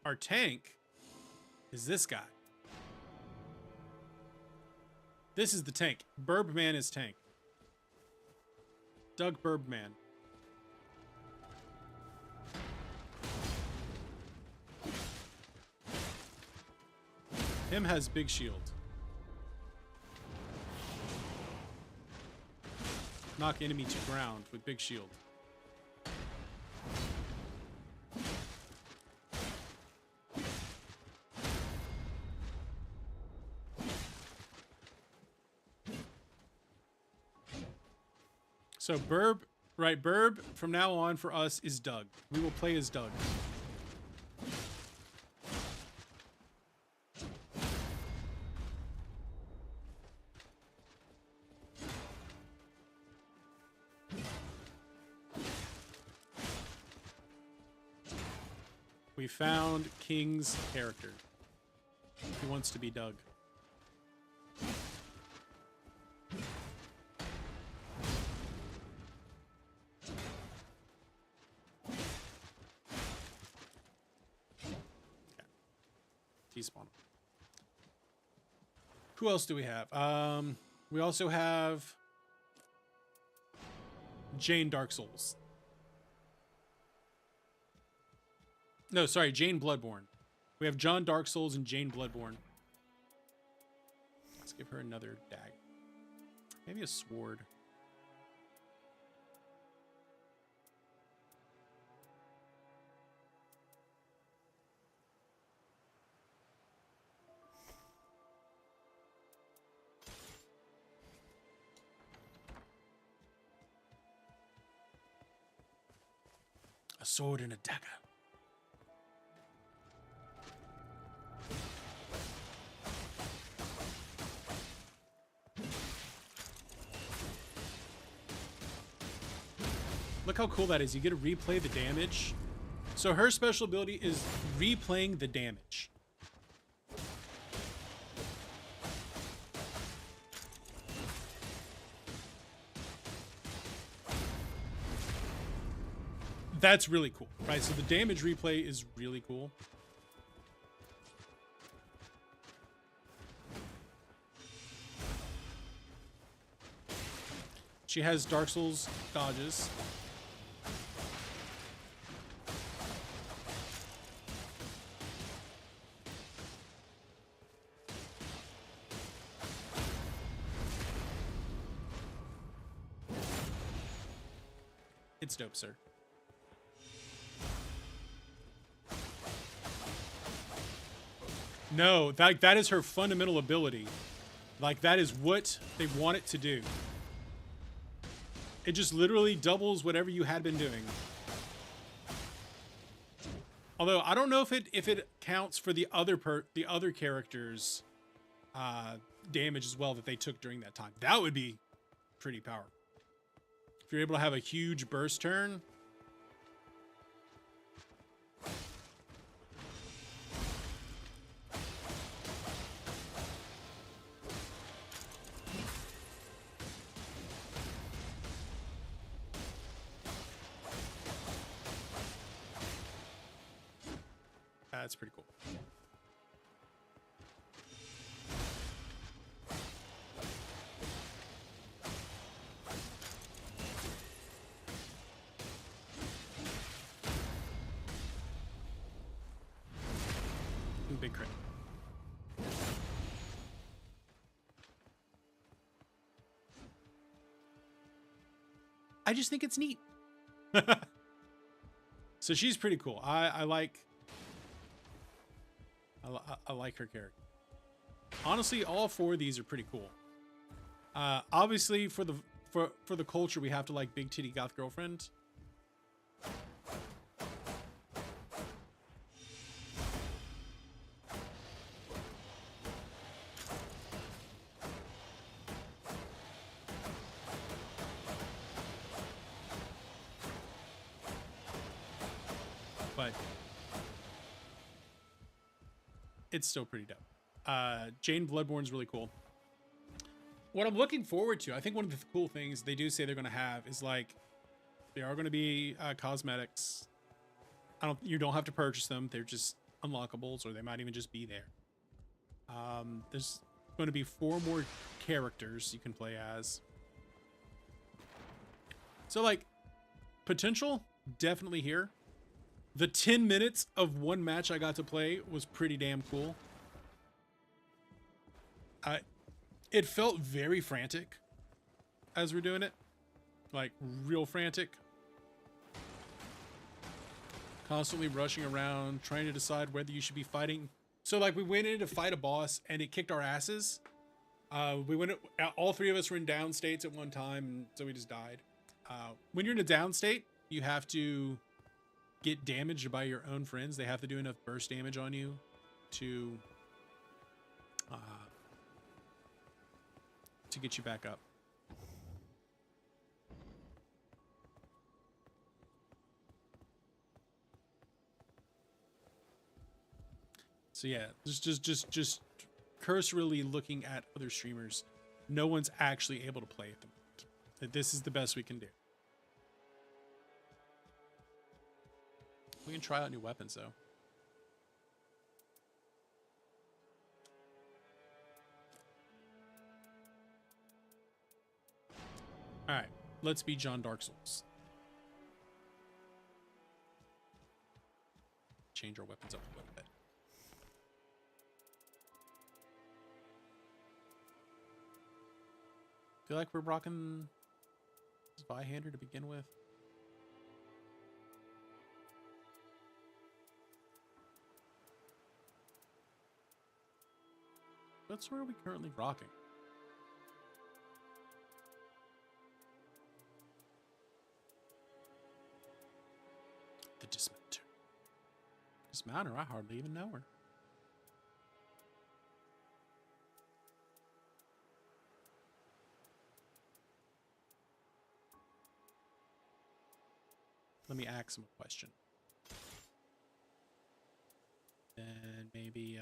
Speaker 4: Our tank is this guy. This is the tank. Burbman is tank. Doug Burbman. Him has big shield. Knock enemy to ground with big shield. So Burb, right, Burb from now on for us is Doug. We will play as Doug. We found King's character. He wants to be Doug. T-spawn. Who else do we have? We also have Jane Dark Souls. No, sorry, Jane Bloodborne. We have John Dark Souls and Jane Bloodborne. Let's give her another dagger. Maybe a sword. A sword and a dagger. Look how cool that is. You get to replay the damage. So her special ability is replaying the damage. That's really cool, right? So the damage replay is really cool. She has Dark Souls dodges. It's dope, sir. No, that is her fundamental ability. Like, that is what they want it to do. It just literally doubles whatever you had been doing. Although I don't know if it counts for the other characters' damage as well that they took during that time. That would be pretty powerful. If you're able to have a huge burst turn. That's pretty cool. Big crit. I just think it's neat. So she's pretty cool. I like her character. Honestly, all four of these are pretty cool. Obviously, for the culture, we have to like big titty goth girlfriend. But it's still pretty dope. Jane Bloodborne's really cool. What I'm looking forward to, I think one of the cool things they do say they're going to have is like, there are going to be cosmetics. You don't have to purchase them. They're just unlockables, or they might even just be there. There's going to be 4 more characters you can play as. So like, potential definitely here. The 10 minutes of one match I got to play was pretty damn cool. It felt very frantic as we're doing it. Like, real frantic. Constantly rushing around, trying to decide whether you should be fighting. So, like, we went in to fight a boss, and it kicked our asses. All 3 of us were in down states at one time, and so we just died. When you're in a down state, you have to get damaged by your own friends. They have to do enough burst damage on you to get you back up. So yeah, just cursorily looking at other streamers, no one's actually able to play at the moment. This is the best we can do. We can try out new weapons though. All right, let's be John Dark Souls. Change our weapons up a little bit. Feel like we're rocking Zweihander to begin with. What sword are we currently rocking? The Dismounter. Dismounter? I hardly even know her. Let me ask him a question. And maybe,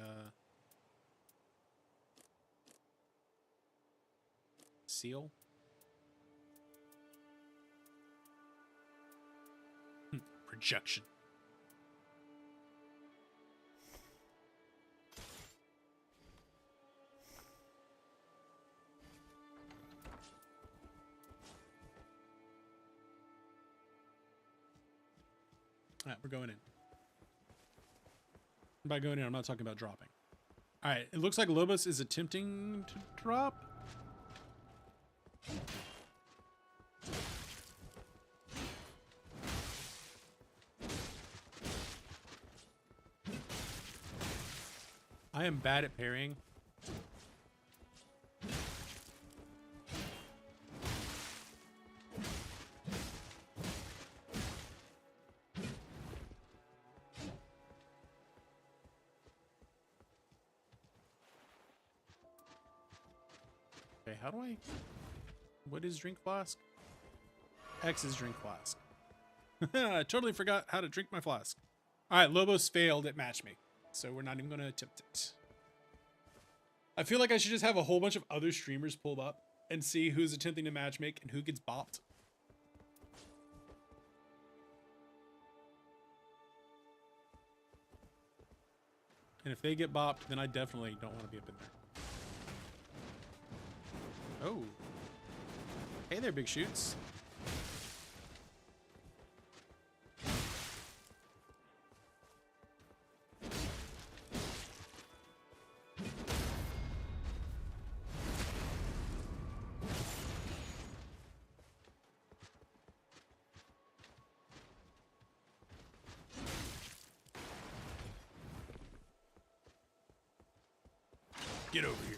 Speaker 4: Seal? Projection. All right, we're going in. By going in, I'm not talking about dropping. All right, it looks like Lobos is attempting to drop. I am bad at parrying. Okay, how do I... What is drink flask? X is drink flask. I totally forgot how to drink my flask. All right, Lobos failed at matchmaking, so we're not even going to attempt it. I feel like I should just have a whole bunch of other streamers pulled up and see who's attempting to matchmake and who gets bopped. And if they get bopped, then I definitely don't want to be up in there. Oh. Hey there, big shoots. Get over here.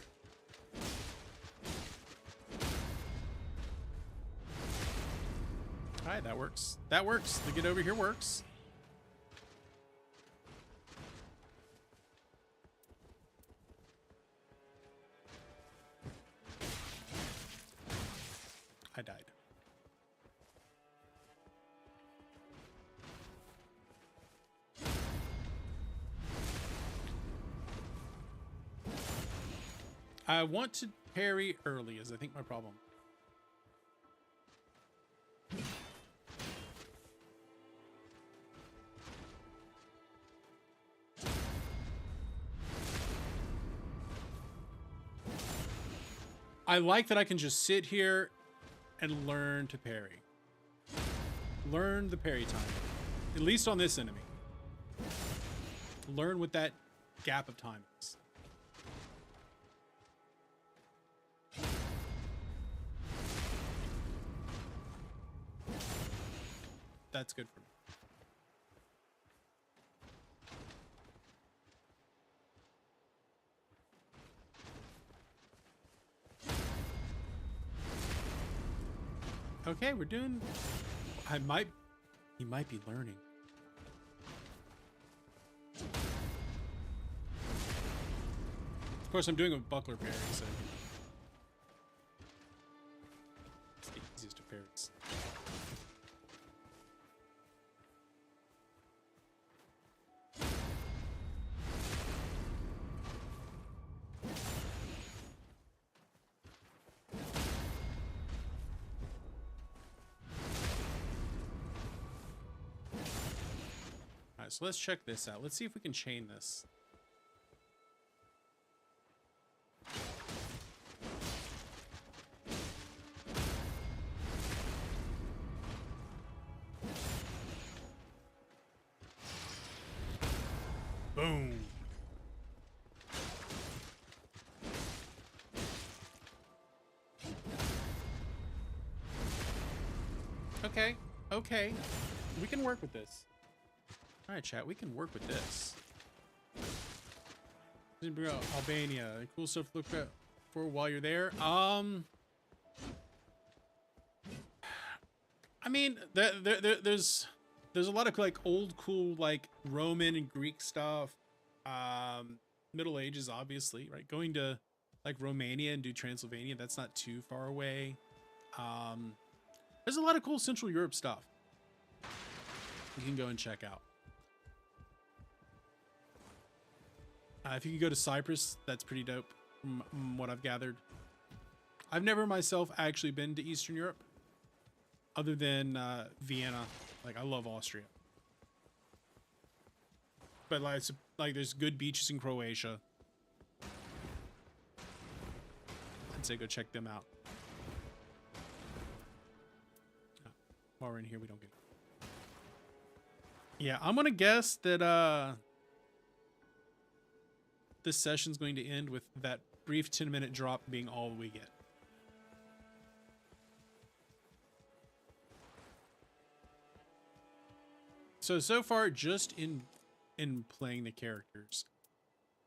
Speaker 4: All right, that works. That works. The get over here works. I died. I want to parry early is I think my problem. I like that I can just sit here and learn to parry. Learn the parry time. At least on this enemy. Learn what that gap of time is. That's good for me. Okay, we're doing... He might be learning. Of course, I'm doing a buckler parry, so... It's the easiest of parries. So let's check this out. Let's see if we can chain this. Boom. Okay. Okay. We can work with this. All right, chat, we can work with this. Albania, cool stuff to look for while you're there. I mean, there's a lot of like old cool like Roman and Greek stuff. Middle Ages, obviously, right? Going to like Romania and do Transylvania, that's not too far away. There's a lot of cool Central Europe stuff you can go and check out. If you can go to Cyprus, that's pretty dope from what I've gathered. I've never myself actually been to Eastern Europe other than Vienna. Like, I love Austria. But like there's good beaches in Croatia. I'd say go check them out. While we're in here, we don't get it. Yeah, I'm gonna guess that this session's going to end with that brief 10-minute drop being all we get. So far, just in playing the characters,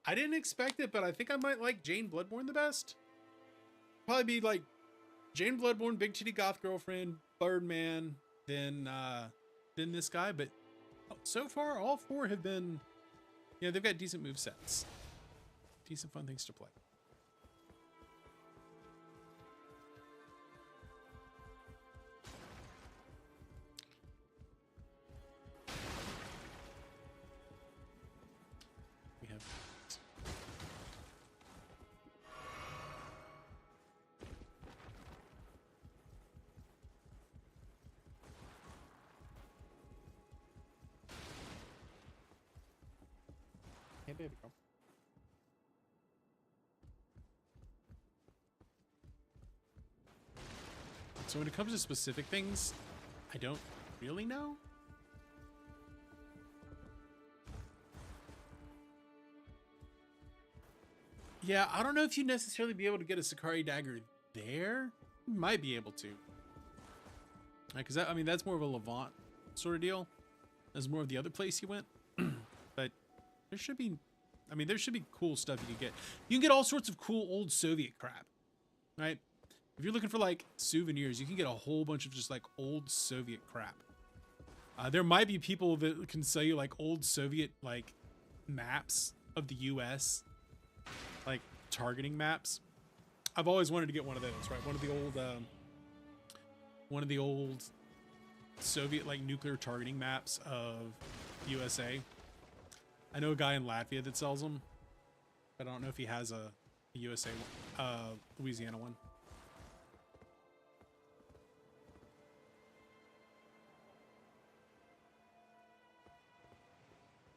Speaker 4: I didn't expect it, but I think I might like Jane Bloodborne the best. Probably be like Jane Bloodborne, Big Titty Goth Girlfriend, Birdman, then this guy. But so far, all four have been, yeah, they've got decent move sets, decent fun things to play. We have. Hey, baby girl. So when it comes to specific things, I don't really know. Yeah, I don't know if you'd necessarily be able to get a Sakari dagger there. You might be able to. Because I mean, that's more of a Levant sort of deal. That's more of the other place you went. But there should be, I mean, there should be cool stuff you can get. You can get all sorts of cool old Soviet crap, right? If you're looking for like souvenirs, you can get a whole bunch of just like old Soviet crap. There might be people that can sell you like old Soviet like maps of the US, like targeting maps. I've always wanted to get one of those, right? One of the old Soviet like nuclear targeting maps of USA. I know a guy in Latvia that sells them, but I don't know if he has a USA, Louisiana one.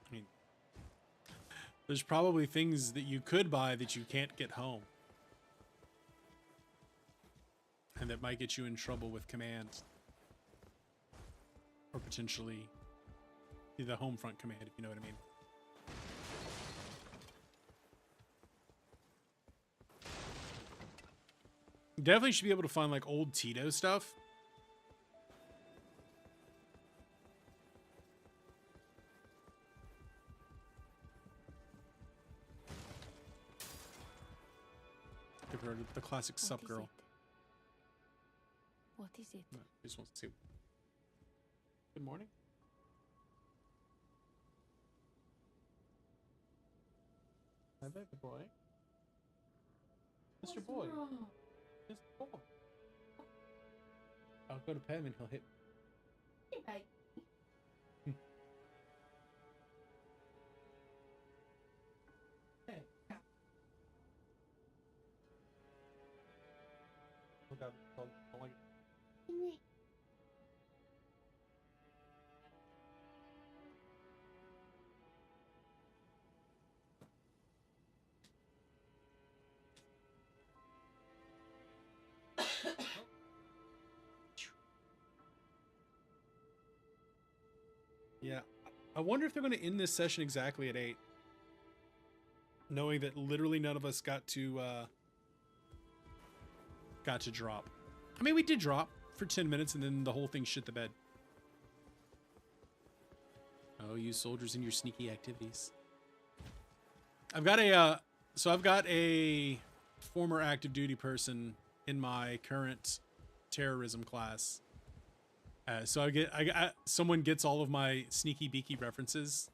Speaker 4: I mean, there's probably things that you could buy that you can't get home, and that might get you in trouble with command, or potentially the home front command, if you know what I mean. Definitely should be able to find like old Tito stuff. Give her the classic sup girl.
Speaker 3: What is it?
Speaker 4: No, he just wants to see. Good morning. Hi, baby boy. Mr. Boy. Mr. Boy. I'll go to pet him and he'll hit me. Hey. Look out. Don't like it. Yeah, I wonder if they're going to end this session exactly at 8, knowing that literally none of us got to drop. I mean, we did drop for 10 minutes, and then the whole thing shit the bed. Oh, you soldiers and your sneaky activities. I've got a former active duty person in my current terrorism class. So someone gets all of my sneaky beaky references.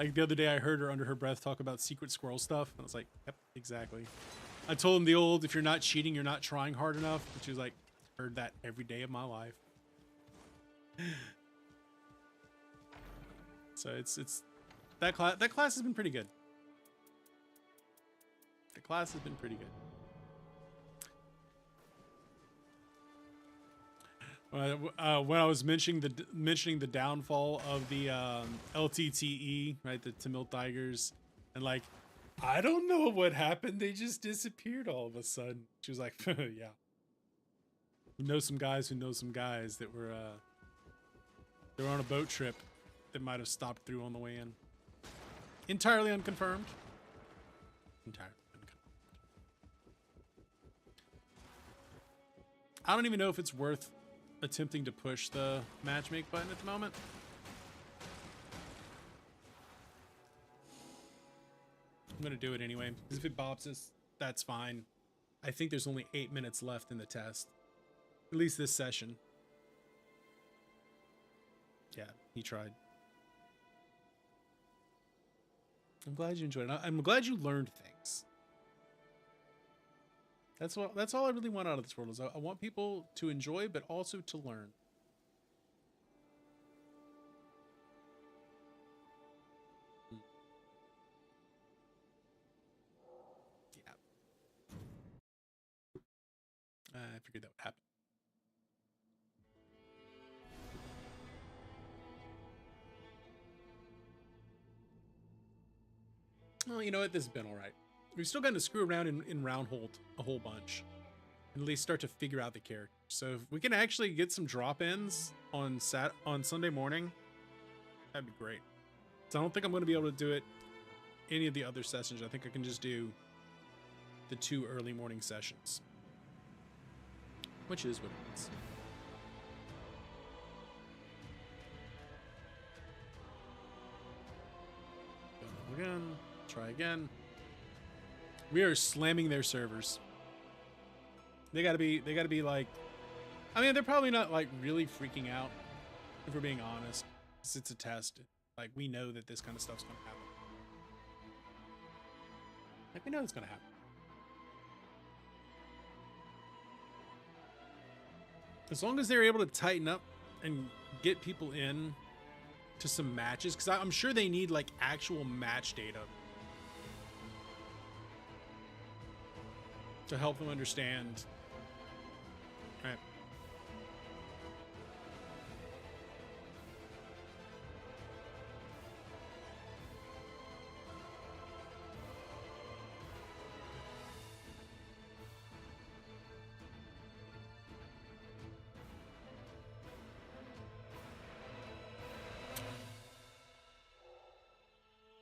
Speaker 4: Like the other day I heard her under her breath talk about secret squirrel stuff. And I was like, yep, exactly. I told him the old, if you're not cheating, you're not trying hard enough. And she was like, heard that every day of my life. So it's that class has been pretty good. The class has been pretty good. When I was mentioning the downfall of the LTTE, right, the Tamil Tigers, and like, I don't know what happened. They just disappeared all of a sudden. She was like, yeah. We know some guys who know some guys that were they were on a boat trip that might have stopped through on the way in. Entirely unconfirmed. Entirely unconfirmed. I don't even know if it's worth attempting to push the matchmake button at the moment. I'm gonna do it anyway, because if it bops us, that's fine. I think there's only 8 minutes left in the test. At least this session. Yeah, he tried. I'm glad you enjoyed it. I'm glad you learned things. That's all I really want out of this world is I want people to enjoy, but also to learn. Yeah. I figured that would happen. Well, you know what? This has been all right. We've still gotten to screw around in Roundhold a whole bunch. And at least start to figure out the character. So if we can actually get some drop-ins on Sunday morning, that'd be great. So I don't think I'm going to be able to do it any of the other sessions. I think I can just do the 2 early morning sessions. Which is what it is. Go again. Try again. We are slamming their servers. They gotta be like, I mean, they're probably not like really freaking out, if we're being honest. It's a test. Like, we know that this kind of stuff's gonna happen. Like, we know it's gonna happen. As long as they're able to tighten up and get people in to some matches, because I'm sure they need like actual match data to help them understand. All right.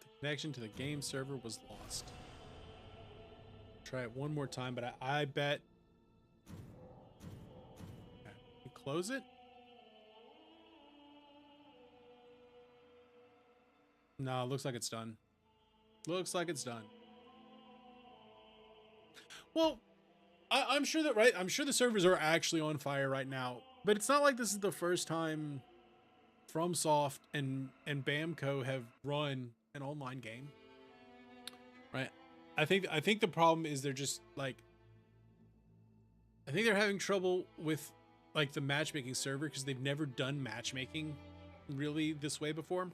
Speaker 4: The connection to the game server was lost. Try it one more time, but I bet. Okay. You close it? No, looks like it's done. Looks like it's done. Well, I'm sure that, right? I'm sure the servers are actually on fire right now, but it's not like this is the first time FromSoft and Bamco have run an online game, right? I think the problem is they're just like, I think they're having trouble with like the matchmaking server because they've never done matchmaking really this way before.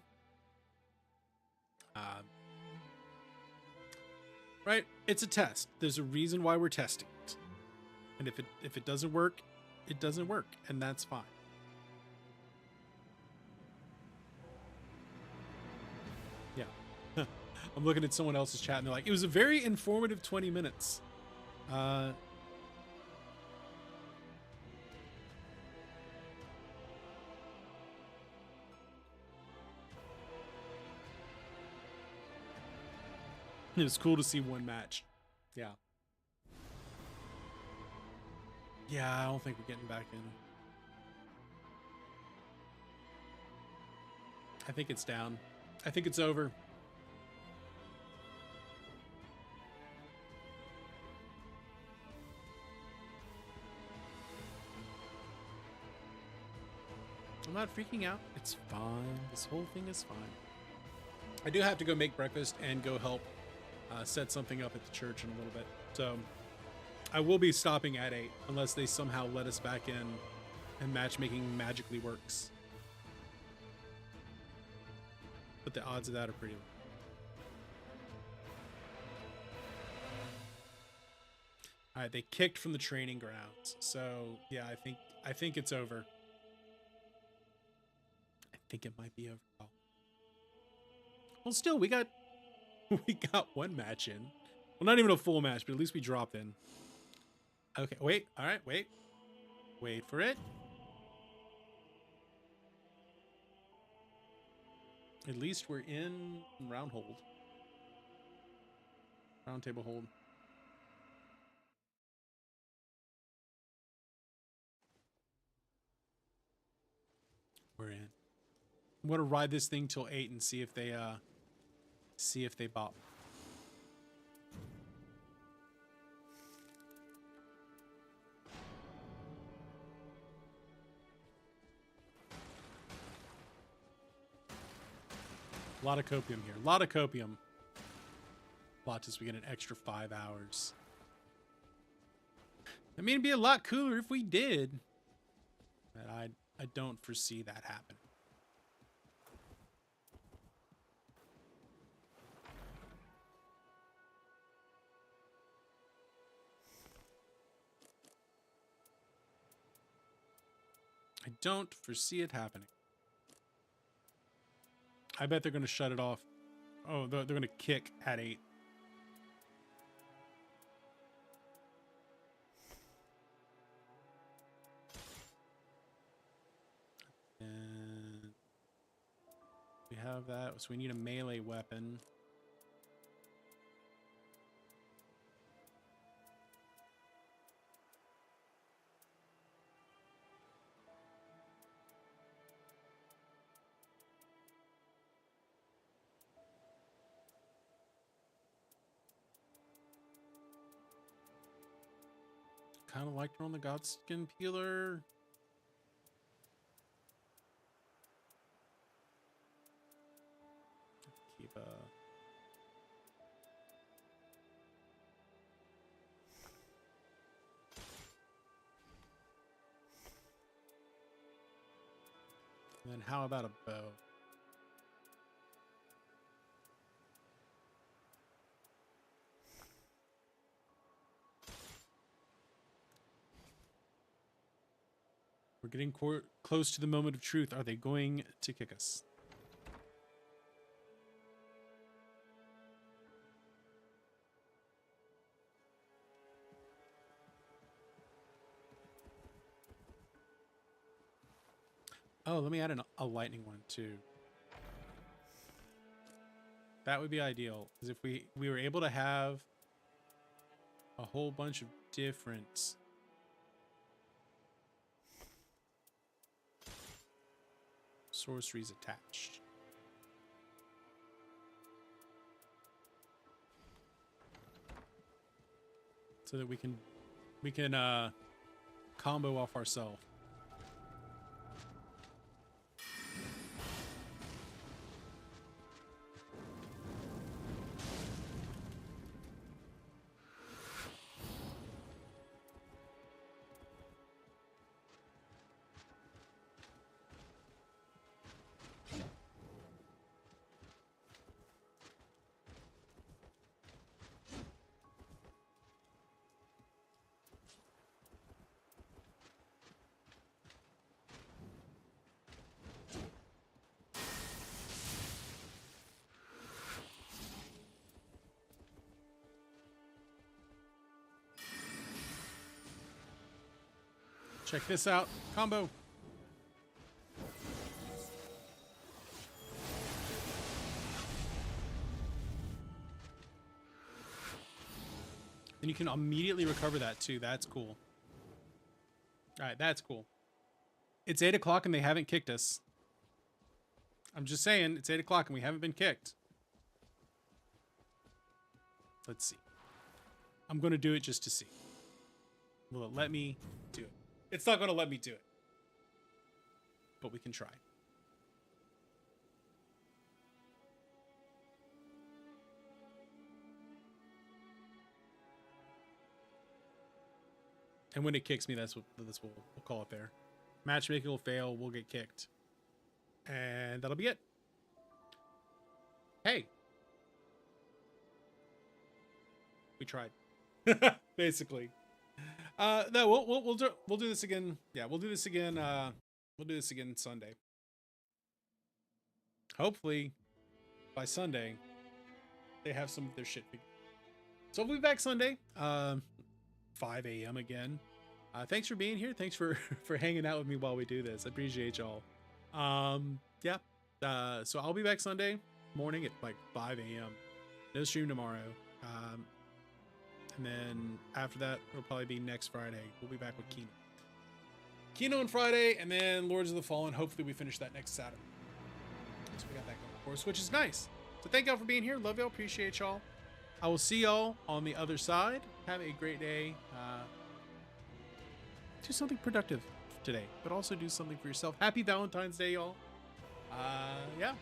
Speaker 4: Right? It's a test. There's a reason why we're testing it. And if it doesn't work, it doesn't work, and that's fine. Yeah. I'm looking at someone else's chat and they're like, it was a very informative 20 minutes. It was cool to see one match. Yeah. Yeah, I don't think we're getting back in. I think it's down. I think it's over. I'm not freaking out. It's fine. This whole thing is fine. I do have to go make breakfast and go help set something up at the church in a little bit. So I will be stopping at 8 unless they somehow let us back in and matchmaking magically works. But the odds of that are pretty low. All right, they kicked from the training grounds. So yeah, I think it's over. I think it might be over. Oh. Well, still, we got one match in. Well, not even a full match, but at least we dropped in. Okay, wait. All right, wait. Wait for it. At least we're in round hold. Round table hold. We're in. I'm gonna ride this thing till 8 and see if they bop. A lot of copium here. A lot of copium. Plot just we get an extra 5 hours. I mean, it'd be a lot cooler if we did. But I don't foresee that happening. I don't foresee it happening. I bet they're going to shut it off. Oh, they're going to kick at 8. And we have that, so we need a melee weapon. Kind of liked her on the Godskin Peeler. Keep and then how about a bow? We're getting close to the moment of truth. Are they going to kick us? Oh, let me add a lightning one too. That would be ideal, because if we were able to have a whole bunch of different sorceries attached. So that we can combo off ourselves. Check this out. Combo. And you can immediately recover that too. That's cool. All right, that's cool. It's 8 o'clock and they haven't kicked us. I'm just saying, it's 8 o'clock and we haven't been kicked. Let's see. I'm going to do it just to see. Will it let me do it? It's not going to let me do it. But we can try. And when it kicks me, that's what we'll call it there. Matchmaking will fail. We'll get kicked. And that'll be it. Hey. We tried. Basically. No, we'll do this again. Yeah, we'll do this again. We'll do this again Sunday. Hopefully, by Sunday, they have some of their shit figured. So we'll be back Sunday, 5 a.m. again. Thanks for being here. Thanks for hanging out with me while we do this. I appreciate y'all. Yeah. So I'll be back Sunday morning at like 5 a.m. No stream tomorrow. And then after that, it'll probably be next Friday. We'll be back with Kino. Kino on Friday, and then Lords of the Fallen. Hopefully we finish that next Saturday. So we got that going, of course, which is nice. So thank y'all for being here. Love y'all. Appreciate y'all. I will see y'all on the other side. Have a great day. Do something productive today, but also do something for yourself. Happy Valentine's Day, y'all. Yeah.